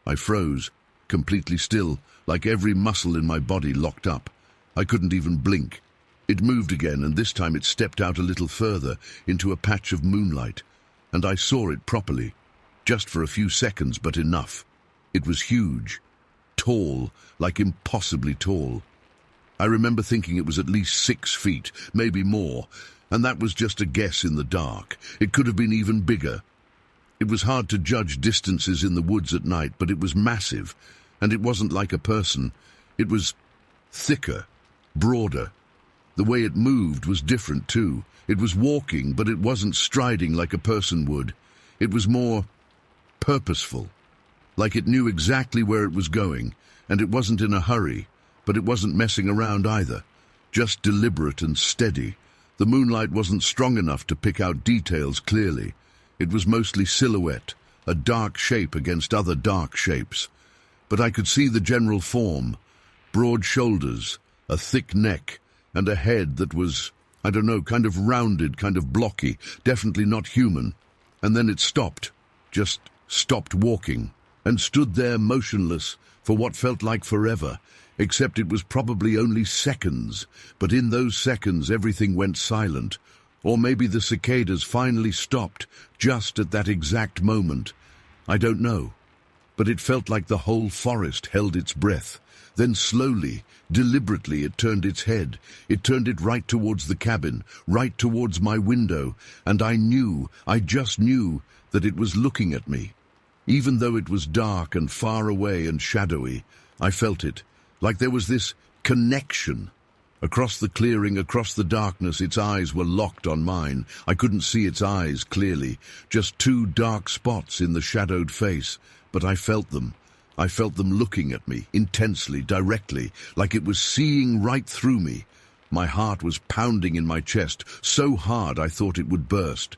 I froze, completely still, like every muscle in my body locked up. I couldn't even blink. It moved again, and this time it stepped out a little further, into a patch of moonlight. And I saw it properly, just for a few seconds, but enough. It was huge. Tall, like impossibly tall. I remember thinking it was at least 6 feet, maybe more, and that was just a guess in the dark. It could have been even bigger. It was hard to judge distances in the woods at night, but it was massive, and it wasn't like a person. It was thicker, broader. The way it moved was different too. It was walking, but it wasn't striding like a person would. It was more purposeful, like it knew exactly where it was going, and it wasn't in a hurry, but it wasn't messing around either, just deliberate and steady. The moonlight wasn't strong enough to pick out details clearly. It was mostly silhouette, a dark shape against other dark shapes. But I could see the general form, broad shoulders, a thick neck, and a head that was, I don't know, kind of rounded, kind of blocky, definitely not human. And then it stopped, just stopped walking, and stood there motionless for what felt like forever, except it was probably only seconds. But in those seconds everything went silent. Or maybe the cicadas finally stopped, just at that exact moment. I don't know. But it felt like the whole forest held its breath. Then slowly, deliberately, it turned its head. It turned it right towards the cabin, right towards my window, and I just knew that it was looking at me. Even though it was dark and far away and shadowy, I felt it, like there was this connection. Across the clearing, across the darkness, its eyes were locked on mine. I couldn't see its eyes clearly, just 2 dark spots in the shadowed face, but I felt them. I felt them looking at me, intensely, directly, like it was seeing right through me. My heart was pounding in my chest, so hard I thought it would burst.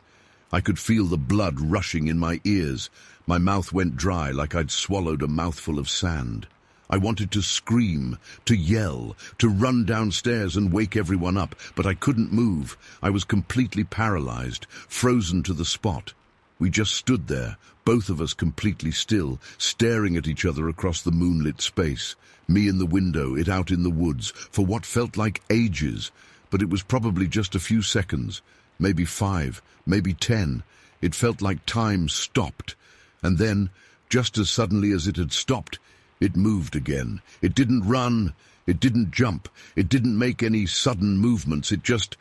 I could feel the blood rushing in my ears. My mouth went dry like I'd swallowed a mouthful of sand. I wanted to scream, to yell, to run downstairs and wake everyone up, but I couldn't move. I was completely paralyzed, frozen to the spot. We just stood there, both of us completely still, staring at each other across the moonlit space. Me in the window, it out in the woods, for what felt like ages, but it was probably just a few seconds, maybe 5, maybe 10. It felt like time stopped. And then, just as suddenly as it had stopped, it moved again. It didn't run, it didn't jump, it didn't make any sudden movements. It just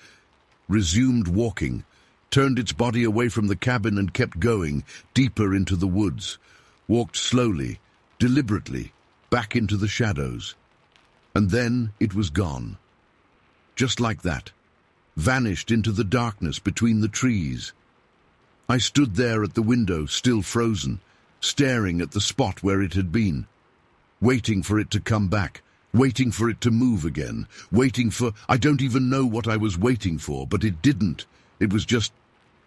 resumed walking, turned its body away from the cabin and kept going, deeper into the woods. Walked slowly, deliberately, back into the shadows. And then it was gone. Just like that. Vanished into the darkness between the trees. I stood there at the window, still frozen, staring at the spot where it had been, waiting for it to come back, waiting for it to move again, waiting for... I don't even know what I was waiting for, but it didn't. It was just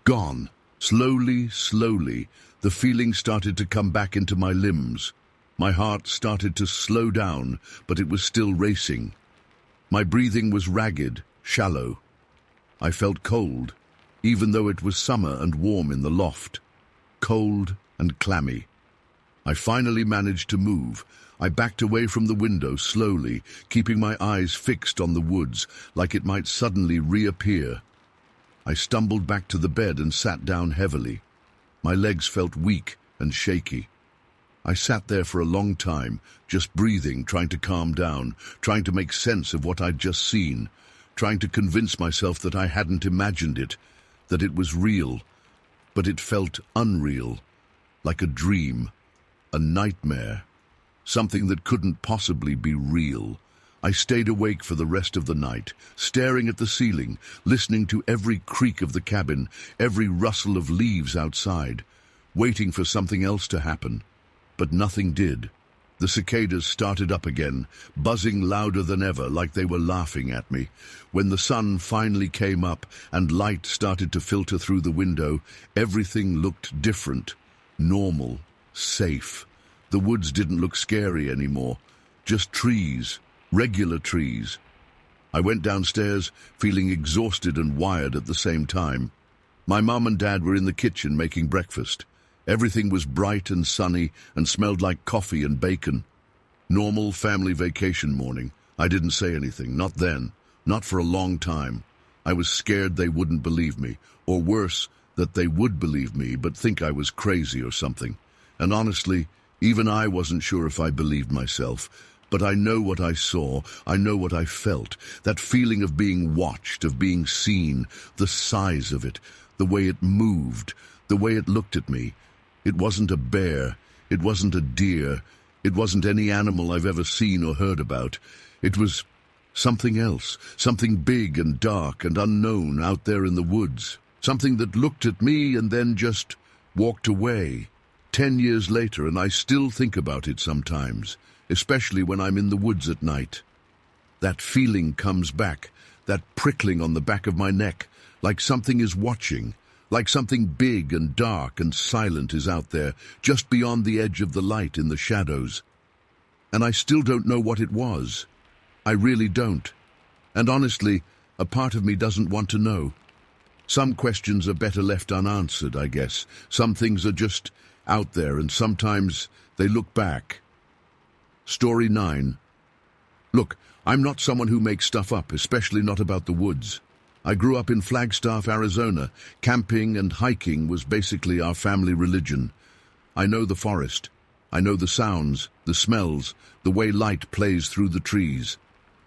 gone. Slowly, the feeling started to come back into my limbs. My heart started to slow down, but it was still racing. My breathing was ragged, shallow. I felt cold, even though it was summer and warm in the loft. Cold and clammy. I finally managed to move. I backed away from the window slowly, keeping my eyes fixed on the woods, like it might suddenly reappear. I stumbled back to the bed and sat down heavily. My legs felt weak and shaky. I sat there for a long time, just breathing, trying to calm down, trying to make sense of what I'd just seen, trying to convince myself that I hadn't imagined it, that it was real. But it felt unreal, like a dream, a nightmare, something that couldn't possibly be real. I stayed awake for the rest of the night, staring at the ceiling, listening to every creak of the cabin, every rustle of leaves outside, waiting for something else to happen. But nothing did. The cicadas started up again, buzzing louder than ever, like they were laughing at me. When the sun finally came up and light started to filter through the window, everything looked different, normal, safe. The woods didn't look scary anymore, just trees. Regular trees. I went downstairs, feeling exhausted and wired at the same time. My mum and dad were in the kitchen making breakfast. Everything was bright and sunny and smelled like coffee and bacon. Normal family vacation morning. I didn't say anything, not then, not for a long time. I was scared they wouldn't believe me, or worse, that they would believe me but think I was crazy or something. And honestly, even I wasn't sure if I believed myself. But I know what I saw, I know what I felt, that feeling of being watched, of being seen, the size of it, the way it moved, the way it looked at me. It wasn't a bear, it wasn't a deer, it wasn't any animal I've ever seen or heard about. It was something else, something big and dark and unknown out there in the woods, something that looked at me and then just walked away. 10 years later, and I still think about it sometimes. Especially when I'm in the woods at night. That feeling comes back, that prickling on the back of my neck, like something is watching, like something big and dark and silent is out there, just beyond the edge of the light in the shadows. And I still don't know what it was. I really don't. And honestly, a part of me doesn't want to know. Some questions are better left unanswered, I guess. Some things are just out there, and sometimes they look back. Story 9. Look, I'm not someone who makes stuff up, especially not about the woods. I grew up in Flagstaff, Arizona. Camping and hiking was basically our family religion. I know the forest. I know the sounds, the smells, the way light plays through the trees.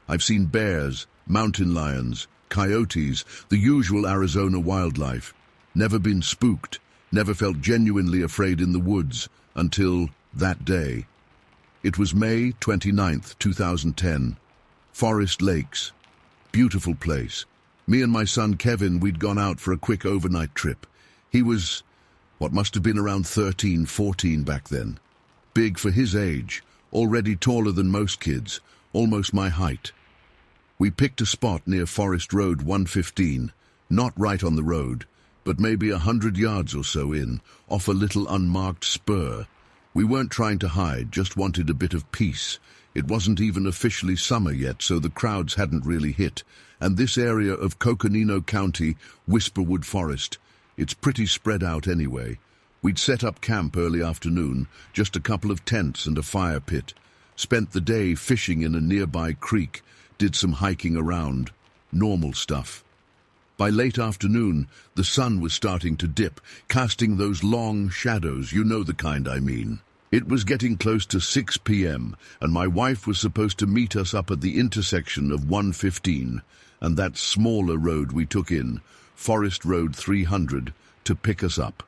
I've seen bears, mountain lions, coyotes, the usual Arizona wildlife. Never been spooked, never felt genuinely afraid in the woods until that day. It was May 29th, 2010. Forest Lakes. Beautiful place. Me and my son Kevin, we'd gone out for a quick overnight trip. He was, what must have been around 13, 14 back then. Big for his age, already taller than most kids, almost my height. We picked a spot near Forest Road 115, not right on the road, but maybe 100 yards or so in, off a little unmarked spur. We weren't trying to hide, just wanted a bit of peace. It wasn't even officially summer yet, so the crowds hadn't really hit. And this area of Coconino County, Whisperwood Forest, it's pretty spread out anyway. We'd set up camp early afternoon, just a couple of tents and a fire pit. Spent the day fishing in a nearby creek, did some hiking around. Normal stuff. By late afternoon, the sun was starting to dip, casting those long shadows, you know the kind I mean. It was getting close to 6 p.m., and my wife was supposed to meet us up at the intersection of 115 and that smaller road we took in, Forest Road 300, to pick us up.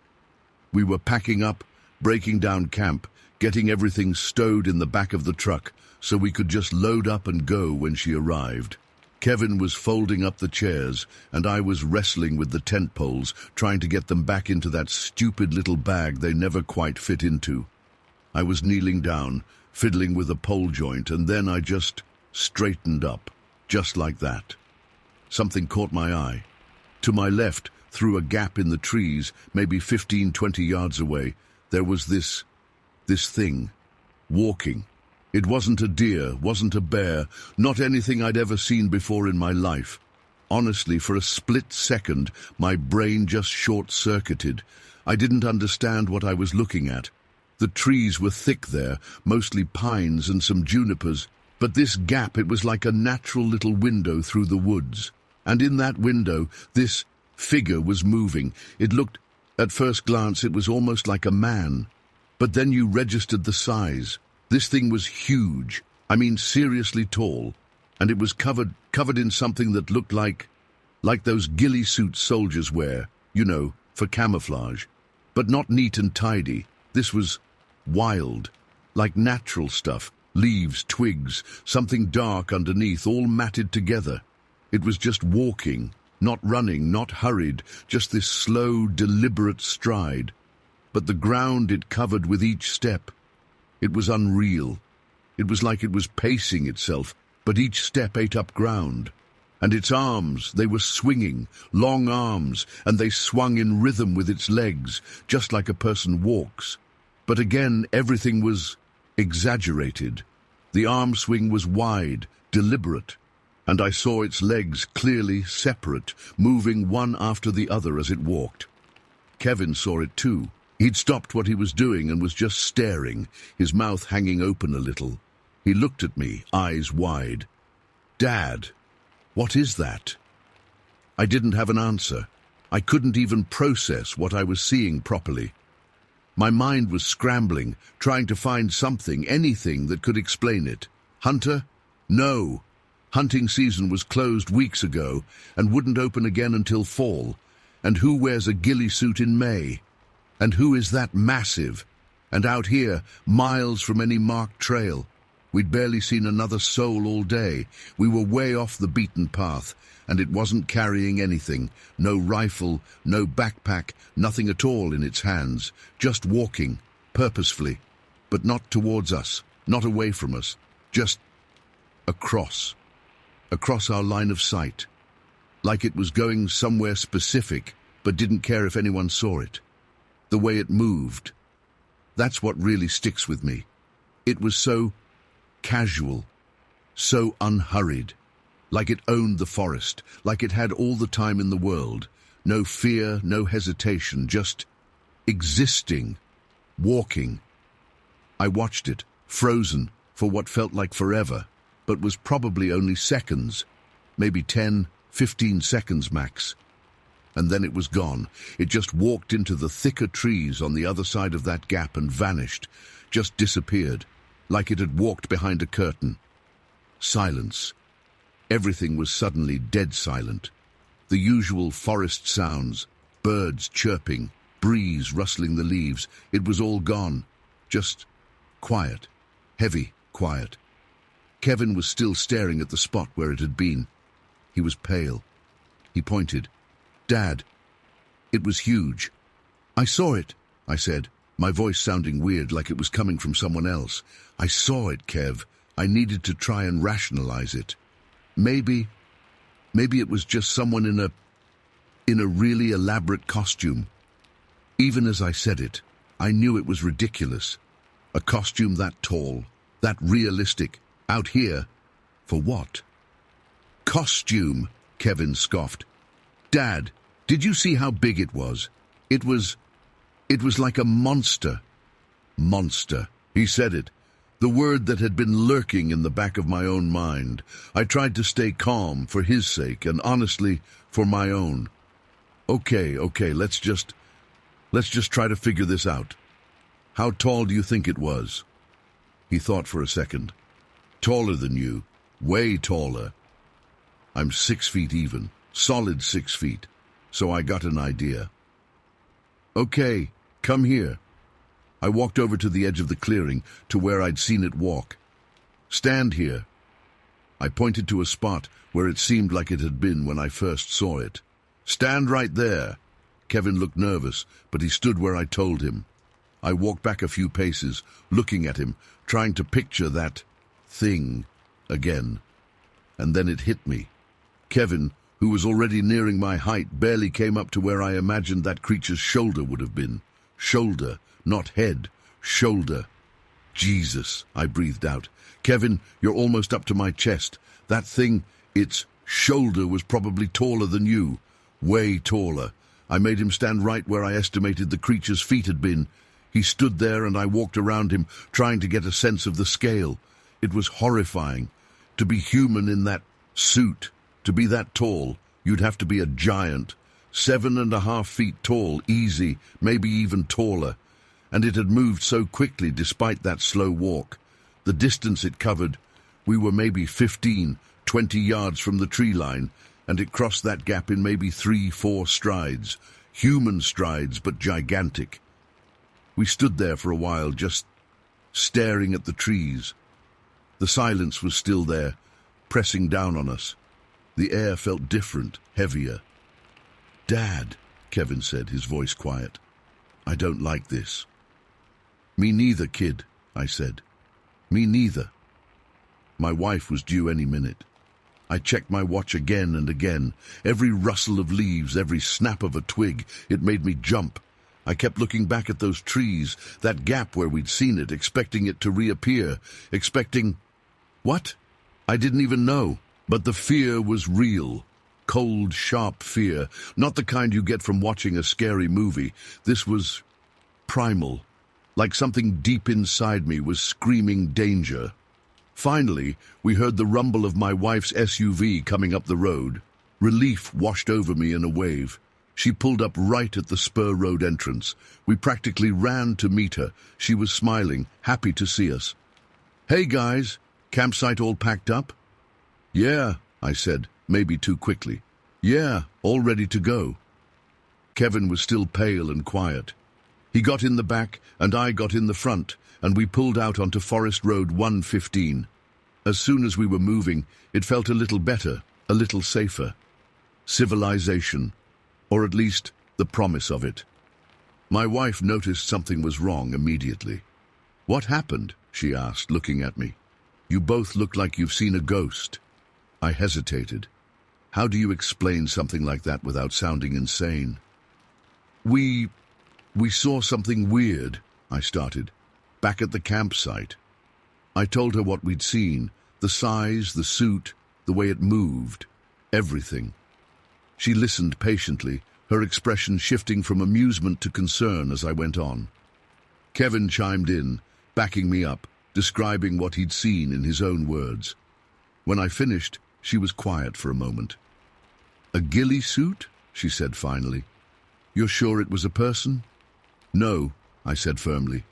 We were packing up, breaking down camp, getting everything stowed in the back of the truck so we could just load up and go when she arrived. Kevin was folding up the chairs, and I was wrestling with the tent poles, trying to get them back into that stupid little bag they never quite fit into. I was kneeling down, fiddling with a pole joint, and then I just straightened up, just like that. Something caught my eye. To my left, through a gap in the trees, maybe 15, 20 yards away, there was this thing, walking. It wasn't a deer, wasn't a bear, not anything I'd ever seen before in my life. Honestly, for a split second, my brain just short-circuited. I didn't understand what I was looking at. The trees were thick there, mostly pines and some junipers, but this gap, it was like a natural little window through the woods. And in that window, this figure was moving. It looked, at first glance, it was almost like a man. But then you registered the size. This thing was huge. I mean, seriously tall. And it was covered in something that looked like those ghillie suits soldiers wear, you know, for camouflage. But not neat and tidy. This was wild, like natural stuff, leaves, twigs, something dark underneath, all matted together. It was just walking, not running, not hurried, just this slow, deliberate stride. But the ground it covered with each step, it was unreal. It was like it was pacing itself, but each step ate up ground. And its arms, they were swinging, long arms, and they swung in rhythm with its legs, just like a person walks. But again, everything was exaggerated. The arm swing was wide, deliberate, and I saw its legs clearly separate, moving one after the other as it walked. Kevin saw it too. He'd stopped what he was doing and was just staring, his mouth hanging open a little. He looked at me, eyes wide. "Dad, what is that?" I didn't have an answer. I couldn't even process what I was seeing properly. My mind was scrambling, trying to find something, anything that could explain it. Hunter? No. Hunting season was closed weeks ago and wouldn't open again until fall. And who wears a ghillie suit in May? And who is that massive? And out here, miles from any marked trail. We'd barely seen another soul all day. We were way off the beaten path, and it wasn't carrying anything. No rifle, no backpack, nothing at all in its hands. Just walking, purposefully. But not towards us, not away from us. Just across. Across our line of sight. Like it was going somewhere specific, but didn't care if anyone saw it. The way it moved. That's what really sticks with me. It was so casual, so unhurried, like it owned the forest, like it had all the time in the world. No fear, no hesitation, just existing, walking. I watched it, frozen, for what felt like forever, but was probably only seconds, maybe 10, 15 seconds max. And then it was gone. It just walked into the thicker trees on the other side of that gap and vanished, just disappeared, like it had walked behind a curtain. Silence. Everything was suddenly dead silent. The usual forest sounds, birds chirping, breeze rustling the leaves, it was all gone. Just quiet, heavy quiet. Kevin was still staring at the spot where it had been. He was pale. He pointed. "Dad, it was huge." "I saw it," I said, my voice sounding weird like it was coming from someone else. "I saw it, Kev. I needed to try and rationalize it. Maybe it was just someone in a really elaborate costume." Even as I said it, I knew it was ridiculous. A costume that tall, that realistic, out here, for what? "Costume," Kevin scoffed. "Dad, did you see how big it was? It was like a monster." Monster. He said it. The word that had been lurking in the back of my own mind. I tried to stay calm for his sake and honestly for my own. Okay, let's just try to figure this out. How tall do you think it was?" He thought for a second. "Taller than you. Way taller. I'm 6 feet even. Solid 6 feet. So I got an idea." "Okay, come here." I walked over to the edge of the clearing, to where I'd seen it walk. "Stand here." I pointed to a spot where it seemed like it had been when I first saw it. "Stand right there." Kevin looked nervous, but he stood where I told him. I walked back a few paces, looking at him, trying to picture that thing again. And then it hit me. Kevin who was already nearing my height, barely came up to where I imagined that creature's shoulder would have been. Shoulder, not head. Shoulder. Jesus, I breathed out. Kevin, you're almost up to my chest. That thing, its shoulder was probably taller than you. Way taller. I made him stand right where I estimated the creature's feet had been. He stood there and I walked around him, trying to get a sense of the scale. It was horrifying. To be human in that suit, to be that tall, you'd have to be a giant. 7.5 feet tall, easy, maybe even taller. And it had moved so quickly despite that slow walk. The distance it covered, we were maybe 15, 20 yards from the tree line, and it crossed that gap in maybe 3-4 strides. Human strides, but gigantic. We stood there for a while, just staring at the trees. The silence was still there, pressing down on us. The air felt different, heavier. "Dad," Kevin said, his voice quiet. "I don't like this." "Me neither, kid," I said. "Me neither." My wife was due any minute. I checked my watch again and again. Every rustle of leaves, every snap of a twig, it made me jump. I kept looking back at those trees, that gap where we'd seen it, expecting it to reappear, expecting... What? I didn't even know. But the fear was real. Cold, sharp fear. Not the kind you get from watching a scary movie. This was primal. Like something deep inside me was screaming danger. Finally, we heard the rumble of my wife's SUV coming up the road. Relief washed over me in a wave. She pulled up right at the spur road entrance. We practically ran to meet her. She was smiling, happy to see us. "Hey guys, campsite all packed up?" "Yeah," I said, maybe too quickly. "Yeah, all ready to go." Kevin was still pale and quiet. He got in the back, and I got in the front, and we pulled out onto Forest Road 115. As soon as we were moving, it felt a little better, a little safer. Civilization, or at least the promise of it. My wife noticed something was wrong immediately. "What happened?" she asked, looking at me. "You both look like you've seen a ghost." I hesitated. How do you explain something like that without sounding insane? We saw something weird," I started, "back at the campsite." I told her what we'd seen, the size, the suit, the way it moved, everything. She listened patiently, her expression shifting from amusement to concern as I went on. Kevin chimed in, backing me up, describing what he'd seen in his own words. When I finished, she was quiet for a moment. "A ghillie suit?" she said finally. "You're sure it was a person?" "No," I said firmly.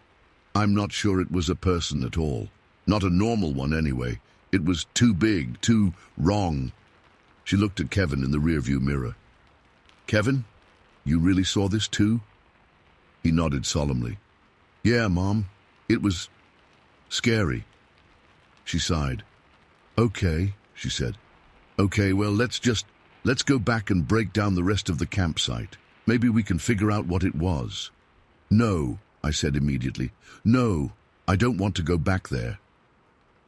"I'm not sure it was a person at all. Not a normal one anyway. It was too big, too wrong." She looked at Kevin in the rearview mirror. "Kevin, you really saw this too?" He nodded solemnly. "Yeah, Mom. It was scary." She sighed. "Okay," she said. "Okay, well, let's go back and break down the rest of the campsite. Maybe we can figure out what it was." "No," I said immediately. "No, I don't want to go back there."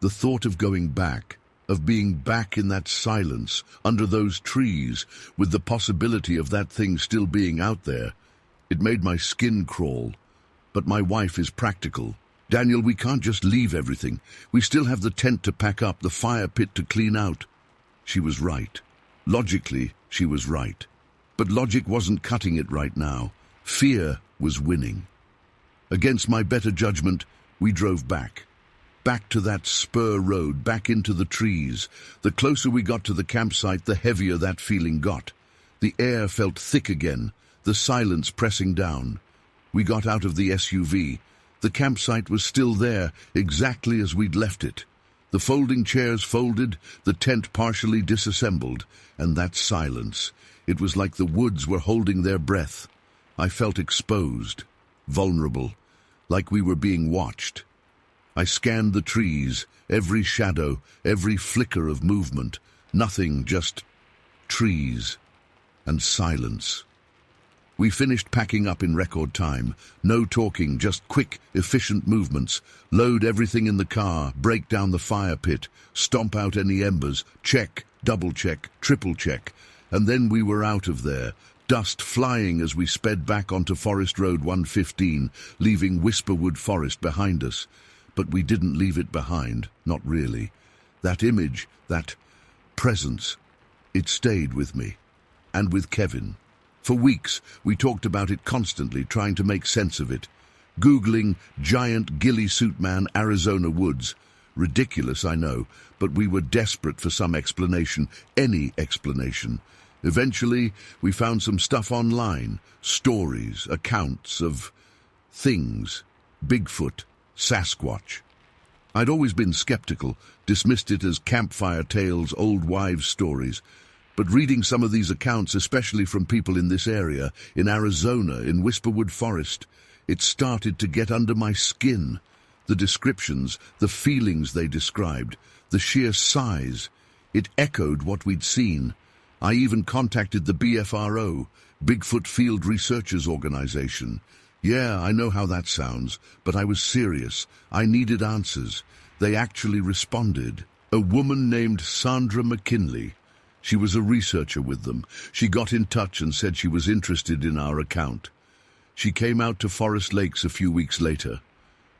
The thought of going back, of being back in that silence, under those trees, with the possibility of that thing still being out there, it made my skin crawl. But my wife is practical. "Daniel, we can't just leave everything. We still have the tent to pack up, the fire pit to clean out." She was right. Logically, she was right. But logic wasn't cutting it right now. Fear was winning. Against my better judgment, we drove back. Back to that spur road, back into the trees. The closer we got to the campsite, the heavier that feeling got. The air felt thick again, the silence pressing down. We got out of the SUV. The campsite was still there, exactly as we'd left it. The folding chairs folded, the tent partially disassembled, and that silence. It was like the woods were holding their breath. I felt exposed, vulnerable, like we were being watched. I scanned the trees, every shadow, every flicker of movement. Nothing, just trees and silence. We finished packing up in record time. No talking, just quick, efficient movements. Load everything in the car, break down the fire pit, stomp out any embers, check, double check, triple check. and then we were out of there, dust flying as we sped back onto Forest Road 115, leaving Whisperwood Forest behind us. But we didn't leave it behind, not really. That image, that presence, it stayed with me, and with Kevin. For weeks, we talked about it constantly, trying to make sense of it. Googling giant ghillie suit man Arizona woods. Ridiculous, I know, but we were desperate for some explanation, any explanation. Eventually, we found some stuff online, stories, accounts of things, Bigfoot, Sasquatch. I'd always been skeptical, dismissed it as campfire tales, old wives' stories. But reading some of these accounts, especially from people in this area, in Arizona, in Whisperwood Forest, it started to get under my skin. The descriptions, the feelings they described, the sheer size, it echoed what we'd seen. I even contacted the BFRO, Bigfoot Field Researchers Organization. Yeah, I know how that sounds, but I was serious. I needed answers. They actually responded. A woman named Sandra McKinley. She was a researcher with them. She got in touch and said she was interested in our account. She came out to Forest Lakes a few weeks later.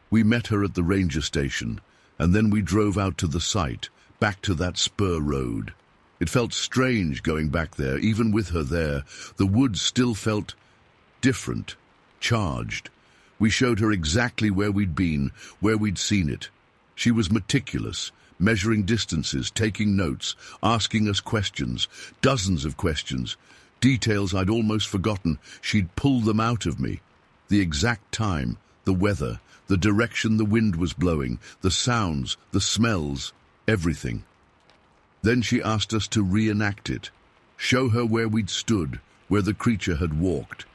We met her at the ranger station, and then we drove out to the site, back to that spur road. It felt strange going back there, even with her there. The woods still felt different, charged. We showed her exactly where we'd been, where we'd seen it. She was meticulous, measuring distances, taking notes, asking us questions, dozens of questions. Details I'd almost forgotten. She'd pull them out of me. The exact time, the weather, the direction the wind was blowing, the sounds, the smells, everything. Then she asked us to reenact it, show her where we'd stood, where the creature had walked.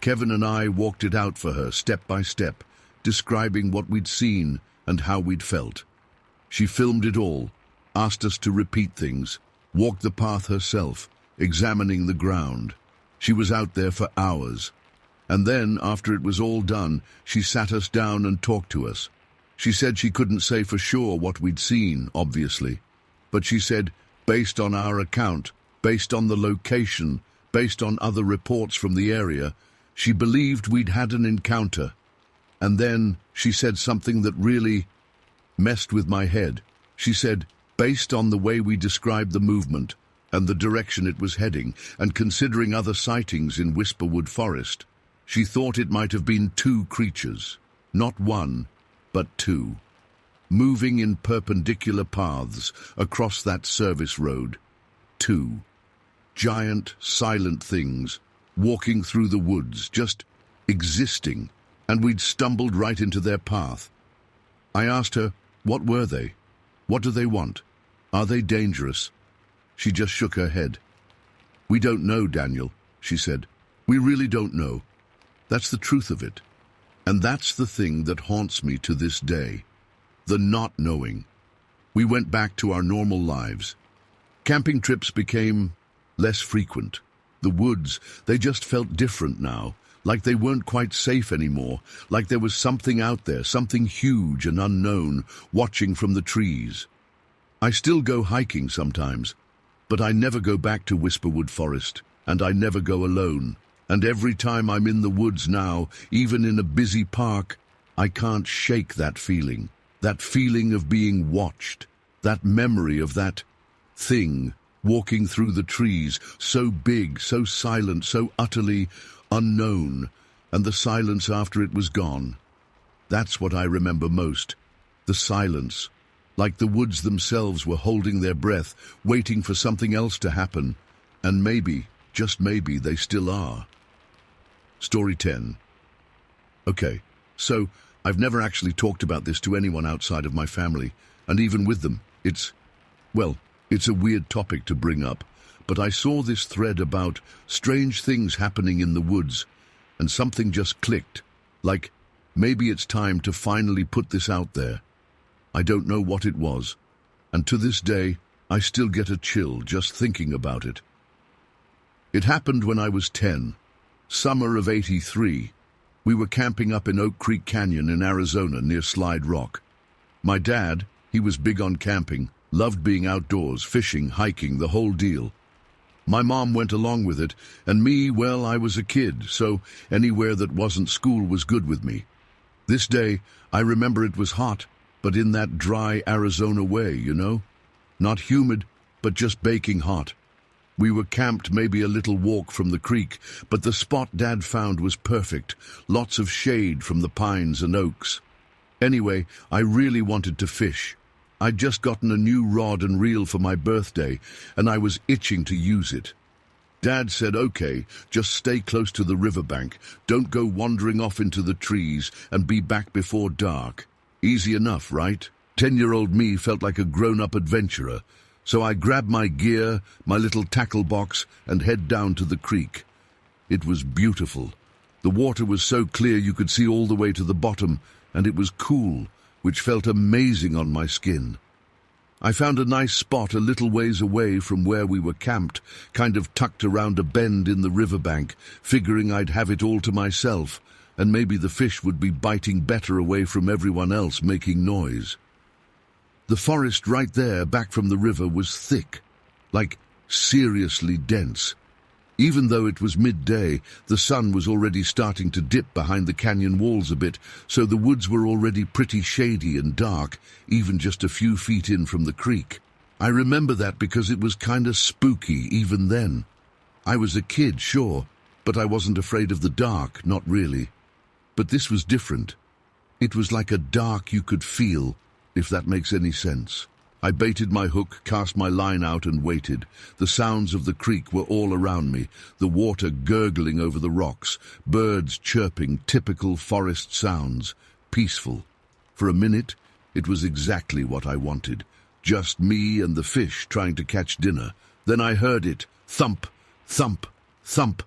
Kevin and I walked it out for her, step by step, describing what we'd seen and how we'd felt. She filmed it all, asked us to repeat things, walked the path herself, examining the ground. She was out there for hours. And then, after it was all done, she sat us down and talked to us. She said she couldn't say for sure what we'd seen, obviously. But she said, based on our account, based on the location, based on other reports from the area, she believed we'd had an encounter. And then she said something that really messed with my head. She said, based on the way we described the movement and the direction it was heading, and considering other sightings in Whisperwood Forest, she thought it might have been two creatures, not one, but two, moving in perpendicular paths across that service road. Two giant, silent things, walking through the woods, just existing, and we'd stumbled right into their path. I asked her, what were they? What do they want? Are they dangerous? She just shook her head. We don't know, Daniel, she said. We really don't know. That's the truth of it. And that's the thing that haunts me to this day. The not knowing. We went back to our normal lives. Camping trips became less frequent. The woods, they just felt different now, like they weren't quite safe anymore, like there was something out there, something huge and unknown, watching from the trees. I still go hiking sometimes, but I never go back to Whisperwood Forest, and I never go alone. And every time I'm in the woods now, even in a busy park, I can't shake that feeling of being watched, that memory of that thing walking through the trees, so big, so silent, so utterly unknown, and the silence after it was gone. That's what I remember most, the silence, like the woods themselves were holding their breath, waiting for something else to happen, and maybe, just maybe, they still are. Story 10. Okay, so I've never actually talked about this to anyone outside of my family, and even with them, it's a weird topic to bring up, but I saw this thread about strange things happening in the woods, and something just clicked, like maybe it's time to finally put this out there. I don't know what it was, and to this day, I still get a chill just thinking about it. It happened when I was 10, summer of '83. We were camping up in Oak Creek Canyon in Arizona near Slide Rock. My dad, he was big on camping, loved being outdoors, fishing, hiking, the whole deal. My mom went along with it, and me, well, I was a kid, so anywhere that wasn't school was good with me. This day, I remember it was hot, but in that dry Arizona way, you know? Not humid, but just baking hot. We were camped maybe a little walk from the creek, but the spot Dad found was perfect, lots of shade from the pines and oaks. Anyway, I really wanted to fish. I'd just gotten a new rod and reel for my birthday, and I was itching to use it. Dad said, okay, just stay close to the riverbank, don't go wandering off into the trees, and be back before dark. Easy enough, right? 10-year-old me felt like a grown-up adventurer, so I grabbed my gear, my little tackle box, and head down to the creek. It was beautiful. The water was so clear you could see all the way to the bottom, and it was cool, which felt amazing on my skin. I found a nice spot a little ways away from where we were camped, kind of tucked around a bend in the riverbank, figuring I'd have it all to myself, and maybe the fish would be biting better away from everyone else making noise. The forest right there, back from the river, was thick, like seriously dense. Even though it was midday, the sun was already starting to dip behind the canyon walls a bit, so the woods were already pretty shady and dark, even just a few feet in from the creek. I remember that because it was kind of spooky even then. I was a kid, sure, but I wasn't afraid of the dark, not really. But this was different. It was like a dark you could feel, if that makes any sense. I baited my hook, cast my line out, and waited. The sounds of the creek were all around me, the water gurgling over the rocks, birds chirping, typical forest sounds, peaceful. For a minute, it was exactly what I wanted. Just me and the fish trying to catch dinner. Then I heard it, thump, thump, thump.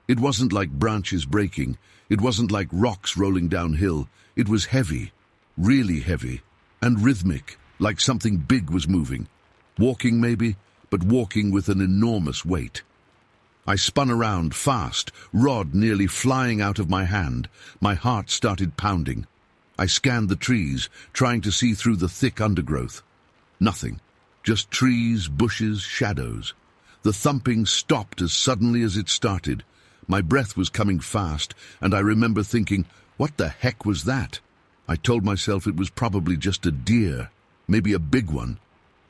It wasn't like branches breaking. It wasn't like rocks rolling downhill. It was heavy, really heavy, and rhythmic. Like something big was moving. Walking maybe, but walking with an enormous weight. I spun around fast, rod nearly flying out of my hand. My heart started pounding. I scanned the trees, trying to see through the thick undergrowth. Nothing. Just trees, bushes, shadows. The thumping stopped as suddenly as it started. My breath was coming fast, and I remember thinking, what the heck was that? I told myself it was probably just a deer. Maybe a big one.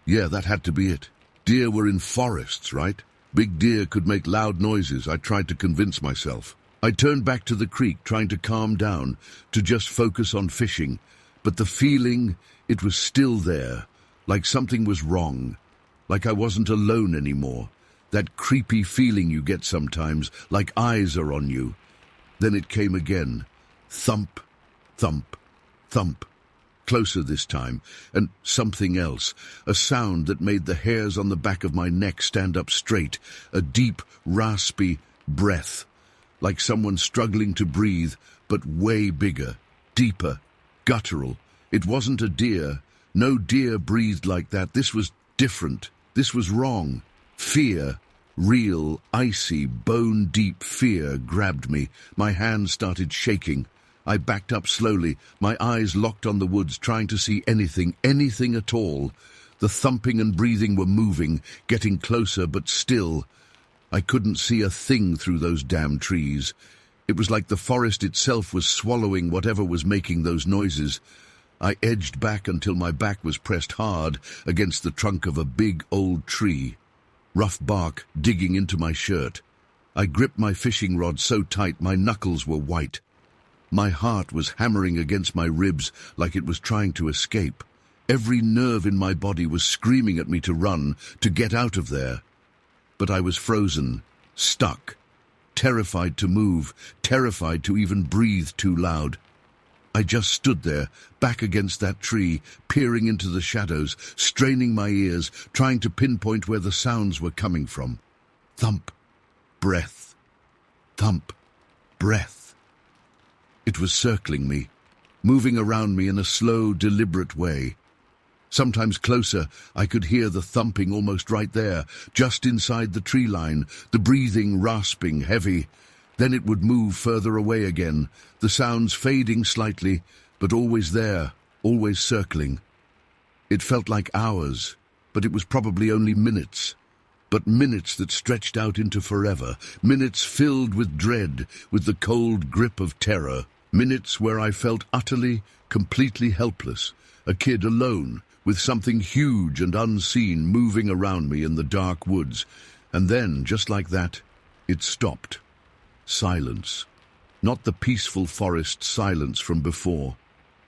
Yeah, that had to be it. Deer were in forests, right? Big deer could make loud noises, I tried to convince myself. I turned back to the creek, trying to calm down, to just focus on fishing. But the feeling, it was still there, like something was wrong. Like I wasn't alone anymore. That creepy feeling you get sometimes, like eyes are on you. Then it came again. Thump, thump, thump. Closer this time, and something else, a sound that made the hairs on the back of my neck stand up straight, a deep, raspy breath, like someone struggling to breathe, but way bigger, deeper, guttural. It wasn't a deer. No deer breathed like that. This was different. This was wrong. Fear, real, icy, bone-deep fear grabbed me. My hands started shaking. I backed up slowly, my eyes locked on the woods, trying to see anything at all. The thumping and breathing were moving, getting closer, but still. I couldn't see a thing through those damn trees. It was like the forest itself was swallowing whatever was making those noises. I edged back until my back was pressed hard against the trunk of a big old tree. Rough bark digging into my shirt. I gripped my fishing rod so tight my knuckles were white. My heart was hammering against my ribs like it was trying to escape. Every nerve in my body was screaming at me to run, to get out of there. But I was frozen, stuck, terrified to move, terrified to even breathe too loud. I just stood there, back against that tree, peering into the shadows, straining my ears, trying to pinpoint where the sounds were coming from. Thump, breath, thump, breath. It was circling me, moving around me in a slow, deliberate way. Sometimes closer, I could hear the thumping almost right there, just inside the tree line, the breathing rasping, heavy. Then it would move further away again, the sounds fading slightly, but always there, always circling. It felt like hours, but it was probably only minutes. but minutes that stretched out into forever, minutes filled with dread, with the cold grip of terror, minutes where I felt utterly, completely helpless, a kid alone, with something huge and unseen moving around me in the dark woods. And then, just like that, it stopped. Silence. Not the peaceful forest silence from before.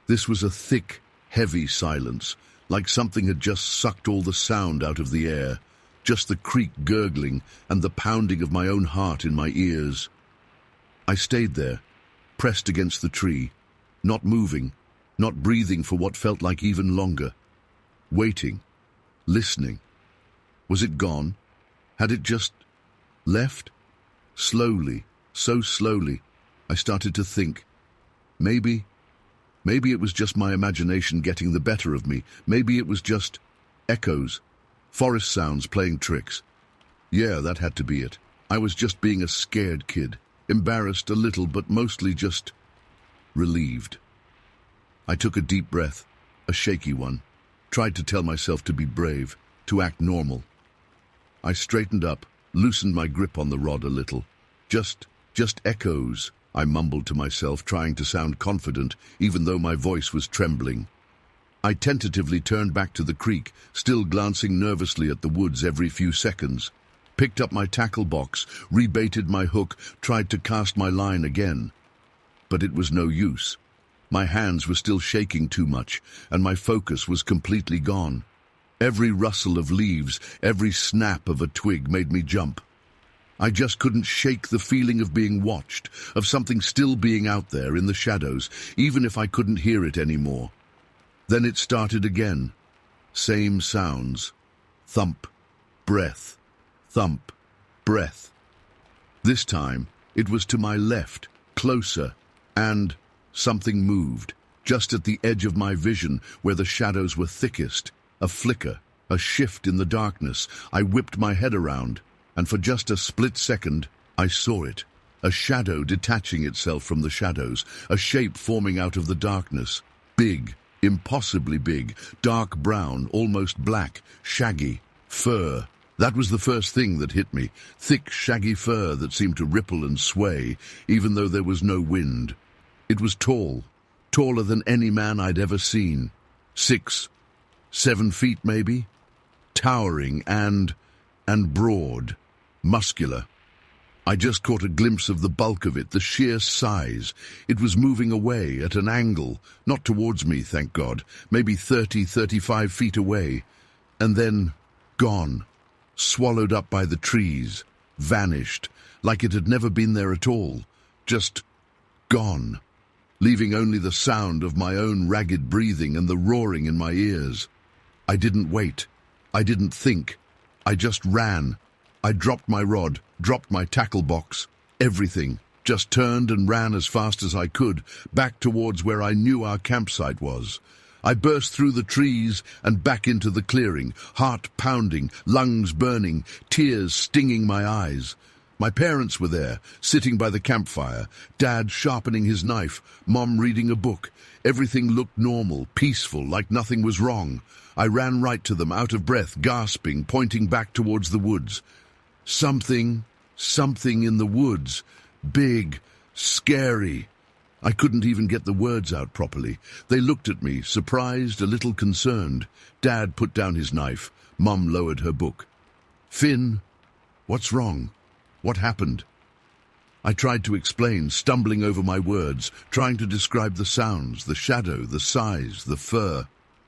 This was a thick, heavy silence, like something had just sucked all the sound out of the air, just the creak gurgling and the pounding of my own heart in my ears. I stayed there, pressed against the tree, not moving, not breathing for what felt like even longer, waiting, listening. Was it gone? Had it just left? Slowly, so slowly, I started to think, maybe it was just my imagination getting the better of me. Maybe it was just echoes, forest sounds playing tricks. Yeah, that had to be it. I was just being a scared kid, embarrassed a little, but mostly just relieved. I took a deep breath, a shaky one, tried to tell myself to be brave, to act normal. I straightened up, loosened my grip on the rod a little. Just echoes, I mumbled to myself, trying to sound confident, even though my voice was trembling. I tentatively turned back to the creek, still glancing nervously at the woods every few seconds. Picked up my tackle box, rebaited my hook, tried to cast my line again. But it was no use. My hands were still shaking too much, and my focus was completely gone. Every rustle of leaves, every snap of a twig made me jump. I just couldn't shake the feeling of being watched, of something still being out there in the shadows, even if I couldn't hear it anymore. Then it started again. Same sounds. Thump, breath, thump, breath. This time, it was to my left, closer, and something moved, just at the edge of my vision, where the shadows were thickest. A flicker, a shift in the darkness. I whipped my head around, and for just a split second, I saw it. A shadow detaching itself from the shadows, a shape forming out of the darkness. Big, impossibly big, dark brown, almost black, shaggy, fur. That was the first thing that hit me. Thick, shaggy fur that seemed to ripple and sway, even though there was no wind. It was tall, taller than any man I'd ever seen. 6, 7 feet maybe, towering and broad, muscular. I just caught a glimpse of the bulk of it, the sheer size. It was moving away at an angle, not towards me, thank God, maybe 30, 35 feet away, and then gone, swallowed up by the trees, vanished, like it had never been there at all, just gone, leaving only the sound of my own ragged breathing and the roaring in my ears. I didn't wait. I didn't think. I just ran. I dropped my rod, dropped my tackle box, everything. Just turned and ran as fast as I could, back towards where I knew our campsite was. I burst through the trees and back into the clearing, heart pounding, lungs burning, tears stinging my eyes. My parents were there, sitting by the campfire, Dad sharpening his knife, Mom reading a book. Everything looked normal, peaceful, like nothing was wrong. I ran right to them, out of breath, gasping, pointing back towards the woods. Something in the woods. Big, scary. I couldn't even get the words out properly. They looked at me, surprised, a little concerned. Dad put down his knife. Mum lowered her book. Finn, what's wrong? What happened? I tried to explain, stumbling over my words, trying to describe the sounds, the shadow, the size, the fur.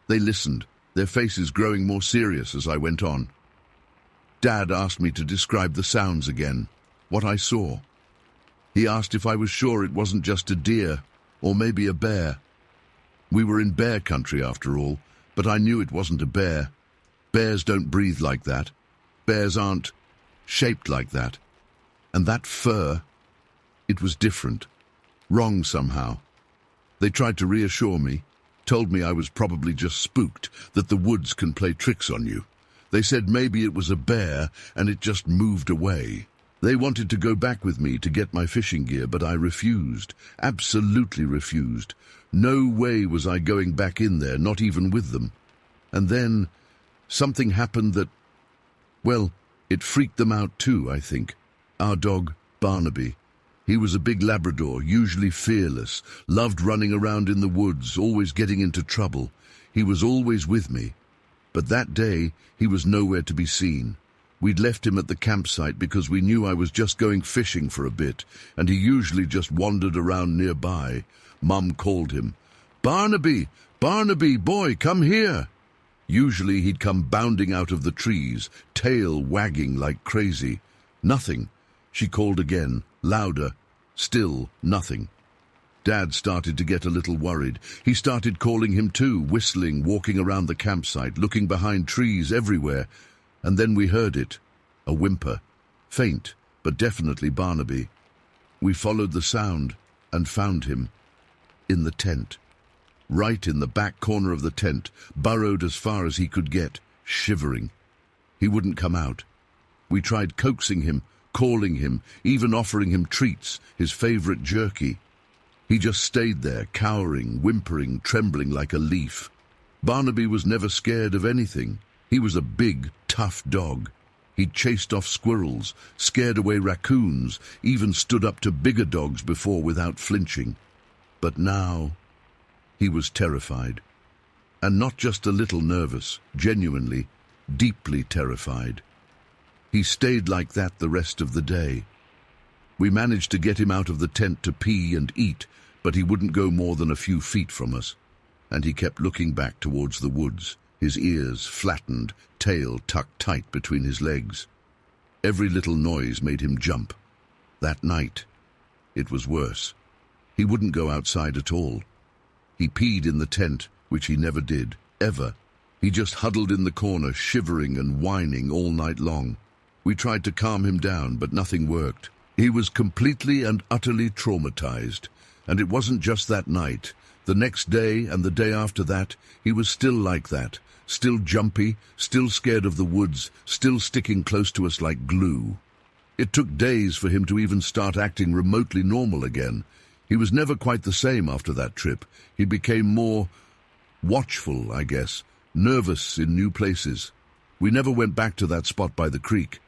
They listened, their faces growing more serious as I went on. Dad asked me to describe the sounds again, what I saw. He asked if I was sure it wasn't just a deer, or maybe a bear. We were in bear country after all, but I knew it wasn't a bear. Bears don't breathe like that. Bears aren't shaped like that. And that fur, it was different, wrong somehow. They tried to reassure me, told me I was probably just spooked, that the woods can play tricks on you. They said maybe it was a bear and it just moved away. They wanted to go back with me to get my fishing gear, but I refused, absolutely refused. No way was I going back in there, not even with them. And then something happened that, well, It freaked them out too, I think. Our dog, Barnaby. He was a big Labrador, usually fearless, loved running around in the woods, always getting into trouble. He was always with me. But that day, he was nowhere to be seen. We'd left him at the campsite because we knew I was just going fishing for a bit, and he usually just wandered around nearby. Mum called him, "Barnaby! Barnaby, boy, come here!" Usually he'd come bounding out of the trees, tail wagging like crazy. Nothing. She called again, louder. Still nothing. Dad started to get a little worried. He started calling him too, whistling, walking around the campsite, looking behind trees everywhere. And then we heard it. A whimper. Faint, but definitely Barnaby. We followed the sound and found him. In the tent. Right in the back corner of the tent, burrowed as far as he could get, shivering. He wouldn't come out. We tried coaxing him, calling him, even offering him treats, his favorite jerky. He just stayed there, cowering, whimpering, trembling like a leaf. Barnaby was never scared of anything. He was a big, tough dog. He'd chased off squirrels, scared away raccoons, even stood up to bigger dogs before without flinching. But now, he was terrified. And not just a little nervous, genuinely, deeply terrified. He stayed like that the rest of the day. We managed to get him out of the tent to pee and eat, but he wouldn't go more than a few feet from us. And he kept looking back towards the woods, his ears flattened, tail tucked tight between his legs. Every little noise made him jump. That night, it was worse. He wouldn't go outside at all. He peed in the tent, which he never did, ever. He just huddled in the corner, shivering and whining all night long. We tried to calm him down, but nothing worked. He was completely and utterly traumatized. And it wasn't just that night. The next day and the day after that, he was still like that. Still jumpy, still scared of the woods, still sticking close to us like glue. It took days for him to even start acting remotely normal again. He was never quite the same after that trip. He became more watchful, I guess, nervous in new places. We never went back to that spot by the creek.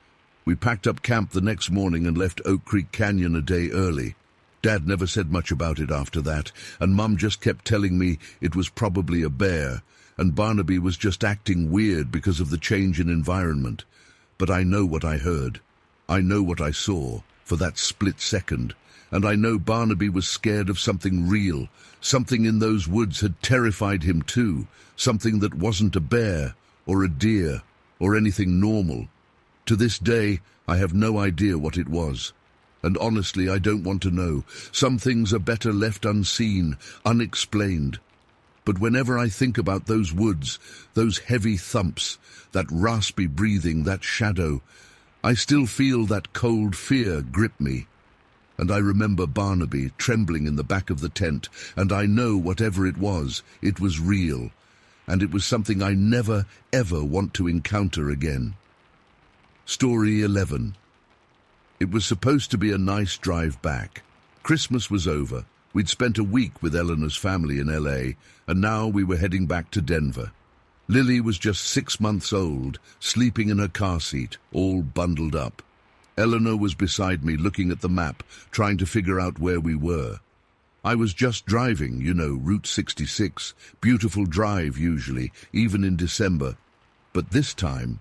We packed up camp the next morning and left Oak Creek Canyon a day early. Dad never said much about it after that, and Mum just kept telling me it was probably a bear, and Barnaby was just acting weird because of the change in environment. But I know what I heard. I know what I saw, for that split second, and I know Barnaby was scared of something real. Something in those woods had terrified him too, something that wasn't a bear, or a deer, or anything normal. To this day, I have no idea what it was. And honestly, I don't want to know. Some things are better left unseen, unexplained. But whenever I think about those woods, those heavy thumps, that raspy breathing, that shadow, I still feel that cold fear grip me. And I remember Barnaby trembling in the back of the tent, and I know whatever it was real. And it was something I never, ever want to encounter again. Story 11. It was supposed to be a nice drive back. Christmas was over. We'd spent a week with Eleanor's family in LA, and now we were heading back to Denver. Lily was just 6 months old, sleeping in her car seat, all bundled up. Eleanor was beside me, looking at the map, trying to figure out where we were. I was just driving, Route 66, beautiful drive usually, even in December. But this time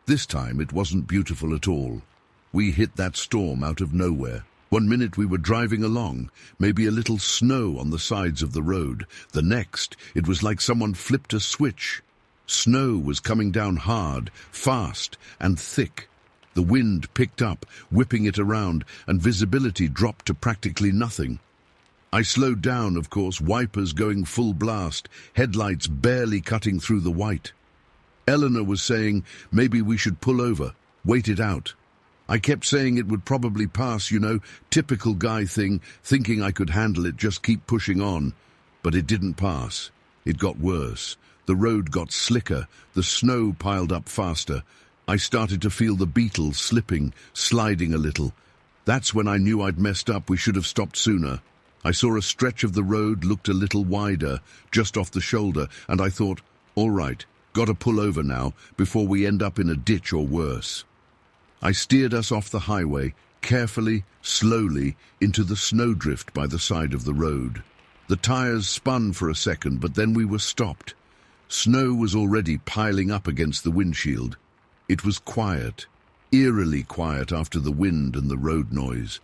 it wasn't beautiful at all. We hit that storm out of nowhere. One minute we were driving along, maybe a little snow on the sides of the road. The next, it was like someone flipped a switch. Snow was coming down hard, fast, and thick. The wind picked up, whipping it around, and visibility dropped to practically nothing. I slowed down, of course, wipers going full blast, headlights barely cutting through the white. Eleanor was saying maybe we should pull over, wait it out. I kept saying it would probably pass, typical guy thing, thinking I could handle it, just keep pushing on. But it didn't pass. It got worse. The road got slicker, the snow piled up faster. I started to feel the beetles slipping, sliding a little. That's when I knew I'd messed up. We should have stopped sooner. I saw a stretch of the road looked a little wider, just off the shoulder, and I thought, all right, gotta pull over now, before we end up in a ditch or worse. I steered us off the highway, carefully, slowly, into the snowdrift by the side of the road. The tires spun for a second, but then we were stopped. Snow was already piling up against the windshield. It was quiet, eerily quiet after the wind and the road noise.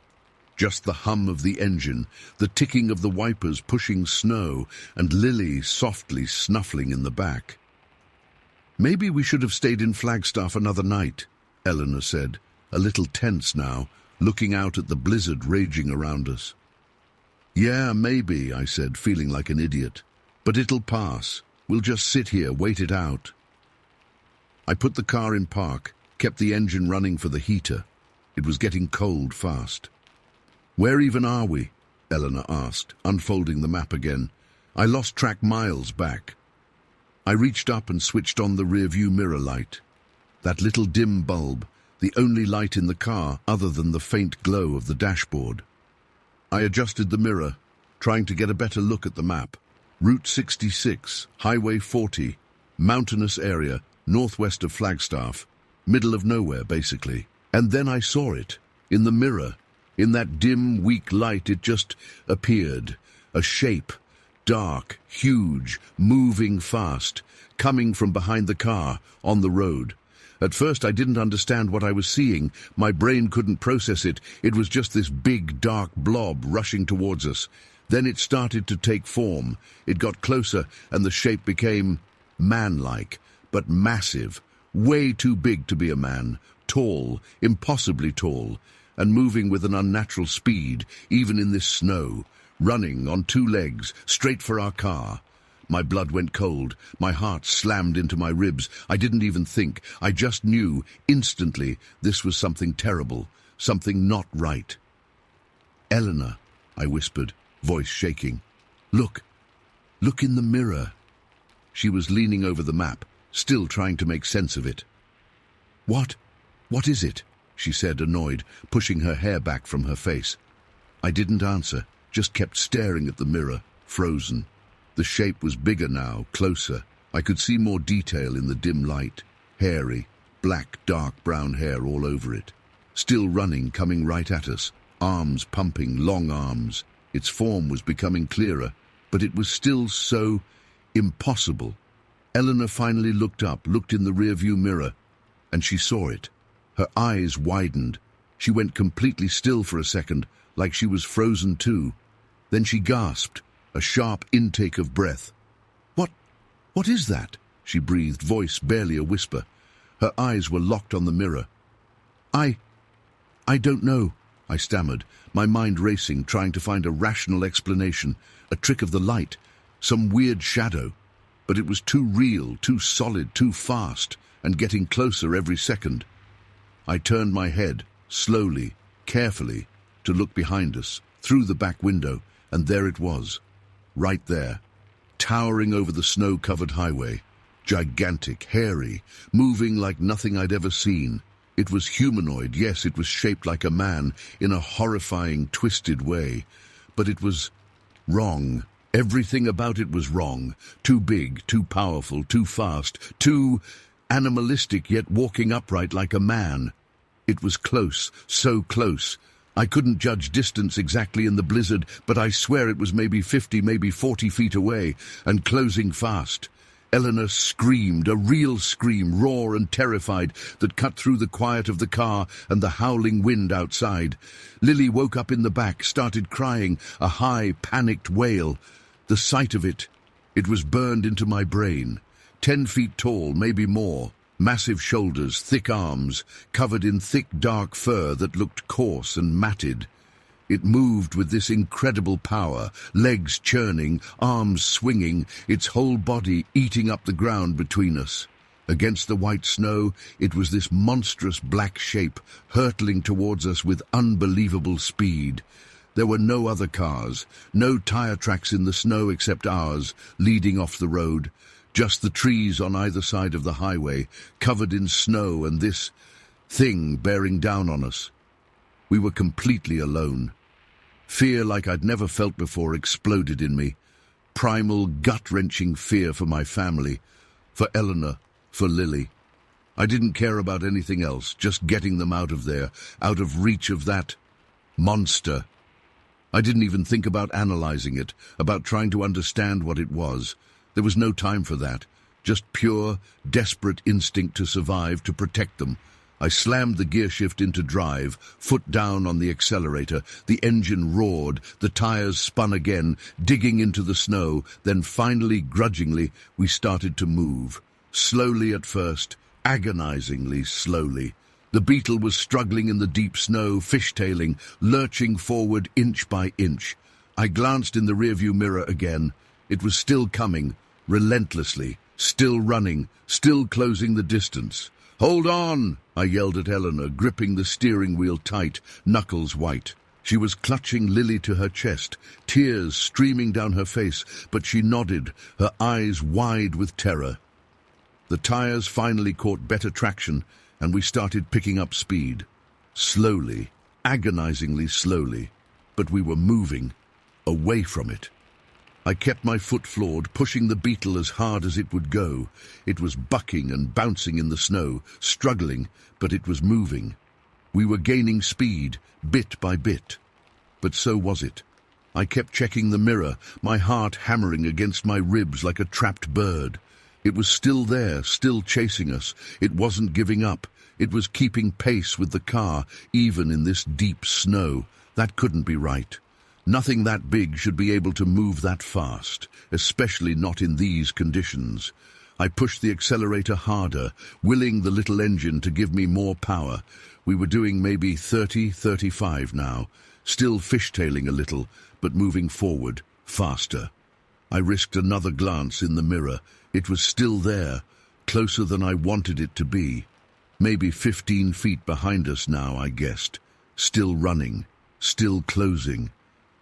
Just the hum of the engine, the ticking of the wipers pushing snow, and Lily softly snuffling in the back. "Maybe we should have stayed in Flagstaff another night," Eleanor said, a little tense now, looking out at the blizzard raging around us. "Yeah, maybe," I said, feeling like an idiot. "But it'll pass. We'll just sit here, wait it out." I put the car in park, kept the engine running for the heater. It was getting cold fast. "Where even are we?" Eleanor asked, unfolding the map again. I lost track miles back. I reached up and switched on the rearview mirror light. That little dim bulb, the only light in the car other than the faint glow of the dashboard. I adjusted the mirror, trying to get a better look at the map. Route 66, Highway 40, mountainous area, northwest of Flagstaff, middle of nowhere, basically. And then I saw it, in the mirror. In that dim, weak light, it just appeared. A shape, dark, huge, moving fast, coming from behind the car, on the road. At first I didn't understand what I was seeing. My brain couldn't process it. It was just this big, dark blob rushing towards us. Then it started to take form. It got closer, and the shape became man-like, but massive, way too big to be a man, tall, impossibly tall, and moving with an unnatural speed, even in this snow, running on two legs, straight for our car. My blood went cold, my heart slammed into my ribs. I didn't even think, I just knew, instantly, this was something terrible, something not right. "Eleanor," I whispered, voice shaking. Look in the mirror." She was leaning over the map, still trying to make sense of it. What is it?" she said, annoyed, pushing her hair back from her face. I didn't answer, just kept staring at the mirror, frozen. The shape was bigger now, closer. I could see more detail in the dim light. Hairy, black, dark brown hair all over it. Still running, coming right at us. Arms pumping, long arms. Its form was becoming clearer, but it was still so impossible. Eleanor finally looked up, looked in the rearview mirror, and she saw it. Her eyes widened. She went completely still for a second, like she was frozen too. Then she gasped, a sharp intake of breath. What is that?" she breathed, voice barely a whisper. Her eyes were locked on the mirror. I don't know," I stammered, my mind racing, trying to find a rational explanation, a trick of the light, some weird shadow. But it was too real, too solid, too fast, and getting closer every second. I turned my head, slowly, carefully, to look behind us, through the back window, and there it was, right there, towering over the snow-covered highway, gigantic, hairy, moving like nothing I'd ever seen. It was humanoid, yes, it was shaped like a man, in a horrifying, twisted way. But it was wrong. Everything about it was wrong. Too big, too powerful, too fast, too animalistic, yet walking upright like a man. It was close, so close. I couldn't judge distance exactly in the blizzard, but I swear it was maybe 50, maybe 40 feet away, and closing fast. Eleanor screamed, a real scream, raw and terrified, that cut through the quiet of the car and the howling wind outside. Lily woke up in the back, started crying, a high, panicked wail. The sight of it was burned into my brain. 10 feet tall, maybe more. Massive shoulders, thick arms, covered in thick dark fur that looked coarse and matted. It moved with this incredible power, legs churning, arms swinging, its whole body eating up the ground between us. Against the white snow, it was this monstrous black shape, hurtling towards us with unbelievable speed. There were no other cars, no tire tracks in the snow except ours, leading off the road. Just the trees on either side of the highway, covered in snow, and this thing bearing down on us. We were completely alone. Fear like I'd never felt before exploded in me. Primal, gut-wrenching fear for my family, for Eleanor, for Lily. I didn't care about anything else, just getting them out of there, out of reach of that monster. I didn't even think about analyzing it, about trying to understand what it was. There was no time for that. Just pure, desperate instinct to survive, to protect them. I slammed the gear shift into drive, foot down on the accelerator. The engine roared, the tires spun again, digging into the snow. Then finally, grudgingly, we started to move. Slowly at first, agonizingly slowly. The beetle was struggling in the deep snow, fishtailing, lurching forward inch by inch. I glanced in the rearview mirror again. It was still coming, relentlessly, still running, still closing the distance. "Hold on!" I yelled at Eleanor, gripping the steering wheel tight, knuckles white. She was clutching Lily to her chest, tears streaming down her face, but she nodded, her eyes wide with terror. The tires finally caught better traction, and we started picking up speed. Slowly, agonizingly slowly, but we were moving, away from it. I kept my foot floored, pushing the beetle as hard as it would go. It was bucking and bouncing in the snow, struggling, but it was moving. We were gaining speed, bit by bit. But so was it. I kept checking the mirror, my heart hammering against my ribs like a trapped bird. It was still there, still chasing us. It wasn't giving up. It was keeping pace with the car, even in this deep snow. That couldn't be right. Nothing that big should be able to move that fast, especially not in these conditions. I pushed the accelerator harder, willing the little engine to give me more power. We were doing maybe 30, 35 now, still fishtailing a little, but moving forward, faster. I risked another glance in the mirror. It was still there, closer than I wanted it to be. Maybe 15 feet behind us now, I guessed. Still running, still closing.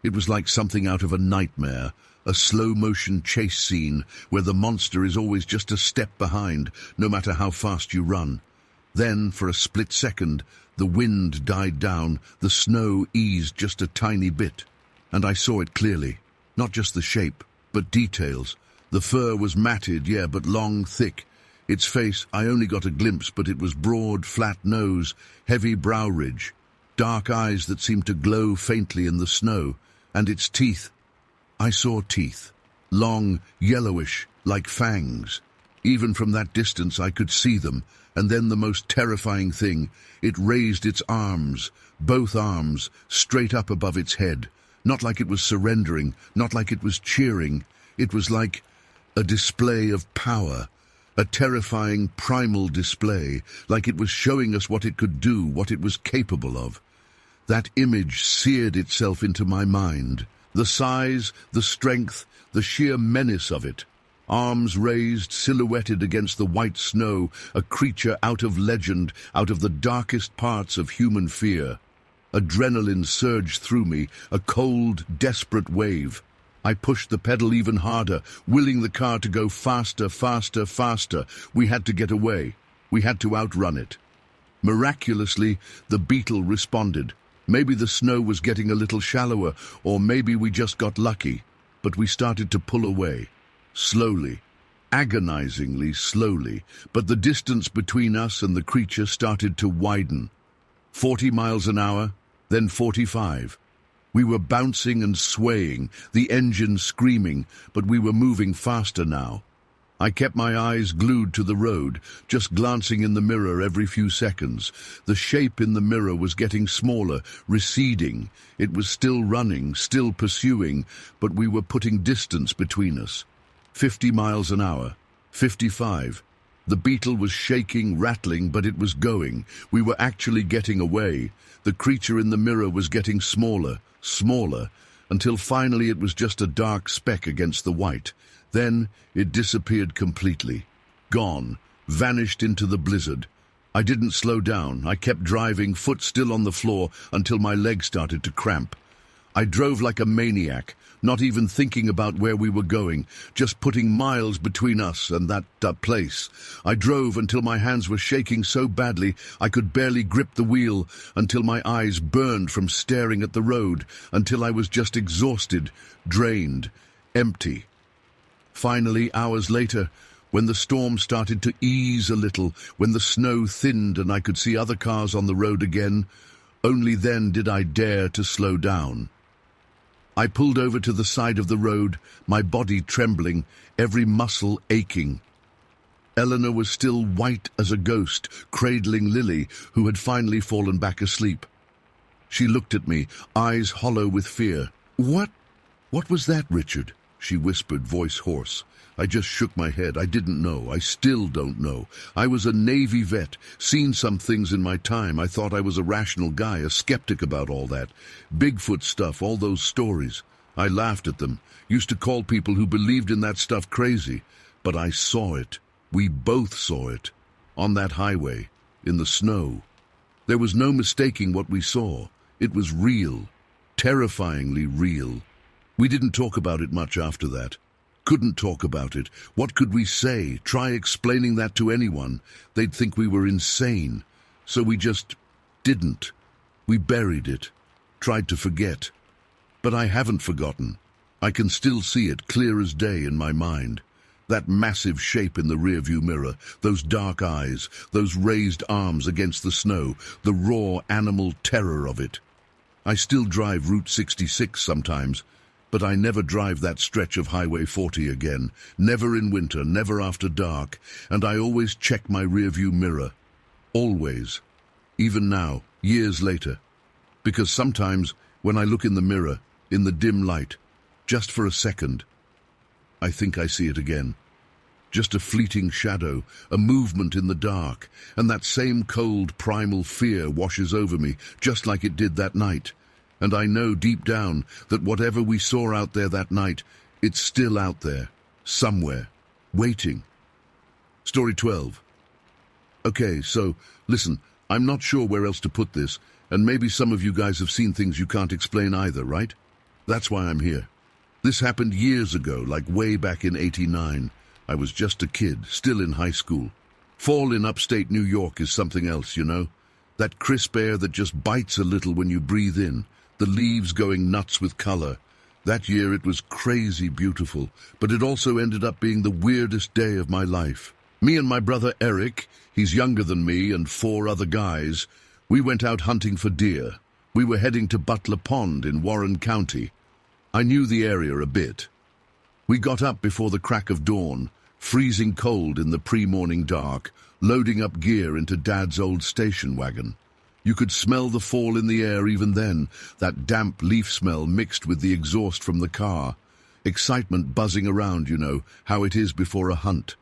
It was like something out of a nightmare, a slow-motion chase scene where the monster is always just a step behind, no matter how fast you run. Then, for a split second, the wind died down, the snow eased just a tiny bit, and I saw it clearly. Not just the shape, but details. The fur was matted, yeah, but long, thick. Its face, I only got a glimpse, but it was broad, flat nose, heavy brow ridge, dark eyes that seemed to glow faintly in the snow. And its teeth, I saw teeth, long, yellowish, like fangs. Even from that distance I could see them, and then the most terrifying thing, it raised its arms, both arms, straight up above its head. Not like it was surrendering, not like it was cheering. It was like a display of power, a terrifying primal display, like it was showing us what it could do, what it was capable of. That image seared itself into my mind. The size, the strength, the sheer menace of it. Arms raised, silhouetted against the white snow, a creature out of legend, out of the darkest parts of human fear. Adrenaline surged through me, a cold, desperate wave. I pushed the pedal even harder, willing the car to go faster, faster, faster. We had to get away. We had to outrun it. Miraculously, the beetle responded. Maybe the snow was getting a little shallower, or maybe we just got lucky. But we started to pull away. Slowly, agonizingly slowly, but the distance between us and the creature started to widen. 40 miles an hour, then 45. We were bouncing and swaying, the engine screaming, but we were moving faster now. I kept my eyes glued to the road, just glancing in the mirror every few seconds. The shape in the mirror was getting smaller, receding. It was still running, still pursuing, but we were putting distance between us. 50 miles an hour, 55. The beetle was shaking, rattling, but it was going. We were actually getting away. The creature in the mirror was getting smaller, smaller, until finally it was just a dark speck against the white. Then it disappeared completely. Gone, vanished into the blizzard. I didn't slow down. I kept driving, foot still on the floor, until my legs started to cramp. I drove like a maniac, not even thinking about where we were going, just putting miles between us and that place. I drove until my hands were shaking so badly I could barely grip the wheel, until my eyes burned from staring at the road, until I was just exhausted, drained, empty. Finally, hours later, When the storm started to ease a little, when the snow thinned and I could see other cars on the road again, only then did I dare to slow down. I pulled over to the side of the road, my body trembling, every muscle aching. Eleanor was still white as a ghost, cradling Lily, who had finally fallen back asleep. She looked at me, eyes hollow with fear. What was that, Richard?" she whispered, voice hoarse. I just shook my head. I didn't know. I still don't know. I was a Navy vet, seen some things in my time. I thought I was a rational guy, a skeptic about all that. Bigfoot stuff, all those stories. I laughed at them, used to call people who believed in that stuff crazy. But I saw it. We both saw it. On that highway, in the snow. There was no mistaking what we saw. It was real. Terrifyingly real. We didn't talk about it much after that. Couldn't talk about it. What could we say? Try explaining that to anyone. They'd think we were insane. So we just didn't. We buried it. Tried to forget. But I haven't forgotten. I can still see it clear as day in my mind. That massive shape in the rearview mirror, those dark eyes, those raised arms against the snow, the raw animal terror of it. I still drive Route 66 sometimes, but I never drive that stretch of Highway 40 again, never in winter, never after dark, and I always check my rearview mirror. Always. Even now, years later. Because sometimes, when I look in the mirror, in the dim light, just for a second, I think I see it again. Just a fleeting shadow, a movement in the dark, and that same cold, primal fear washes over me, just like it did that night. And I know deep down that whatever we saw out there that night, it's still out there, somewhere, waiting. Story 12. Okay, so, listen, I'm not sure where else to put this, and maybe some of you guys have seen things you can't explain either, right? That's why I'm here. This happened years ago, like way back in '89. I was just a kid, still in high school. Fall in upstate New York is something else, you know? That crisp air that just bites a little when you breathe in. The leaves going nuts with color. That year it was crazy beautiful, but it also ended up being the weirdest day of my life. Me and my brother Eric, he's younger than me, and 4 other guys, we went out hunting for deer. We were heading to Butler Pond in Warren County. I knew the area a bit. We got up before the crack of dawn, freezing cold in the pre-morning dark, loading up gear into Dad's old station wagon. You could smell the fall in the air even then, that damp leaf smell mixed with the exhaust from the car. Excitement buzzing around, you know, how it is before a hunt.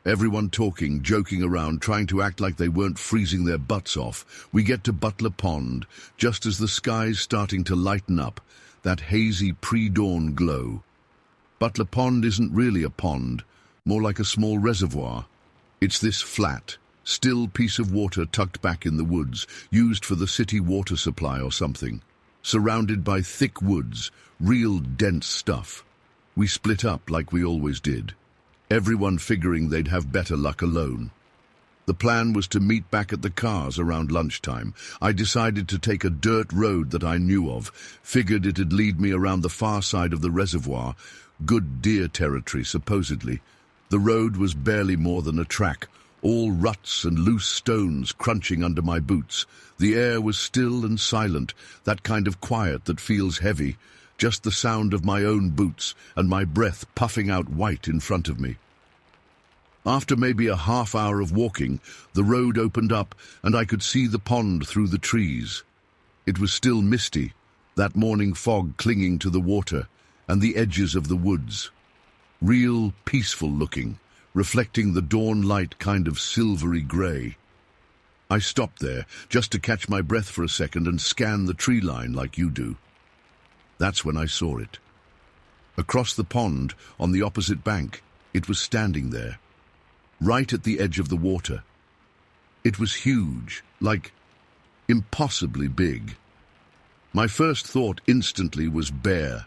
Everyone talking, joking around, trying to act like they weren't freezing their butts off. We get to Butler Pond, just as the sky's starting to lighten up, that hazy pre-dawn glow. Butler Pond isn't really a pond, more like a small reservoir. It's this flat, still piece of water tucked back in the woods, used for the city water supply or something. Surrounded by thick woods, real dense stuff. We split up like we always did. Everyone figuring they'd have better luck alone. The plan was to meet back at the cars around lunchtime. I decided to take a dirt road that I knew of, figured it'd lead me around the far side of the reservoir, good deer territory supposedly. The road was barely more than a track, all ruts and loose stones crunching under my boots. The air was still and silent, that kind of quiet that feels heavy, just the sound of my own boots and my breath puffing out white in front of me. After maybe a half hour of walking, the road opened up and I could see the pond through the trees. It was still misty, that morning fog clinging to the water and the edges of the woods. Real peaceful looking, reflecting the dawn light kind of silvery grey. I stopped there just to catch my breath for a second and scan the tree line like you do. That's when I saw it. Across the pond, on the opposite bank, it was standing there. Right at the edge of the water. It was huge, like impossibly big. My first thought instantly was bear,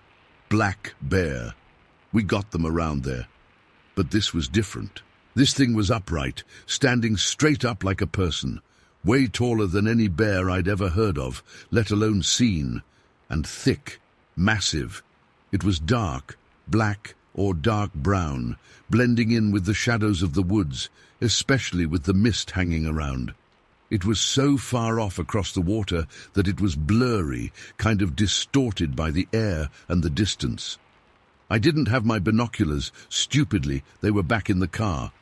black bear. We got them around there. But this was different. This thing was upright, standing straight up like a person, way taller than any bear I'd ever heard of, let alone seen, and thick, massive. It was dark, black, or dark brown, blending in with the shadows of the woods, especially with the mist hanging around. It was so far off across the water that it was blurry, kind of distorted by the air and the distance. I didn't have my binoculars. Stupidly, they were back in the car.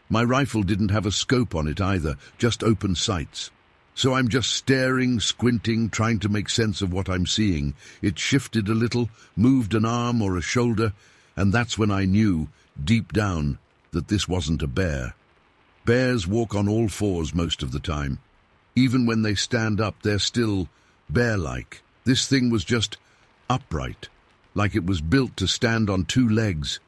My rifle didn't have a scope on it either, just open sights. So I'm just staring, squinting, trying to make sense of what I'm seeing. It shifted a little, moved an arm or a shoulder, and that's when I knew, deep down, that this wasn't a bear. Bears walk on all fours most of the time. Even when they stand up, they're still bear-like. This thing was just upright, like it was built to stand on two legs.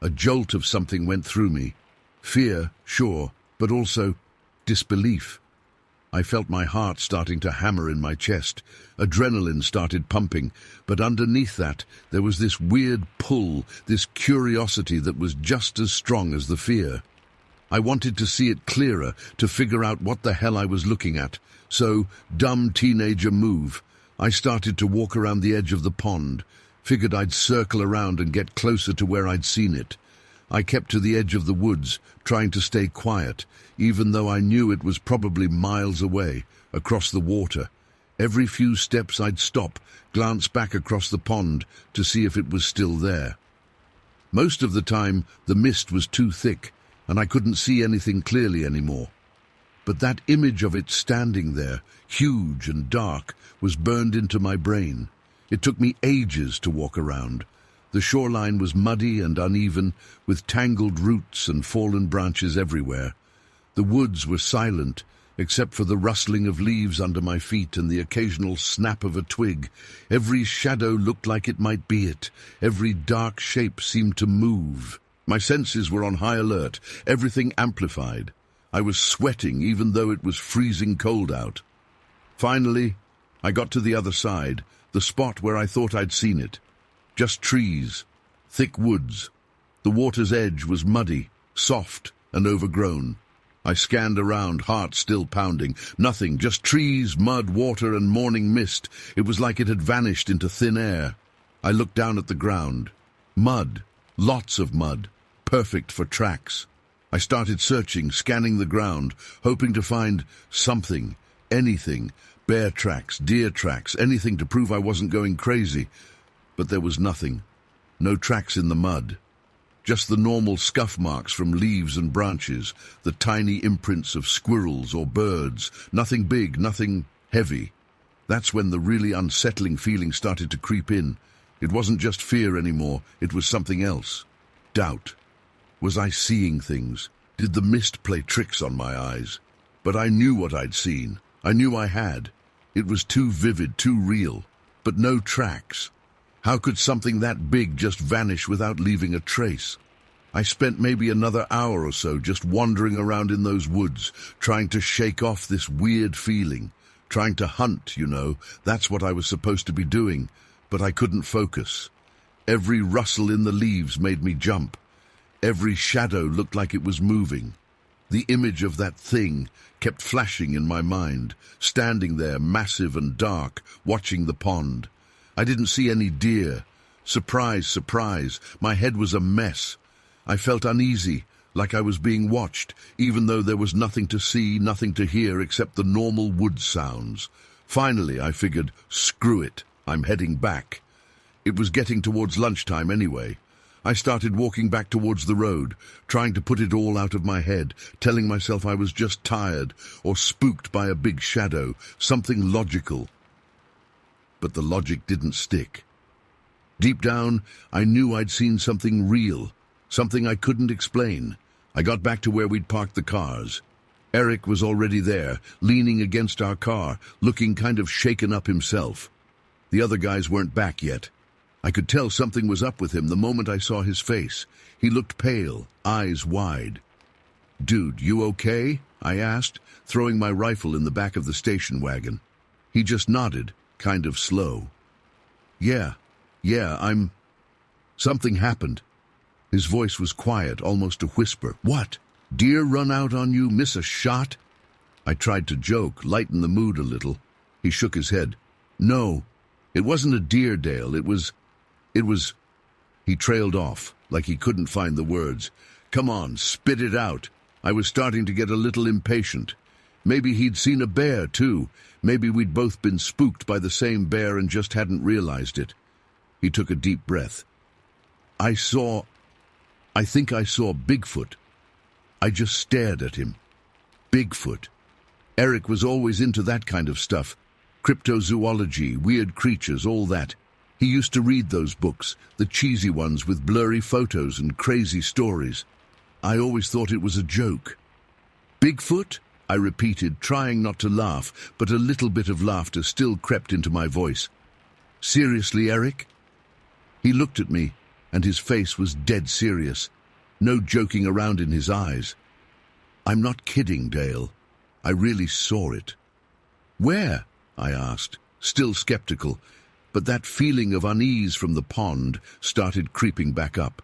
A jolt of something went through me. Fear, sure, but also disbelief. I felt my heart starting to hammer in my chest. Adrenaline started pumping, but underneath that, there was this weird pull, this curiosity that was just as strong as the fear. I wanted to see it clearer, to figure out what the hell I was looking at. So, dumb teenager move, I started to walk around the edge of the pond. Figured I'd circle around and get closer to where I'd seen it. I kept to the edge of the woods, trying to stay quiet, even though I knew it was probably miles away, across the water. Every few steps I'd stop, glance back across the pond to see if it was still there. Most of the time, the mist was too thick, and I couldn't see anything clearly anymore. But that image of it standing there, huge and dark, was burned into my brain. It took me ages to walk around. The shoreline was muddy and uneven, with tangled roots and fallen branches everywhere. The woods were silent, except for the rustling of leaves under my feet and the occasional snap of a twig. Every shadow looked like it might be it. Every dark shape seemed to move. My senses were on high alert, everything amplified. I was sweating even though it was freezing cold out. Finally, I got to the other side, the spot where I thought I'd seen it. Just trees, thick woods. The water's edge was muddy, soft, and overgrown. I scanned around, heart still pounding. Nothing, just trees, mud, water, and morning mist. It was like it had vanished into thin air. I looked down at the ground. Mud, lots of mud, perfect for tracks. I started searching, scanning the ground, hoping to find something, anything. Bear tracks, deer tracks, anything to prove I wasn't going crazy. But there was nothing. No tracks in the mud. Just the normal scuff marks from leaves and branches, the tiny imprints of squirrels or birds. Nothing big, nothing heavy. That's when the really unsettling feeling started to creep in. It wasn't just fear anymore, it was something else. Doubt. Was I seeing things? Did the mist play tricks on my eyes? But I knew what I'd seen. I knew I had. It was too vivid, too real. But no tracks. How could something that big just vanish without leaving a trace? I spent maybe another hour or so just wandering around in those woods, trying to shake off this weird feeling. Trying to hunt, you know. That's what I was supposed to be doing. But I couldn't focus. Every rustle in the leaves made me jump. Every shadow looked like it was moving. The image of that thing kept flashing in my mind, standing there massive and dark, watching the pond. I didn't see any deer. Surprise, surprise, my head was a mess. I felt uneasy, like I was being watched, even though there was nothing to see, nothing to hear except the normal wood sounds. Finally, I figured, screw it, I'm heading back. It was getting towards lunchtime anyway. I started walking back towards the road, trying to put it all out of my head, telling myself I was just tired or spooked by a big shadow, something logical. But the logic didn't stick. Deep down, I knew I'd seen something real, something I couldn't explain. I got back to where we'd parked the cars. Eric was already there, leaning against our car, looking kind of shaken up himself. The other guys weren't back yet. I could tell something was up with him the moment I saw his face. He looked pale, eyes wide. "Dude, you okay?" I asked, throwing my rifle in the back of the station wagon. He just nodded, kind of slow. Yeah, I'm... Something happened. His voice was quiet, almost a whisper. "What? Deer run out on you, miss a shot?" I tried to joke, lighten the mood a little. He shook his head. "No, it wasn't a deer, Dale. It was... He trailed off. like he couldn't find the words. "Come on, spit it out." I was starting to get a little impatient. Maybe he'd seen a bear, too. Maybe we'd both been spooked by the same bear and just hadn't realized it. He took a deep breath. I think I saw Bigfoot. I just stared at him. Bigfoot. Eric was always into that kind of stuff. Cryptozoology, weird creatures, all that. He used to read those books, the cheesy ones with blurry photos and crazy stories. I always thought it was a joke. "Bigfoot?" I repeated, trying not to laugh, but a little bit of laughter still crept into my voice. "Seriously, Eric?" He looked at me, and his face was dead serious. No joking around in his eyes. "I'm not kidding, Dale. I really saw it." "Where?" I asked, still skeptical, but that feeling of unease from the pond started creeping back up.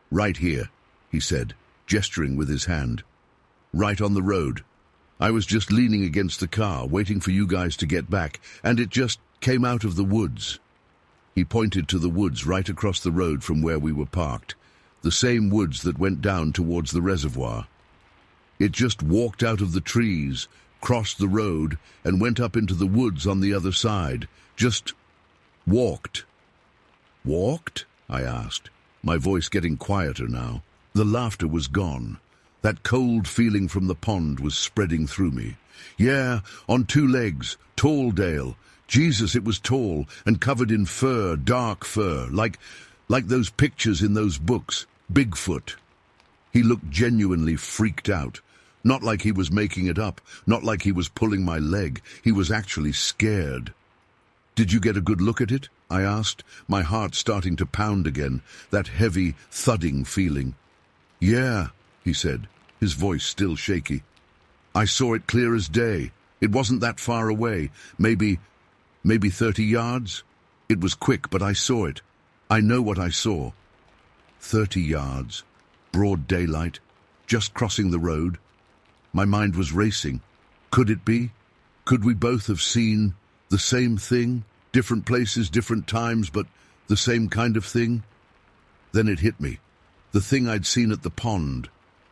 "Right here," he said, gesturing with his hand. "Right on the road. I was just leaning against the car, waiting for you guys to get back, and it just came out of the woods." He pointed to the woods right across the road from where we were parked, the same woods that went down towards the reservoir. It just walked out of the trees, crossed the road, and went up into the woods on the other side. Just walked. "Walked?" I asked, my voice getting quieter now. The laughter was gone. That cold feeling from the pond was spreading through me. "Yeah, on 2 legs, tall, Dale. Jesus, it was tall, and covered in fur, dark fur, like those pictures in those books. Bigfoot." He looked genuinely freaked out. Not like he was making it up, not like he was pulling my leg. He was actually scared. "Did you get a good look at it?" I asked, my heart starting to pound again, that heavy, thudding feeling. "Yeah," he said, his voice still shaky. "I saw it clear as day. It wasn't that far away, maybe 30 yards. It was quick, but I saw it. I know what I saw." 30 yards, broad daylight, just crossing the road. My mind was racing. Could it be? Could we both have seen the same thing? Different places, different times, but the same kind of thing? Then it hit me. The thing I'd seen at the pond.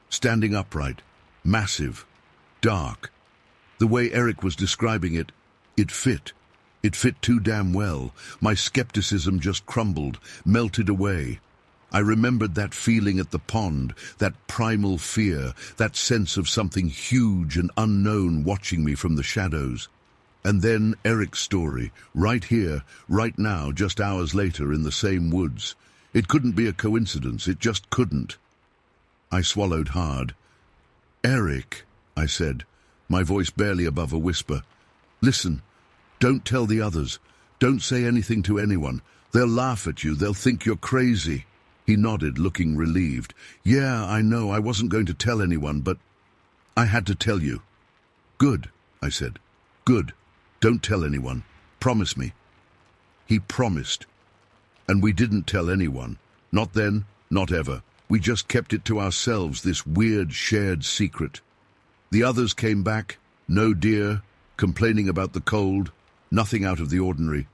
Standing upright, massive, dark. The way Eric was describing it, it fit. It fit too damn well. My skepticism just crumbled, melted away. I remembered that feeling at the pond, that primal fear, that sense of something huge and unknown watching me from the shadows. And then Eric's story, right here, right now, just hours later in the same woods. It couldn't be a coincidence, it just couldn't. I swallowed hard. "Eric," I said, my voice barely above a whisper. "Listen, don't tell the others. Don't say anything to anyone. They'll laugh at you, they'll think you're crazy." He nodded, looking relieved. "Yeah, I know, I wasn't going to tell anyone, but I had to tell you." "Good," I said. "Good. Don't tell anyone. Promise me." He promised. And we didn't tell anyone. Not then, not ever. We just kept it to ourselves, this weird shared secret. The others came back, no deer, complaining about the cold, nothing out of the ordinary.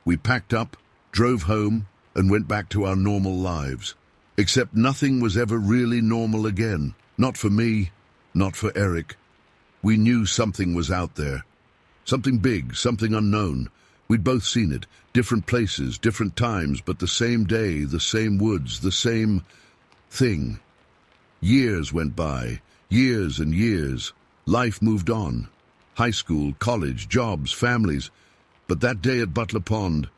We packed up, drove home, and went back to our normal lives. Except nothing was ever really normal again. Not for me, not for Eric. We knew something was out there. Something big, something unknown. We'd both seen it, different places, different times, but the same day, the same woods, the same thing. Years went by, years and years. Life moved on. High school, college, jobs, families. But that day at Butler Pond,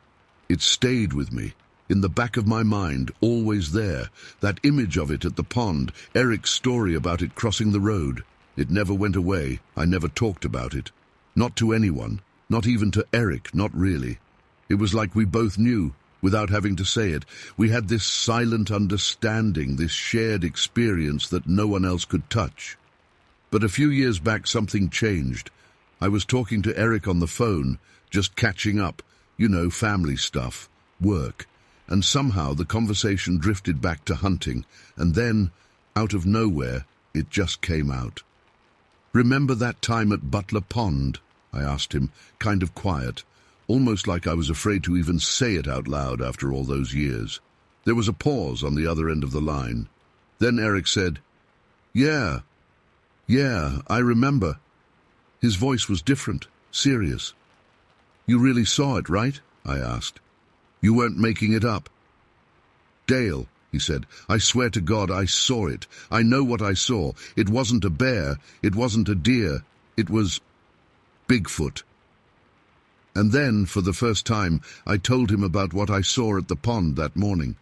it stayed with me. In the back of my mind, always there. That image of it at the pond, Eric's story about it crossing the road. It never went away. I never talked about it. Not to anyone. Not even to Eric, not really. It was like we both knew, without having to say it. We had this silent understanding, this shared experience that no one else could touch. But a few years back, something changed. I was talking to Eric on the phone, just catching up, family stuff, work. And somehow the conversation drifted back to hunting, and then, out of nowhere, it just came out. "Remember that time at Butler Pond?" I asked him, kind of quiet, almost like I was afraid to even say it out loud after all those years. There was a pause on the other end of the line. Then Eric said, Yeah, I remember. His voice was different, serious. You really saw it, right? I asked. You weren't making it up. Dale, he said, I swear to God I saw it. I know what I saw. It wasn't a bear. It wasn't a deer. It was Bigfoot. And then, for the first time, I told him about what I saw at the pond that morning.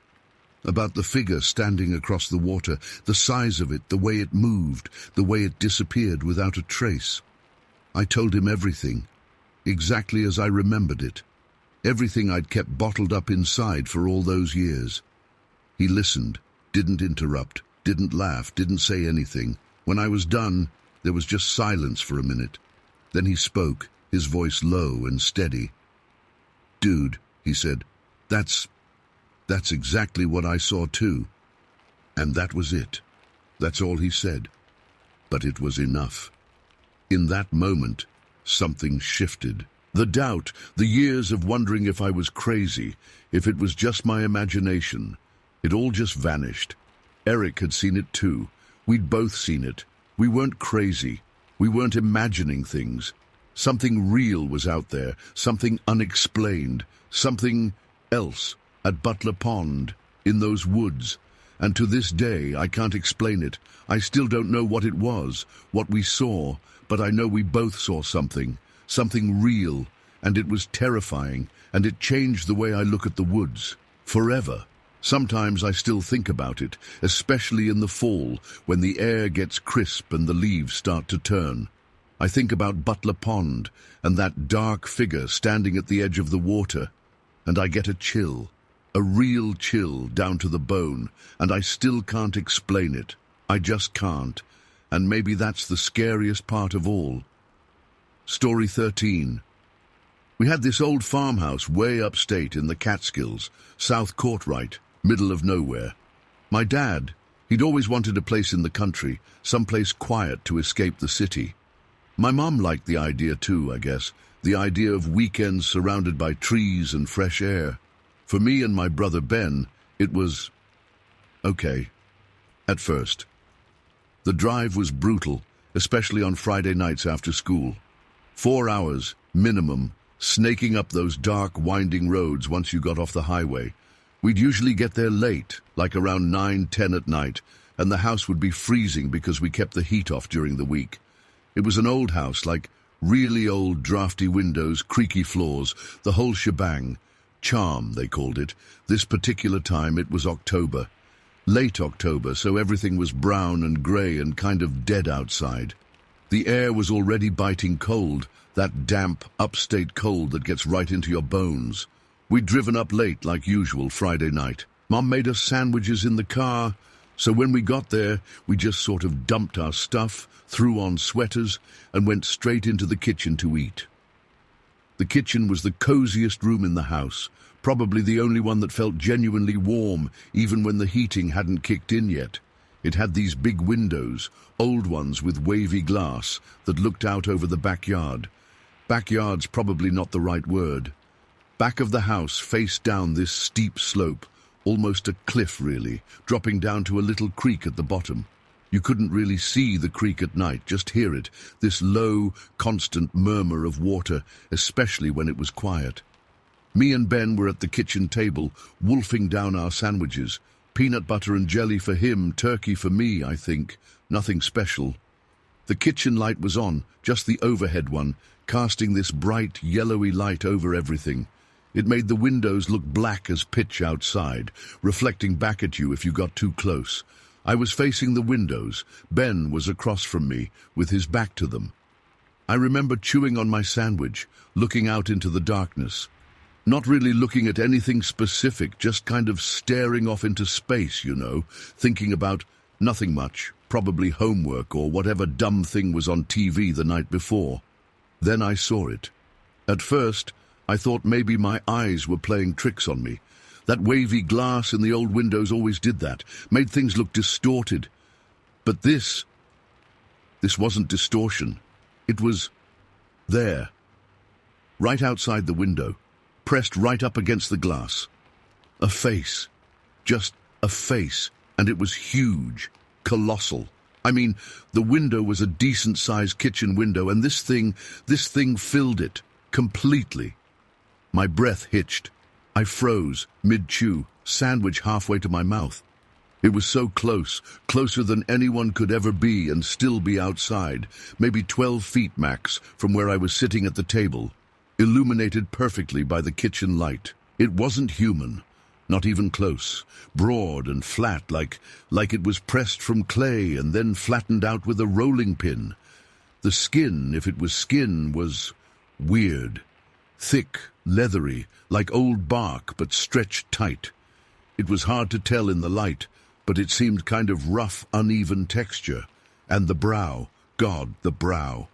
About the figure standing across the water, the size of it, the way it moved, the way it disappeared without a trace. I told him everything, exactly as I remembered it. Everything I'd kept bottled up inside for all those years. He listened, didn't interrupt, didn't laugh, didn't say anything. When I was done, there was just silence for a minute. Then he spoke, his voice low and steady. Dude, he said, that's exactly what I saw too. And that was it. That's all he said. But it was enough. In that moment, something shifted. The doubt, the years of wondering if I was crazy, if it was just my imagination, it all just vanished. Eric had seen it too. We'd both seen it. We weren't crazy. We weren't imagining things. Something real was out there, something unexplained, something else at Butler Pond, in those woods. And to this day, I can't explain it. I still don't know what it was, what we saw, but I know we both saw something real, and it was terrifying, and it changed the way I look at the woods, forever. Sometimes I still think about it, especially in the fall, when the air gets crisp and the leaves start to turn. I think about Butler Pond, and that dark figure standing at the edge of the water, and I get a chill, a real chill down to the bone, and I still can't explain it. I just can't, and maybe that's the scariest part of all. Story 13. We had this old farmhouse way upstate in the Catskills, South Courtright, middle of nowhere. My dad, he'd always wanted a place in the country, someplace quiet to escape the city. My mom liked the idea too, I guess, the idea of weekends surrounded by trees and fresh air. For me and my brother Ben, it was okay, at first. The drive was brutal, especially on Friday nights after school. 4 hours, minimum, snaking up those dark, winding roads once you got off the highway. We'd usually get there late, like around 9-10 at night, and the house would be freezing because we kept the heat off during the week. It was an old house, like really old drafty windows, creaky floors, the whole shebang. Charm, they called it. This particular time it was October. Late October, so everything was brown and grey and kind of dead outside. The air was already biting cold, that damp, upstate cold that gets right into your bones. We'd driven up late like usual Friday night. Mom made us sandwiches in the car, so when we got there, we just sort of dumped our stuff, threw on sweaters, and went straight into the kitchen to eat. The kitchen was the coziest room in the house, probably the only one that felt genuinely warm, even when the heating hadn't kicked in yet. It had these big windows, old ones with wavy glass, that looked out over the backyard. Backyard's probably not the right word. Back of the house faced down this steep slope, almost a cliff really, dropping down to a little creek at the bottom. You couldn't really see the creek at night, just hear it, this low, constant murmur of water, especially when it was quiet. Me and Ben were at the kitchen table, wolfing down our sandwiches. Peanut butter and jelly for him, turkey for me, I think. Nothing special. The kitchen light was on, just the overhead one, casting this bright, yellowy light over everything. It made the windows look black as pitch outside, reflecting back at you if you got too close. I was facing the windows. Ben was across from me, with his back to them. I remember chewing on my sandwich, looking out into the darkness. Not really looking at anything specific, just kind of staring off into space, you know, thinking about nothing much, probably homework or whatever dumb thing was on TV the night before. Then I saw it. At first, I thought maybe my eyes were playing tricks on me. That wavy glass in the old windows always did that, made things look distorted. But this wasn't distortion. It was there, right outside the window, pressed right up against the glass. A face. just a face, and it was huge, colossal. I mean, the window was a decent-sized kitchen window, and this thing filled it completely. My breath hitched. I froze, mid-chew, sandwich halfway to my mouth. It was so close, closer than anyone could ever be and still be outside, maybe 12 feet max from where I was sitting at the table, illuminated perfectly by the kitchen light. It wasn't human, not even close, broad and flat, like it was pressed from clay and then flattened out with a rolling pin. The skin, if it was skin, was weird, thick, leathery, like old bark, but stretched tight. It was hard to tell in the light, but it seemed kind of rough, uneven texture. And the brow, God, the brow.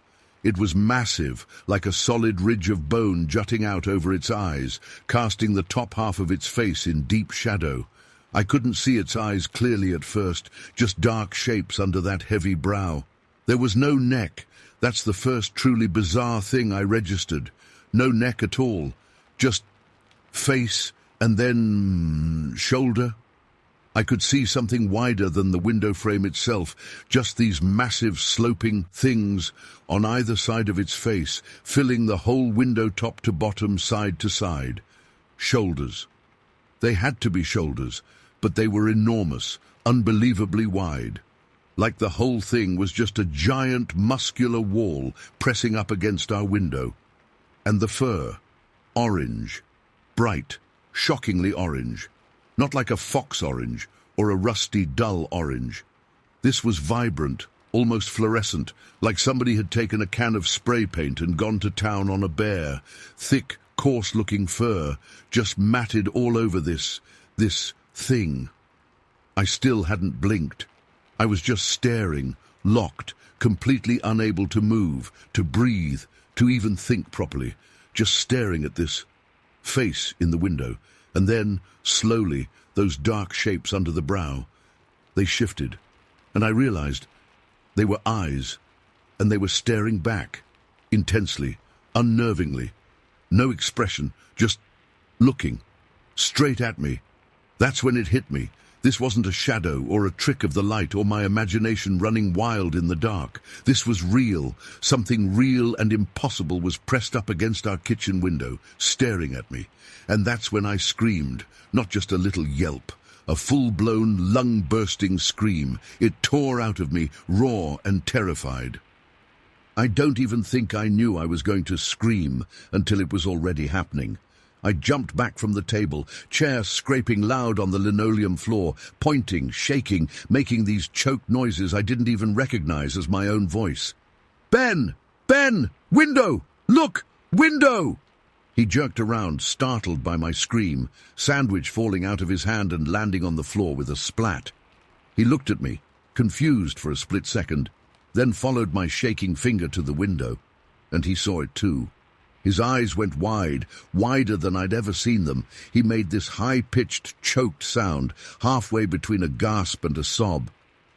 It was massive, like a solid ridge of bone jutting out over its eyes, casting the top half of its face in deep shadow. I couldn't see its eyes clearly at first, just dark shapes under that heavy brow. There was no neck. That's the first truly bizarre thing I registered. No neck at all, just face and then shoulder. I could see something wider than the window frame itself, just these massive sloping things on either side of its face, filling the whole window top to bottom, side to side. Shoulders. They had to be shoulders, but they were enormous, unbelievably wide. Like the whole thing was just a giant muscular wall pressing up against our window. And the fur, orange, bright, shockingly orange. Not like a fox orange or a rusty, dull orange. This was vibrant, almost fluorescent, like somebody had taken a can of spray paint and gone to town on a bear. Thick, coarse-looking fur, just matted all over this thing. I still hadn't blinked. I was just staring, locked, completely unable to move, to breathe, to even think properly, just staring at this face in the window. And then, slowly, those dark shapes under the brow, they shifted, and I realized they were eyes, and they were staring back, intensely, unnervingly. No expression, just looking, straight at me. That's when it hit me. This wasn't a shadow or a trick of the light or my imagination running wild in the dark. This was real. Something real and impossible was pressed up against our kitchen window, staring at me. And that's when I screamed, not just a little yelp, a full-blown, lung-bursting scream. It tore out of me, raw and terrified. I don't even think I knew I was going to scream until it was already happening. I jumped back from the table, chair scraping loud on the linoleum floor, pointing, shaking, making these choked noises I didn't even recognize as my own voice. "Ben! Ben! Window! Look! Window!" He jerked around, startled by my scream, sandwich falling out of his hand and landing on the floor with a splat. He looked at me, confused for a split second, then followed my shaking finger to the window, and he saw it too. His eyes went wide, wider than I'd ever seen them. He made this high-pitched, choked sound, halfway between a gasp and a sob.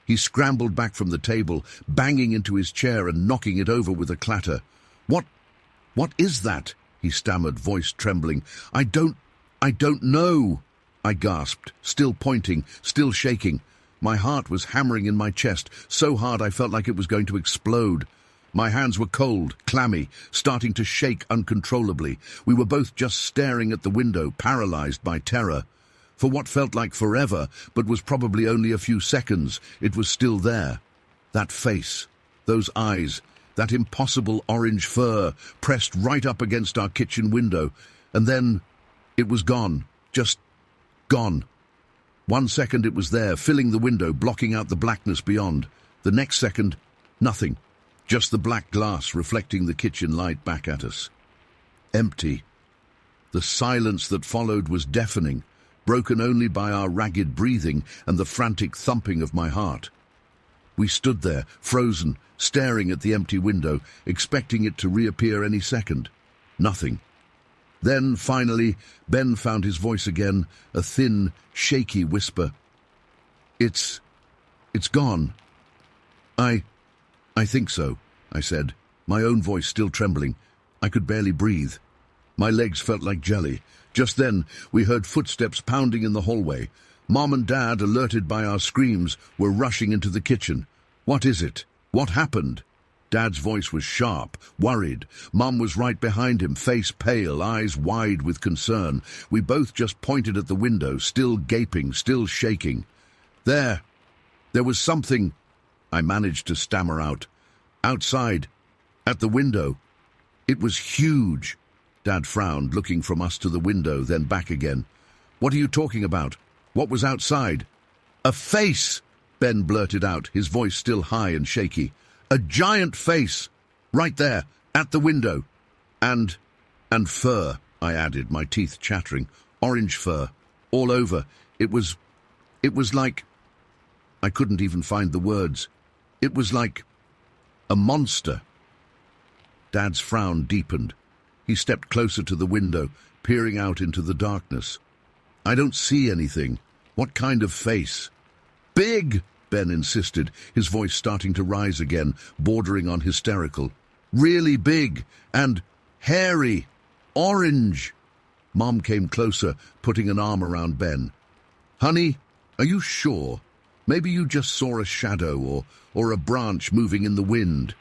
He scrambled back from the table, banging into his chair and knocking it over with a clatter. What is that?" he stammered, voice trembling. I don't know," I gasped, still pointing, still shaking. My heart was hammering in my chest, so hard I felt like it was going to explode. My hands were cold, clammy, starting to shake uncontrollably. We were both just staring at the window, paralyzed by terror. For what felt like forever, but was probably only a few seconds, it was still there. That face, those eyes, that impossible orange fur pressed right up against our kitchen window. And then it was gone, just gone. 1 second it was there, filling the window, blocking out the blackness beyond. The next second, nothing. Just the black glass reflecting the kitchen light back at us. Empty. The silence that followed was deafening, broken only by our ragged breathing and the frantic thumping of my heart. We stood there, frozen, staring at the empty window, expecting it to reappear any second. Nothing. Then, finally, Ben found his voice again, a thin, shaky whisper. It's gone. I think so," I said, my own voice still trembling. I could barely breathe. My legs felt like jelly. Just then, we heard footsteps pounding in the hallway. Mom and Dad, alerted by our screams, were rushing into the kitchen. "What is it? What happened?" Dad's voice was sharp, worried. Mum was right behind him, face pale, eyes wide with concern. We both just pointed at the window, still gaping, still shaking. There was something," I managed to stammer out. "Outside, at the window. It was huge." Dad frowned, looking from us to the window, then back again. "What are you talking about? What was outside?" "A face," Ben blurted out, his voice still high and shaky. "A giant face, right there, at the window. And fur," I added, my teeth chattering. "Orange fur, all over. It was like—" I couldn't even find the words. "It was like a monster." Dad's frown deepened. He stepped closer to the window, peering out into the darkness. "I don't see anything. What kind of face?" "Big," Ben insisted, his voice starting to rise again, bordering on hysterical. "Really big, and hairy, orange." Mom came closer, putting an arm around Ben. "Honey, are you sure? Maybe you just saw a shadow or a branch moving in the wind."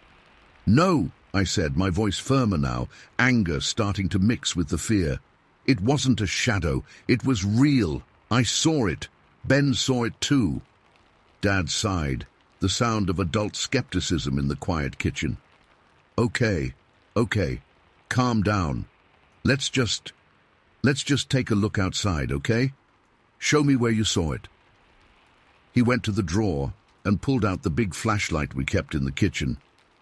"No," I said, my voice firmer now, anger starting to mix with the fear. "It wasn't a shadow. It was real. I saw it. Ben saw it too." Dad sighed, the sound of adult skepticism in the quiet kitchen. Okay, calm down. Let's just take a look outside, okay? Show me where you saw it." He went to the drawer and pulled out the big flashlight we kept in the kitchen.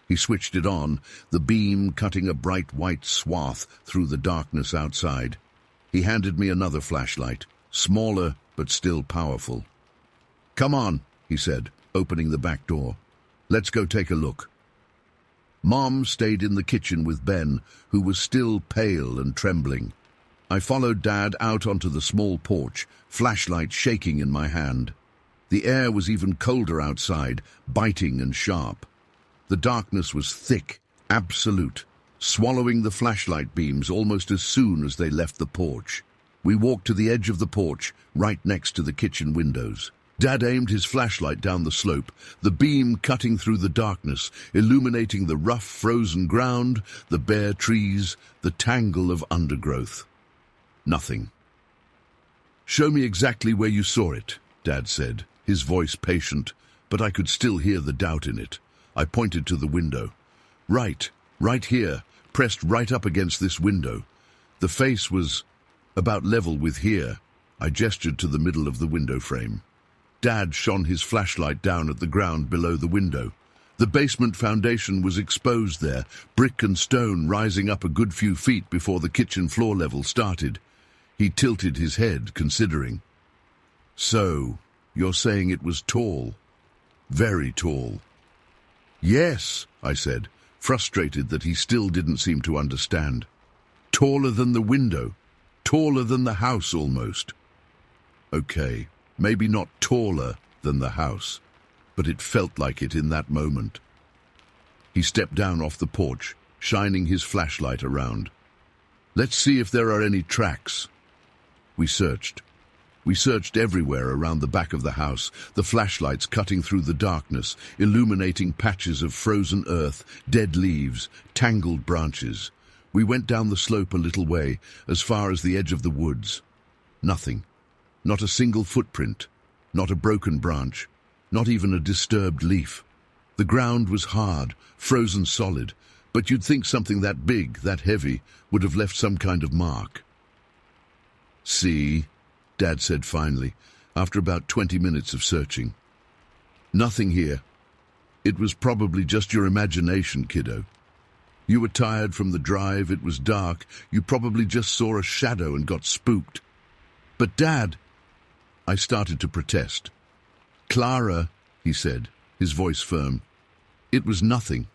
He switched it on, the beam cutting a bright white swath through the darkness outside. He handed me another flashlight, smaller but still powerful. "Come on," he said, opening the back door. "Let's go take a look." Mom stayed in the kitchen with Ben, who was still pale and trembling. I followed Dad out onto the small porch, flashlight shaking in my hand. The air was even colder outside, biting and sharp. The darkness was thick, absolute, swallowing the flashlight beams almost as soon as they left the porch. We walked to the edge of the porch, right next to the kitchen windows. Dad aimed his flashlight down the slope, the beam cutting through the darkness, illuminating the rough, frozen ground, the bare trees, the tangle of undergrowth. Nothing. "Show me exactly where you saw it," Dad said, his voice patient, but I could still hear the doubt in it. I pointed to the window. Right here, pressed right up against this window. The face was about level with here." I gestured to the middle of the window frame. Dad shone his flashlight down at the ground below the window. The basement foundation was exposed there, brick and stone rising up a good few feet before the kitchen floor level started. He tilted his head, considering. "So, you're saying it was tall? Very tall?" "Yes," I said, frustrated that he still didn't seem to understand. "Taller than the window, taller than the house almost." "Okay, maybe not taller than the house, but it felt like it in that moment." He stepped down off the porch, shining his flashlight around. "Let's see if there are any tracks." We searched. We searched everywhere around the back of the house, the flashlights cutting through the darkness, illuminating patches of frozen earth, dead leaves, tangled branches. We went down the slope a little way, as far as the edge of the woods. Nothing. Not a single footprint. Not a broken branch. Not even a disturbed leaf. The ground was hard, frozen solid, but you'd think something that big, that heavy, would have left some kind of mark. "See?" Dad said finally, after about 20 minutes of searching. "Nothing here. It was probably just your imagination, kiddo. You were tired from the drive, it was dark, you probably just saw a shadow and got spooked." "But Dad—" I started to protest. "Clara," he said, his voice firm, "it was nothing.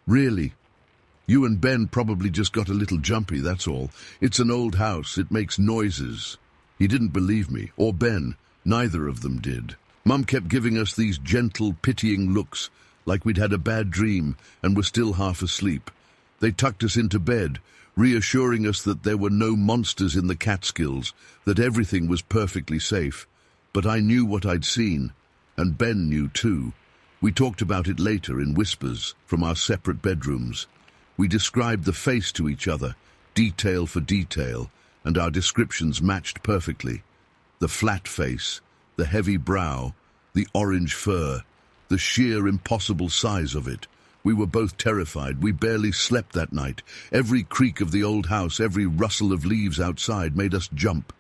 Really. You and Ben probably just got a little jumpy, that's all. It's an old house, it makes noises." He didn't believe me, or Ben. Neither of them did. Mum kept giving us these gentle, pitying looks, like we'd had a bad dream and were still half asleep. They tucked us into bed, reassuring us that there were no monsters in the Catskills, that everything was perfectly safe. But I knew what I'd seen, and Ben knew too. We talked about it later in whispers from our separate bedrooms. We described the face to each other, detail for detail, and our descriptions matched perfectly. The flat face, the heavy brow, the orange fur, the sheer impossible size of it. We were both terrified. We barely slept that night. Every creak of the old house, every rustle of leaves outside made us jump.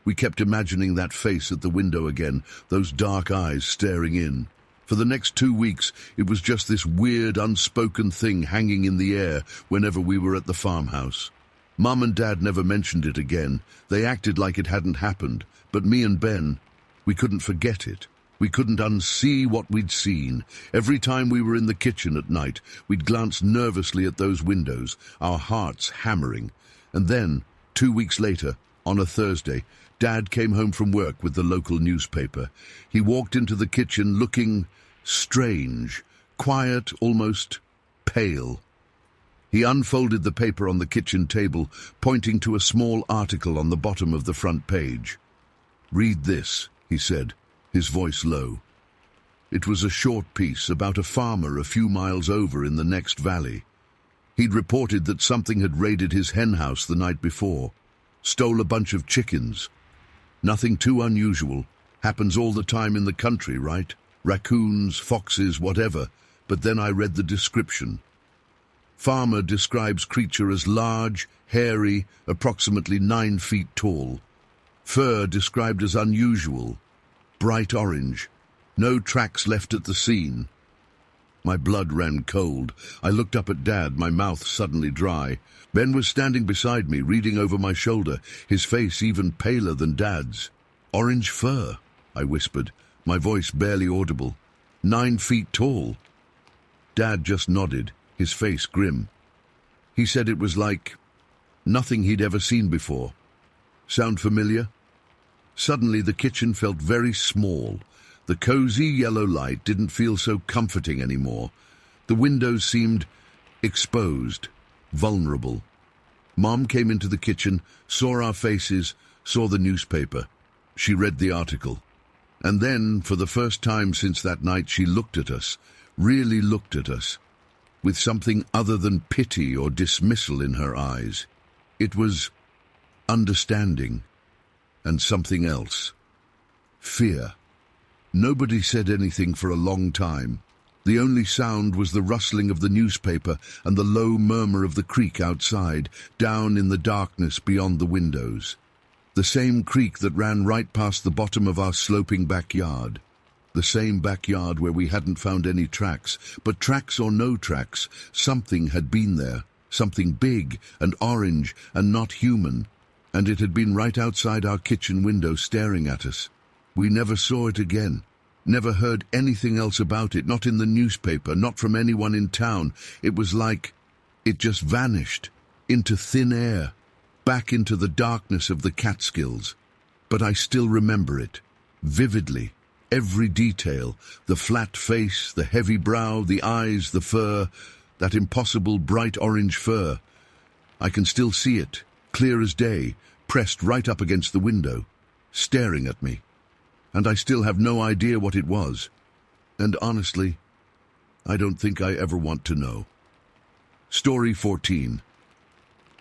We kept imagining that face at the window again, those dark eyes staring in. For the next 2 weeks, it was just this weird, unspoken thing hanging in the air whenever we were at the farmhouse. Mum and Dad never mentioned it again. They acted like it hadn't happened. But me and Ben, we couldn't forget it. We couldn't unsee what we'd seen. Every time we were in the kitchen at night, we'd glance nervously at those windows, our hearts hammering. And then, 2 weeks later, on a Thursday, Dad came home from work with the local newspaper. He walked into the kitchen looking strange, quiet, almost pale. He unfolded the paper on the kitchen table, pointing to a small article on the bottom of the front page. "Read this," he said, his voice low. It was a short piece about a farmer a few miles over in the next valley. He'd reported that something had raided his hen house the night before, stole a bunch of chickens. Nothing too unusual. Happens all the time in the country, right? Raccoons, foxes, whatever. But then I read the description. Farmer describes creature as large, hairy, approximately 9 feet tall. Fur described as unusual, bright orange. No tracks left at the scene. My blood ran cold. I looked up at Dad, my mouth suddenly dry. Ben was standing beside me, reading over my shoulder, his face even paler than Dad's. "Orange fur," I whispered, my voice barely audible. 9 feet tall. Dad just nodded, his face grim. He said it was like nothing he'd ever seen before. Sound familiar? Suddenly the kitchen felt very small. The cozy yellow light didn't feel so comforting anymore. The windows seemed exposed, vulnerable. Mom came into the kitchen, saw our faces, saw the newspaper. She read the article. And then, for the first time since that night, she looked at us, really looked at us, with something other than pity or dismissal in her eyes. It was understanding, and something else. Fear. Nobody said anything for a long time. The only sound was the rustling of the newspaper and the low murmur of the creek outside, down in the darkness beyond the windows. The same creek that ran right past the bottom of our sloping backyard. The same backyard where we hadn't found any tracks, but tracks or no tracks, something had been there, something big and orange and not human, and it had been right outside our kitchen window staring at us. We never saw it again, never heard anything else about it, not in the newspaper, not from anyone in town. It was like it just vanished, into thin air, back into the darkness of the Catskills. But I still remember it, vividly, every detail, the flat face, the heavy brow, the eyes, the fur, that impossible bright orange fur. I can still see it, clear as day, pressed right up against the window, staring at me. And I still have no idea what it was. And honestly, I don't think I ever want to know. Story 14.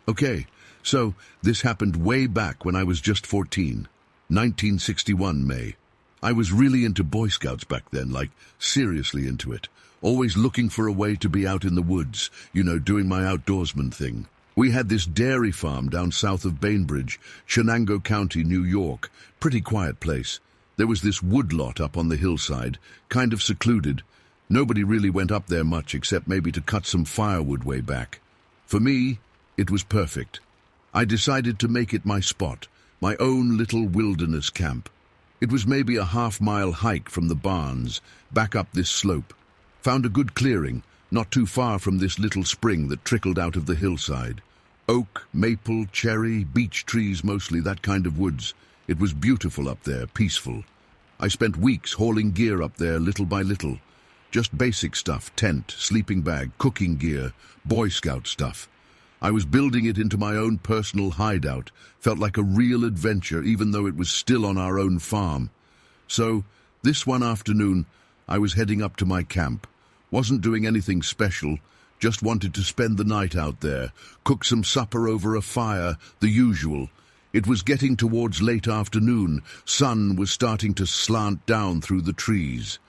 Okay, so this happened way back when I was just 14, 1961 May. I was really into Boy Scouts back then, like seriously into it. Always looking for a way to be out in the woods, doing my outdoorsman thing. We had this dairy farm down south of Bainbridge, Shenango County, New York. Pretty quiet place. There was this woodlot up on the hillside, kind of secluded. Nobody really went up there much except maybe to cut some firewood way back. For me, it was perfect. I decided to make it my spot, my own little wilderness camp. It was maybe a half-mile hike from the barns, back up this slope. Found a good clearing, not too far from this little spring that trickled out of the hillside. Oak, maple, cherry, beech trees mostly, that kind of woods. It was beautiful up there, peaceful. I spent weeks hauling gear up there little by little. Just basic stuff, tent, sleeping bag, cooking gear, Boy Scout stuff. I was building it into my own personal hideout. Felt like a real adventure even though it was still on our own farm. So, this one afternoon, I was heading up to my camp. Wasn't doing anything special, just wanted to spend the night out there, cook some supper over a fire, the usual. It was getting towards late afternoon, sun was starting to slant down through the trees.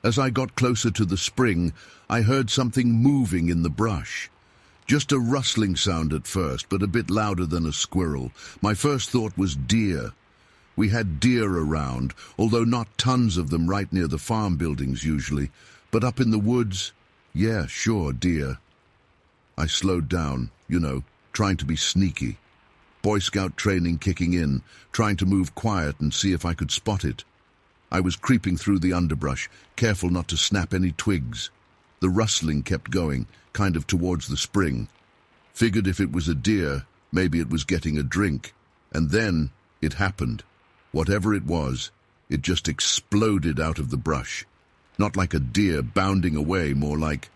As I got closer to the spring, I heard something moving in the brush. Just a rustling sound at first, but a bit louder than a squirrel. My first thought was deer. We had deer around, although not tons of them right near the farm buildings usually. But up in the woods, yeah, sure, deer. I slowed down, trying to be sneaky. Boy Scout training kicking in, trying to move quiet and see if I could spot it. I was creeping through the underbrush, careful not to snap any twigs. The rustling kept going, kind of towards the spring. Figured if it was a deer, maybe it was getting a drink. And then it happened. Whatever it was, it just exploded out of the brush. Not like a deer bounding away, more like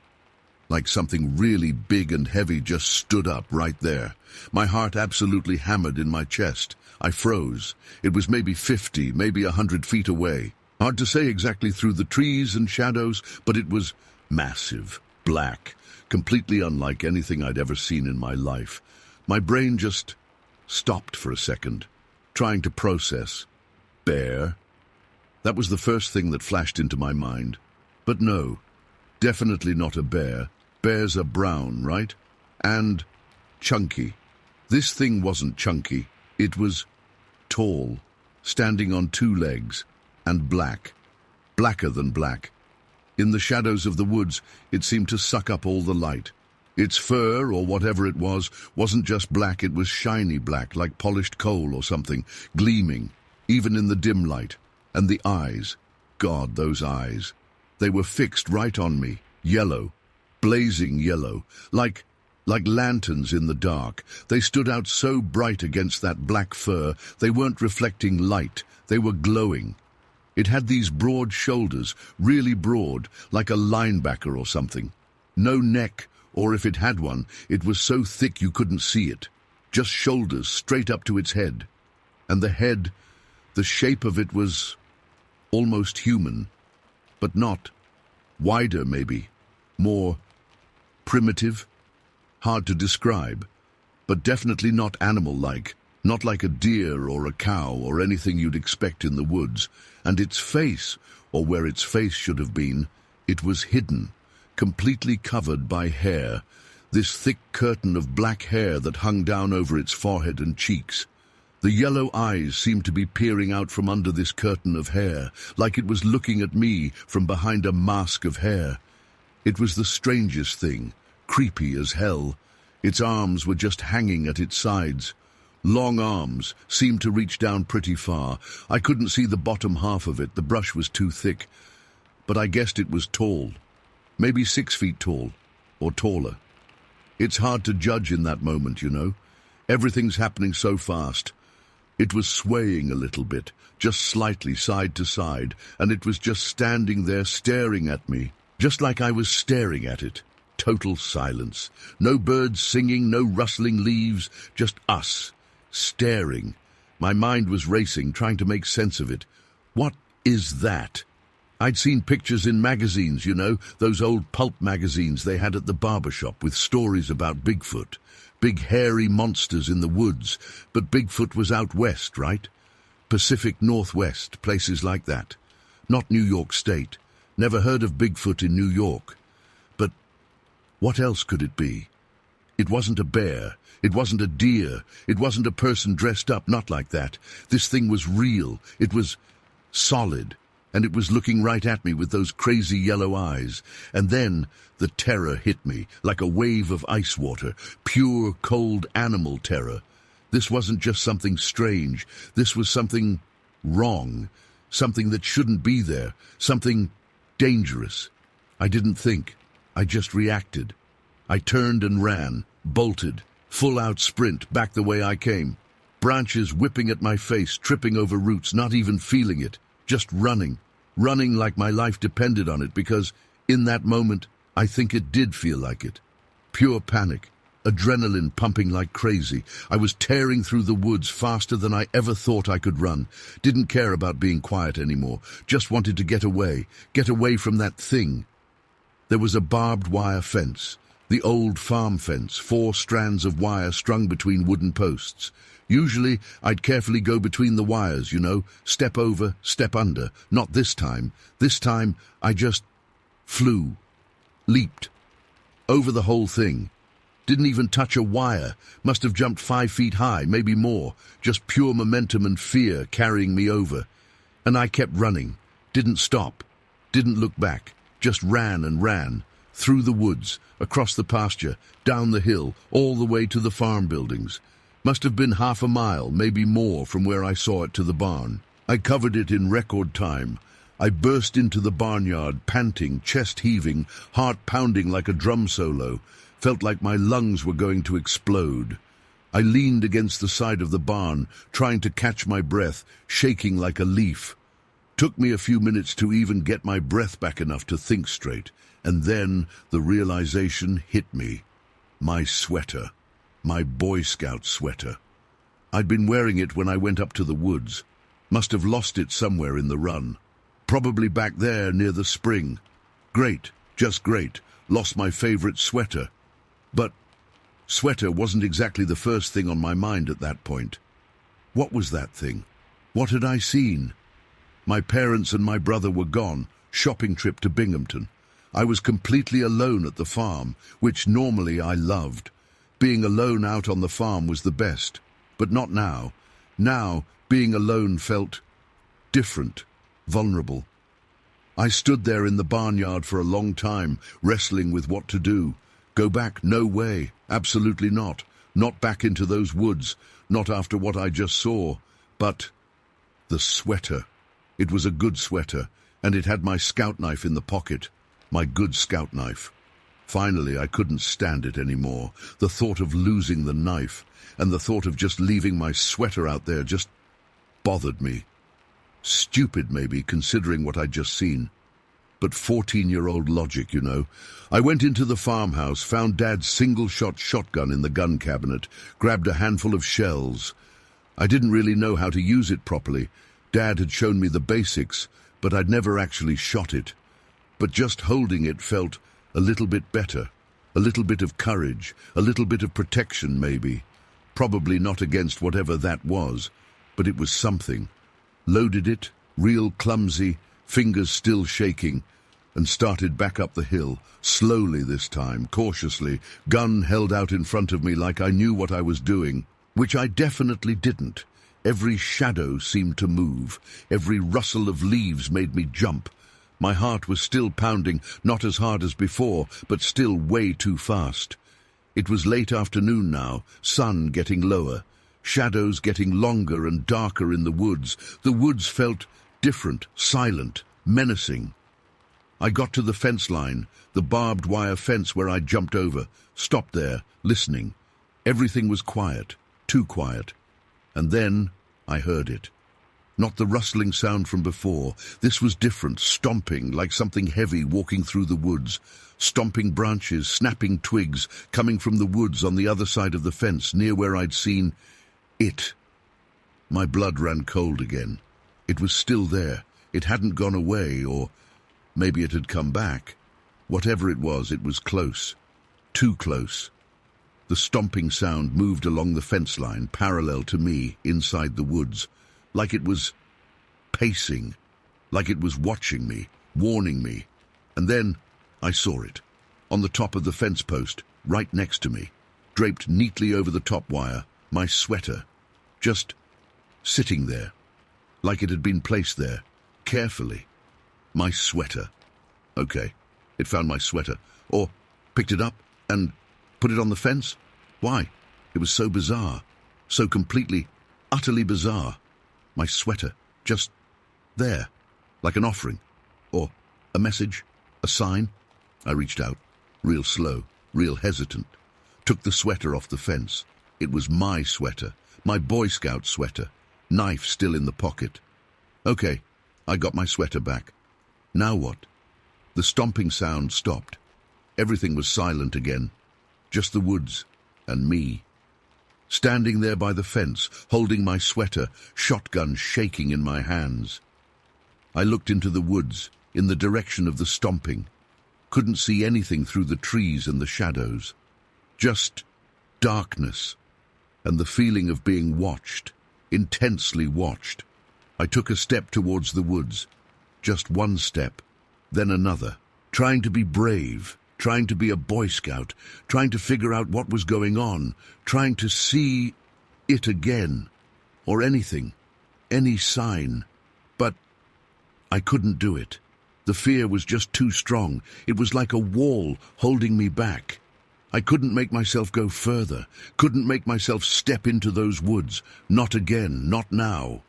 something really big and heavy just stood up right there. My heart absolutely hammered in my chest. I froze. It was maybe 50, maybe 100 feet away. Hard to say exactly through the trees and shadows, but it was massive, black, completely unlike anything I'd ever seen in my life. My brain just stopped for a second, trying to process. Bear? That was the first thing that flashed into my mind. But no, definitely not a bear. Bears are brown, right? And chunky. This thing wasn't chunky. It was tall, standing on two legs, and black. Blacker than black. In the shadows of the woods, it seemed to suck up all the light. Its fur, or whatever it was, wasn't just black, it was shiny black, like polished coal or something, gleaming, even in the dim light. And the eyes, God, those eyes. They were fixed right on me, yellow, blazing yellow, like lanterns in the dark. They stood out so bright against that black fur, they weren't reflecting light, they were glowing. It had these broad shoulders, really broad, like a linebacker or something. No neck, or if it had one, it was so thick you couldn't see it. Just shoulders straight up to its head. And the head, the shape of it was almost human, but not. Wider, maybe. More primitive. Hard to describe, but definitely not animal-like. Not like a deer or a cow or anything you'd expect in the woods. And its face, or where its face should have been, it was hidden, completely covered by hair. This thick curtain of black hair that hung down over its forehead and cheeks. The yellow eyes seemed to be peering out from under this curtain of hair, like it was looking at me from behind a mask of hair. It was the strangest thing, creepy as hell. Its arms were just hanging at its sides. Long arms, seemed to reach down pretty far. I couldn't see the bottom half of it, the brush was too thick. But I guessed it was tall. Maybe 6 feet tall, or taller. It's hard to judge in that moment, Everything's happening so fast. It was swaying a little bit, just slightly side to side, and it was just standing there staring at me, just like I was staring at it. Total silence. No birds singing, no rustling leaves, just us, staring. My mind was racing, trying to make sense of it. What is that? I'd seen pictures in magazines, those old pulp magazines they had at the barber shop with stories about Bigfoot. Big hairy monsters in the woods, but Bigfoot was out west, right? Pacific Northwest, places like that. Not New York State. Never heard of Bigfoot in New York. But what else could it be? It wasn't a bear. It wasn't a deer. It wasn't a person dressed up, not like that. This thing was real. It was solid. And it was looking right at me with those crazy yellow eyes. And then the terror hit me, like a wave of ice water, pure, cold animal terror. This wasn't just something strange. This was something wrong, something that shouldn't be there, something dangerous. I didn't think. I just reacted. I turned and ran, bolted, full-out sprint, back the way I came. Branches whipping at my face, tripping over roots, not even feeling it, just running. Running like my life depended on it, because in that moment, I think it did feel like it. Pure panic. adrenaline pumping like crazy. I was tearing through the woods faster than I ever thought I could run. Didn't care about being quiet anymore. Just wanted to get away from that thing. There was a barbed wire fence, the old farm fence, 4 strands of wire strung between wooden posts. Usually, I'd carefully go between the wires, step over, step under. Not this time. This time, I just flew, leaped, over the whole thing. Didn't even touch a wire. Must have jumped 5 feet high, maybe more. Just pure momentum and fear carrying me over. And I kept running. Didn't stop. Didn't look back. Just ran and ran. Through the woods, across the pasture, down the hill, all the way to the farm buildings. Must have been half a mile, maybe more, from where I saw it to the barn. I covered it in record time. I burst into the barnyard, panting, chest heaving, heart pounding like a drum solo. Felt like my lungs were going to explode. I leaned against the side of the barn, trying to catch my breath, shaking like a leaf. Took me a few minutes to even get my breath back enough to think straight. And then the realization hit me. My sweater. My Boy Scout sweater. I'd been wearing it when I went up to the woods. Must have lost it somewhere in the run. Probably back there near the spring. Great, just great. Lost my favorite sweater. But sweater wasn't exactly the first thing on my mind at that point. What was that thing? What had I seen? My parents and my brother were gone, shopping trip to Binghamton. I was completely alone at the farm, which normally I loved. Being alone out on the farm was the best, but not now. Now, being alone felt different, vulnerable. I stood there in the barnyard for a long time, wrestling with what to do. Go back? No way. Absolutely not. Not back into those woods. Not after what I just saw. But the sweater. It was a good sweater, and it had my scout knife in the pocket. My good scout knife. Finally, I couldn't stand it anymore. The thought of losing the knife, and the thought of just leaving my sweater out there just bothered me. Stupid, maybe, considering what I'd just seen. But 14-year-old logic, I went into the farmhouse, found Dad's single-shot shotgun in the gun cabinet, grabbed a handful of shells. I didn't really know how to use it properly. Dad had shown me the basics, but I'd never actually shot it. But just holding it felt a little bit better. A little bit of courage, a little bit of protection, maybe. Probably not against whatever that was, but it was something. Loaded it, real clumsy, fingers still shaking, and started back up the hill, slowly this time, cautiously, gun held out in front of me like I knew what I was doing, which I definitely didn't. Every shadow seemed to move. Every rustle of leaves made me jump. My heart was still pounding, not as hard as before, but still way too fast. It was late afternoon now, sun getting lower, shadows getting longer and darker in the woods. The woods felt different, silent, menacing. I got to the fence line, the barbed wire fence where I'd jumped over, stopped there, listening. Everything was quiet, too quiet. And then I heard it. Not the rustling sound from before. This was different, stomping, like something heavy walking through the woods. Stomping branches, snapping twigs, coming from the woods on the other side of the fence, near where I'd seen it. My blood ran cold again. It was still there. It hadn't gone away, or maybe it had come back. Whatever it was close. Too close. The stomping sound moved along the fence line, parallel to me, inside the woods. Like it was pacing, like it was watching me, warning me. And then I saw it, on the top of the fence post, right next to me, draped neatly over the top wire, my sweater, just sitting there, like it had been placed there, carefully. My sweater. Okay, it found my sweater, or picked it up and put it on the fence. Why? It was so bizarre, so completely, utterly bizarre. My sweater, just there, like an offering, or a message, a sign. I reached out, real slow, real hesitant, took the sweater off the fence. It was my sweater, my Boy Scout sweater, knife still in the pocket. Okay, I got my sweater back. Now what? The stomping sound stopped. Everything was silent again, just the woods, and me. Standing there by the fence, holding my sweater, shotgun shaking in my hands. I looked into the woods, in the direction of the stomping. Couldn't see anything through the trees and the shadows. Just darkness, and the feeling of being watched, intensely watched. I took a step towards the woods, just one step, then another, trying to be brave, trying to be a Boy Scout, trying to figure out what was going on, trying to see it again, or anything, any sign. But I couldn't do it. The fear was just too strong. It was like a wall holding me back. I couldn't make myself go further, couldn't make myself step into those woods. Not again, not now.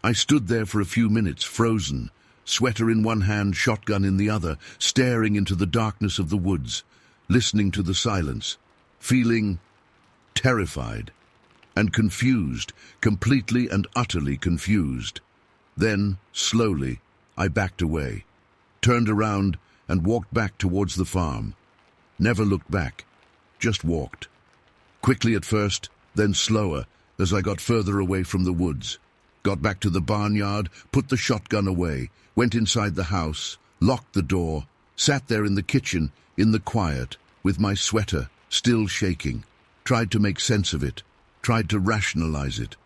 I stood there for a few minutes, frozen, sweater in one hand, shotgun in the other, staring into the darkness of the woods, listening to the silence, feeling terrified and confused, completely and utterly confused. Then, slowly, I backed away, turned around and walked back towards the farm. Never looked back, just walked. Quickly at first, then slower as I got further away from the woods. Got back to the barnyard, put the shotgun away, went inside the house, locked the door, sat there in the kitchen, in the quiet, with my sweater still shaking. Tried to make sense of it, tried to rationalize it.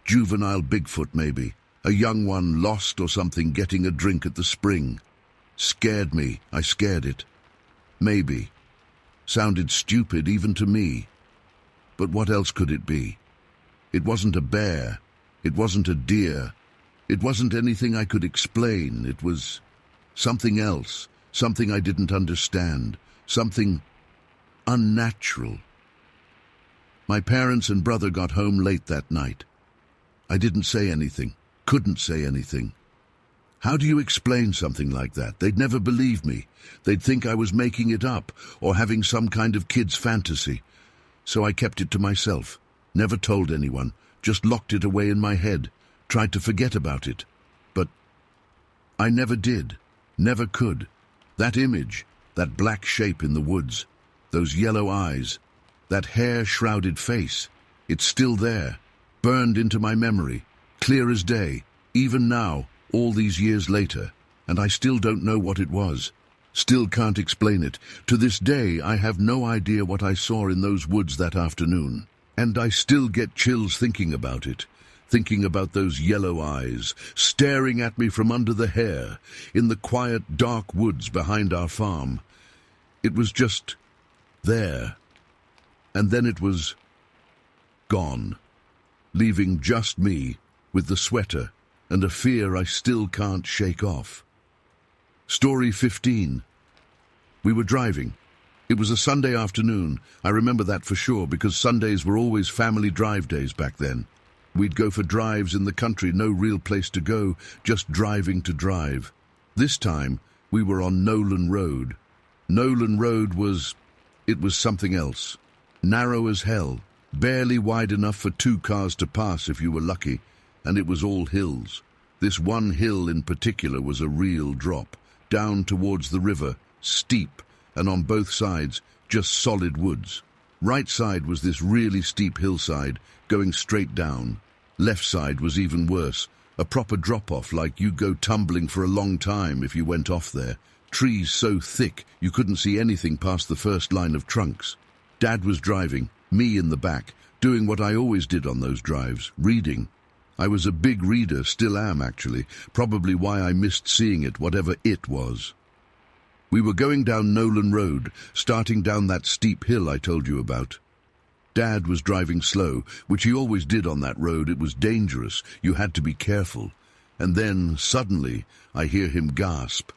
Juvenile Bigfoot, maybe. A young one lost or something getting a drink at the spring. Scared me, I scared it. Maybe. Sounded stupid even to me. But what else could it be? It wasn't a bear. It wasn't a deer. It wasn't anything I could explain. It was something else, something I didn't understand, something unnatural. My parents and brother got home late that night. I didn't say anything, couldn't say anything. How do you explain something like that? They'd never believe me. They'd think I was making it up or having some kind of kid's fantasy. So I kept it to myself, never told anyone, just locked it away in my head, tried to forget about it. But I never did, never could. That image, that black shape in the woods, those yellow eyes, that hair-shrouded face, it's still there, burned into my memory, clear as day, even now, all these years later, and I still don't know what it was. Still can't explain it. To this day, I have no idea what I saw in those woods that afternoon. And I still get chills thinking about it, thinking about those yellow eyes, staring at me from under the hair, in the quiet, dark woods behind our farm. It was just there. And then it was gone, leaving just me with the sweater and a fear I still can't shake off. Story 15. We were driving. It was a Sunday afternoon. I remember that for sure because Sundays were always family drive days back then. We'd go for drives in the country, no real place to go, just driving to drive. This time, we were on Nolan Road. Nolan Road was something else. Narrow as hell, barely wide enough for 2 cars to pass if you were lucky, and it was all hills. This one hill in particular was a real drop, down towards the river, steep, and on both sides, just solid woods. Right side was this really steep hillside, going straight down. Left side was even worse, a proper drop-off like you'd go tumbling for a long time if you went off there. Trees so thick you couldn't see anything past the first line of trunks. Dad was driving, me in the back, doing what I always did on those drives, reading. I was a big reader, still am actually, probably why I missed seeing it, whatever it was. We were going down Nolan Road, starting down that steep hill I told you about. Dad was driving slow, which he always did on that road. It was dangerous, you had to be careful. And then, suddenly, I hear him gasp.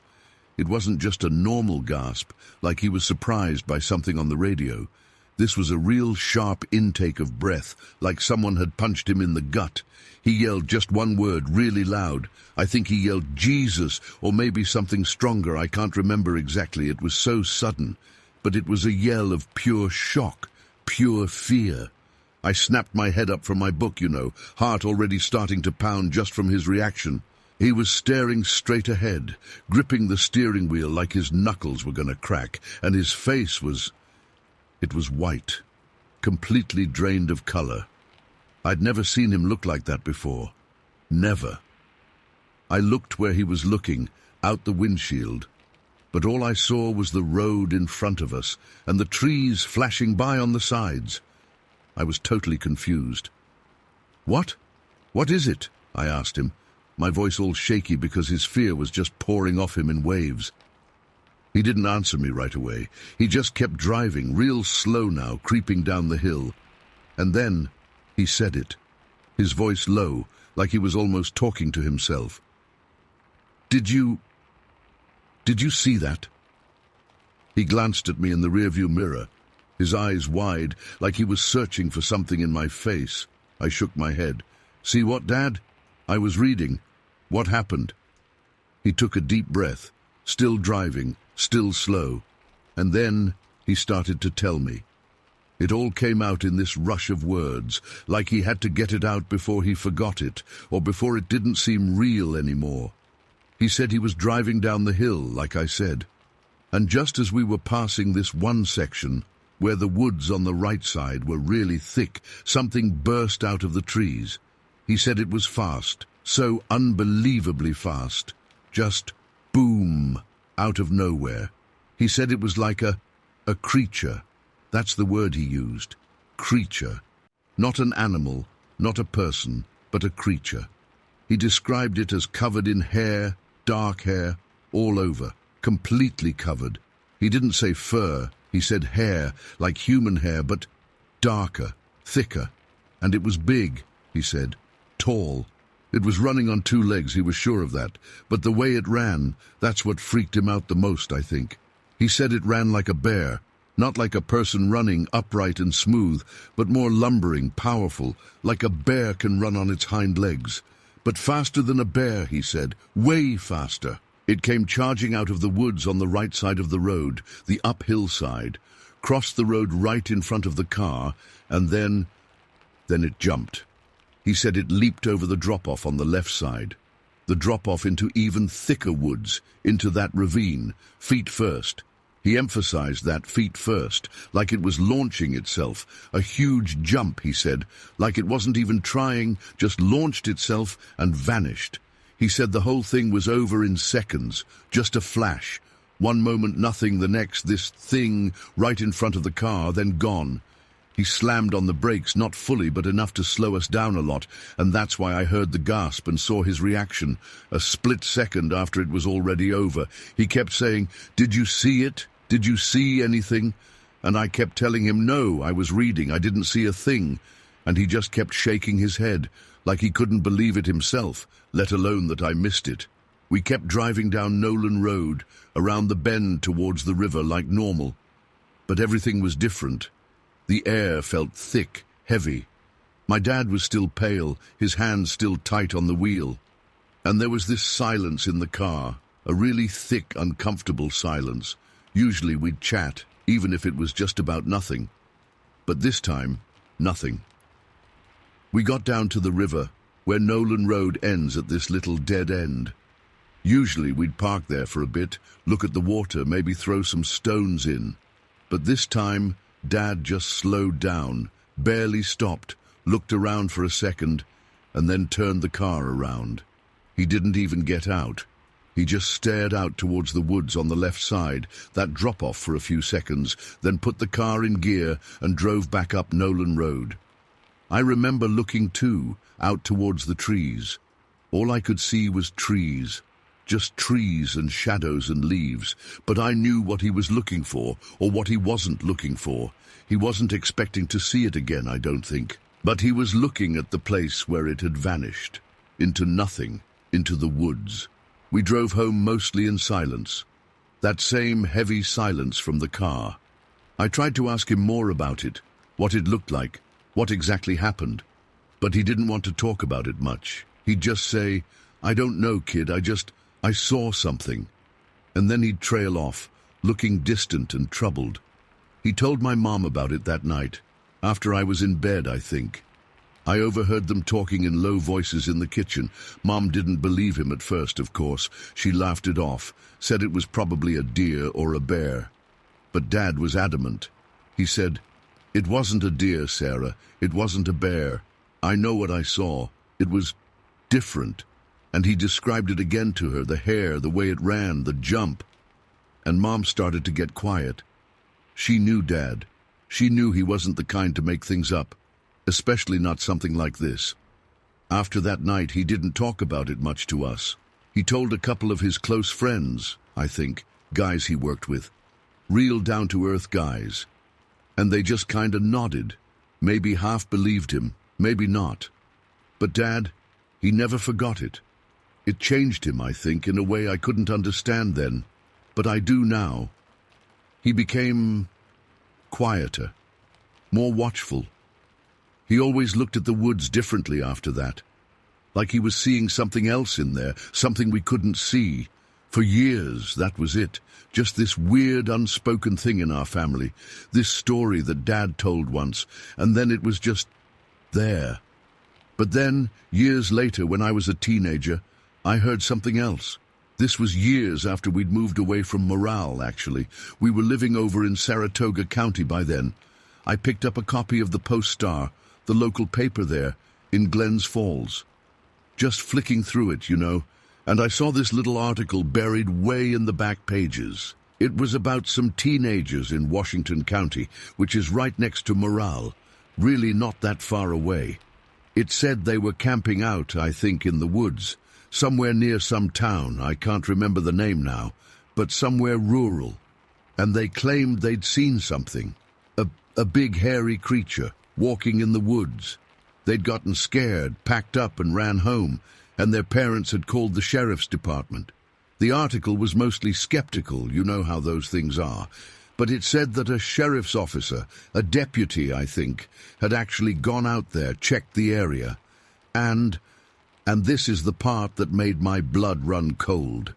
It wasn't just a normal gasp, like he was surprised by something on the radio. This was a real sharp intake of breath, like someone had punched him in the gut. He yelled just one word, really loud. I think he yelled Jesus, or maybe something stronger. I can't remember exactly. It was so sudden. But it was a yell of pure shock, pure fear. I snapped my head up from my book, heart already starting to pound just from his reaction. He was staring straight ahead, gripping the steering wheel like his knuckles were going to crack, and his face was... It was white, completely drained of color. I'd never seen him look like that before. Never. I looked where he was looking, out the windshield, but all I saw was the road in front of us and the trees flashing by on the sides. I was totally confused. "What? What is it?" I asked him, my voice all shaky because his fear was just pouring off him in waves. He didn't answer me right away. He just kept driving, real slow now, creeping down the hill. And then he said it, his voice low, like he was almost talking to himself. Did you see that?" He glanced at me in the rearview mirror, his eyes wide, like he was searching for something in my face. I shook my head. "See what, Dad? I was reading. What happened?" He took a deep breath, still driving, still slow, and then he started to tell me. It all came out in this rush of words, like he had to get it out before he forgot it, or before it didn't seem real anymore. He said he was driving down the hill, like I said, and just as we were passing this one section, where the woods on the right side were really thick, something burst out of the trees. He said it was fast, so unbelievably fast, just boom, out of nowhere. He said it was like a creature. That's the word he used, creature. Not an animal, not a person, but a creature. He described it as covered in hair, dark hair, all over, completely covered. He didn't say fur, he said hair, like human hair, but darker, thicker. And it was big, he said, tall. It was running on two legs, he was sure of that, but the way it ran, that's what freaked him out the most, I think. He said it ran like a bear, not like a person running upright and smooth, but more lumbering, powerful, like a bear can run on its hind legs. But faster than a bear, he said, way faster. It came charging out of the woods on the right side of the road, the uphill side, crossed the road right in front of the car, and then it jumped. He said it leaped over the drop-off on the left side, the drop-off into even thicker woods, into that ravine, feet first. He emphasized that feet first, like it was launching itself, a huge jump, he said, like it wasn't even trying, just launched itself and vanished. He said the whole thing was over in seconds, just a flash. One moment nothing, the next this thing right in front of the car, then gone. He slammed on the brakes, not fully, but enough to slow us down a lot, and that's why I heard the gasp and saw his reaction. A split second after it was already over, he kept saying, "Did you see it? Did you see anything?" And I kept telling him, "No, I was reading, I didn't see a thing." And he just kept shaking his head, like he couldn't believe it himself, let alone that I missed it. We kept driving down Nolan Road, around the bend towards the river like normal. But everything was different. The air felt thick, heavy. My dad was still pale, his hands still tight on the wheel. And there was this silence in the car, a really thick, uncomfortable silence. Usually we'd chat, even if it was just about nothing. But this time, nothing. We got down to the river, where Nolan Road ends at this little dead end. Usually we'd park there for a bit, look at the water, maybe throw some stones in. But this time, Dad just slowed down, barely stopped, looked around for a second, and then turned the car around. He didn't even get out. He just stared out towards the woods on the left side, that drop-off for a few seconds, then put the car in gear and drove back up Nolan Road. I remember looking too, out towards the trees. All I could see was trees. Just trees and shadows and leaves, but I knew what he was looking for, or what he wasn't looking for. He wasn't expecting to see it again, I don't think. But he was looking at the place where it had vanished, into nothing, into the woods. We drove home mostly in silence, that same heavy silence from the car. I tried to ask him more about it, what it looked like, what exactly happened, but he didn't want to talk about it much. He'd just say, "I don't know, kid, I saw something." And then he'd trail off, looking distant and troubled. He told my mom about it that night, after I was in bed, I think. I overheard them talking in low voices in the kitchen. Mom didn't believe him at first, of course. She laughed it off, said it was probably a deer or a bear. But Dad was adamant. He said, "It wasn't a deer, Sarah. It wasn't a bear. I know what I saw. It was different." And he described it again to her, the hair, the way it ran, the jump. And Mom started to get quiet. She knew Dad. She knew he wasn't the kind to make things up, especially not something like this. After that night, he didn't talk about it much to us. He told a couple of his close friends, I think, guys he worked with, real down-to-earth guys. And they just kinda nodded, maybe half believed him, maybe not. But Dad, he never forgot it. It changed him, I think, in a way I couldn't understand then, but I do now. He became quieter, more watchful. He always looked at the woods differently after that, like he was seeing something else in there, something we couldn't see. For years, that was it, just this weird, unspoken thing in our family, this story that Dad told once, and then it was just there. But then, years later, when I was a teenager, I heard something else. This was years after we'd moved away from Morale, actually. We were living over in Saratoga County by then. I picked up a copy of the Post-Star, the local paper there, in Glens Falls. Just flicking through it, and I saw this little article buried way in the back pages. It was about some teenagers in Washington County, which is right next to Morale, really not that far away. It said they were camping out, I think, in the woods, somewhere near some town, I can't remember the name now, but somewhere rural. And they claimed they'd seen something, a big hairy creature, walking in the woods. They'd gotten scared, packed up and ran home, and their parents had called the sheriff's department. The article was mostly skeptical, you know how those things are, but it said that a sheriff's officer, a deputy, I think, had actually gone out there, checked the area, and this is the part that made my blood run cold.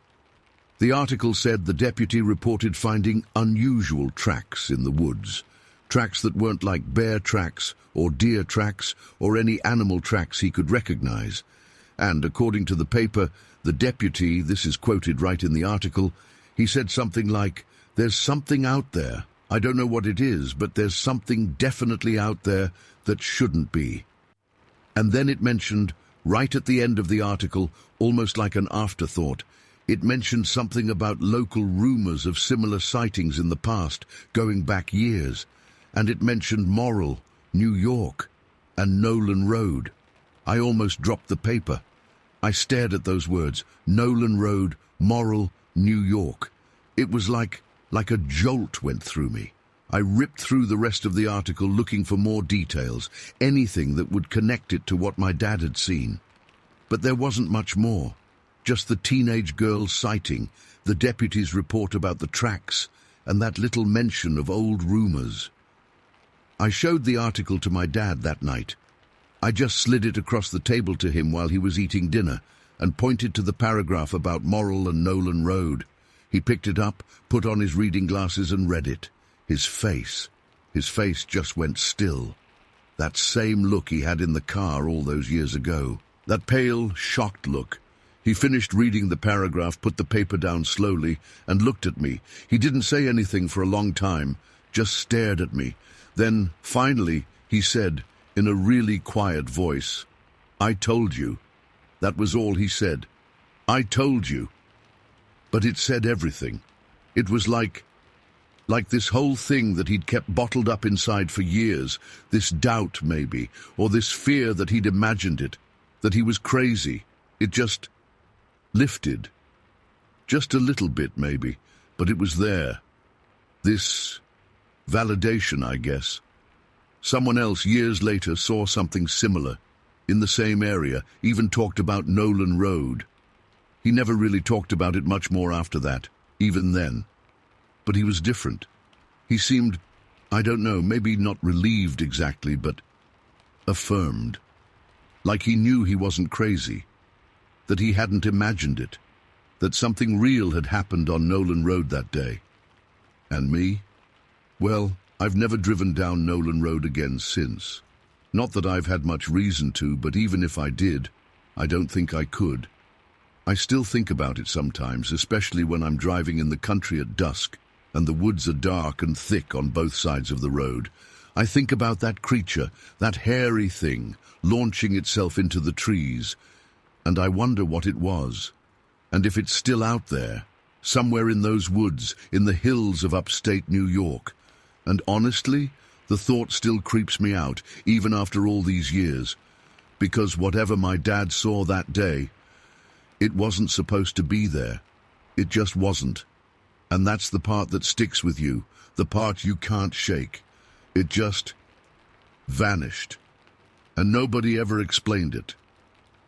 The article said the deputy reported finding unusual tracks in the woods, tracks that weren't like bear tracks or deer tracks or any animal tracks he could recognize. And according to the paper, the deputy, this is quoted right in the article, he said something like, "There's something out there. I don't know what it is, but there's something definitely out there that shouldn't be." And then it mentioned, right at the end of the article, almost like an afterthought, it mentioned something about local rumors of similar sightings in the past, going back years. And it mentioned Morrill, New York, and Nolan Road. I almost dropped the paper. I stared at those words, Nolan Road, Morrill, New York. It was like a jolt went through me. I ripped through the rest of the article looking for more details, anything that would connect it to what my dad had seen. But there wasn't much more. Just the teenage girl's sighting, the deputy's report about the tracks, and that little mention of old rumors. I showed the article to my dad that night. I just slid it across the table to him while he was eating dinner and pointed to the paragraph about Morrill and Nolan Road. He picked it up, put on his reading glasses and read it. His face just went still. That same look he had in the car all those years ago. That pale, shocked look. He finished reading the paragraph, put the paper down slowly, and looked at me. He didn't say anything for a long time, just stared at me. Then, finally, he said, in a really quiet voice, "I told you." That was all he said. "I told you." But it said everything. It was like this whole thing that he'd kept bottled up inside for years, this doubt maybe, or this fear that he'd imagined it, that he was crazy. It just lifted. Just a little bit maybe, but it was there. This validation, I guess. Someone else years later saw something similar, in the same area, even talked about Nolan Road. He never really talked about it much more after that, even then. But he was different. He seemed, I don't know, maybe not relieved exactly, but affirmed. Like he knew he wasn't crazy, that he hadn't imagined it, that something real had happened on Nolan Road that day. And me? Well, I've never driven down Nolan Road again since. Not that I've had much reason to, but even if I did, I don't think I could. I still think about it sometimes, especially when I'm driving in the country at dusk, and the woods are dark and thick on both sides of the road. I think about that creature, that hairy thing, launching itself into the trees, and I wonder what it was, and if it's still out there, somewhere in those woods, in the hills of upstate New York. And honestly, the thought still creeps me out, even after all these years, because whatever my dad saw that day, it wasn't supposed to be there. It just wasn't. And that's the part that sticks with you, the part you can't shake. It just vanished. And nobody ever explained it.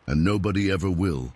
And nobody ever will.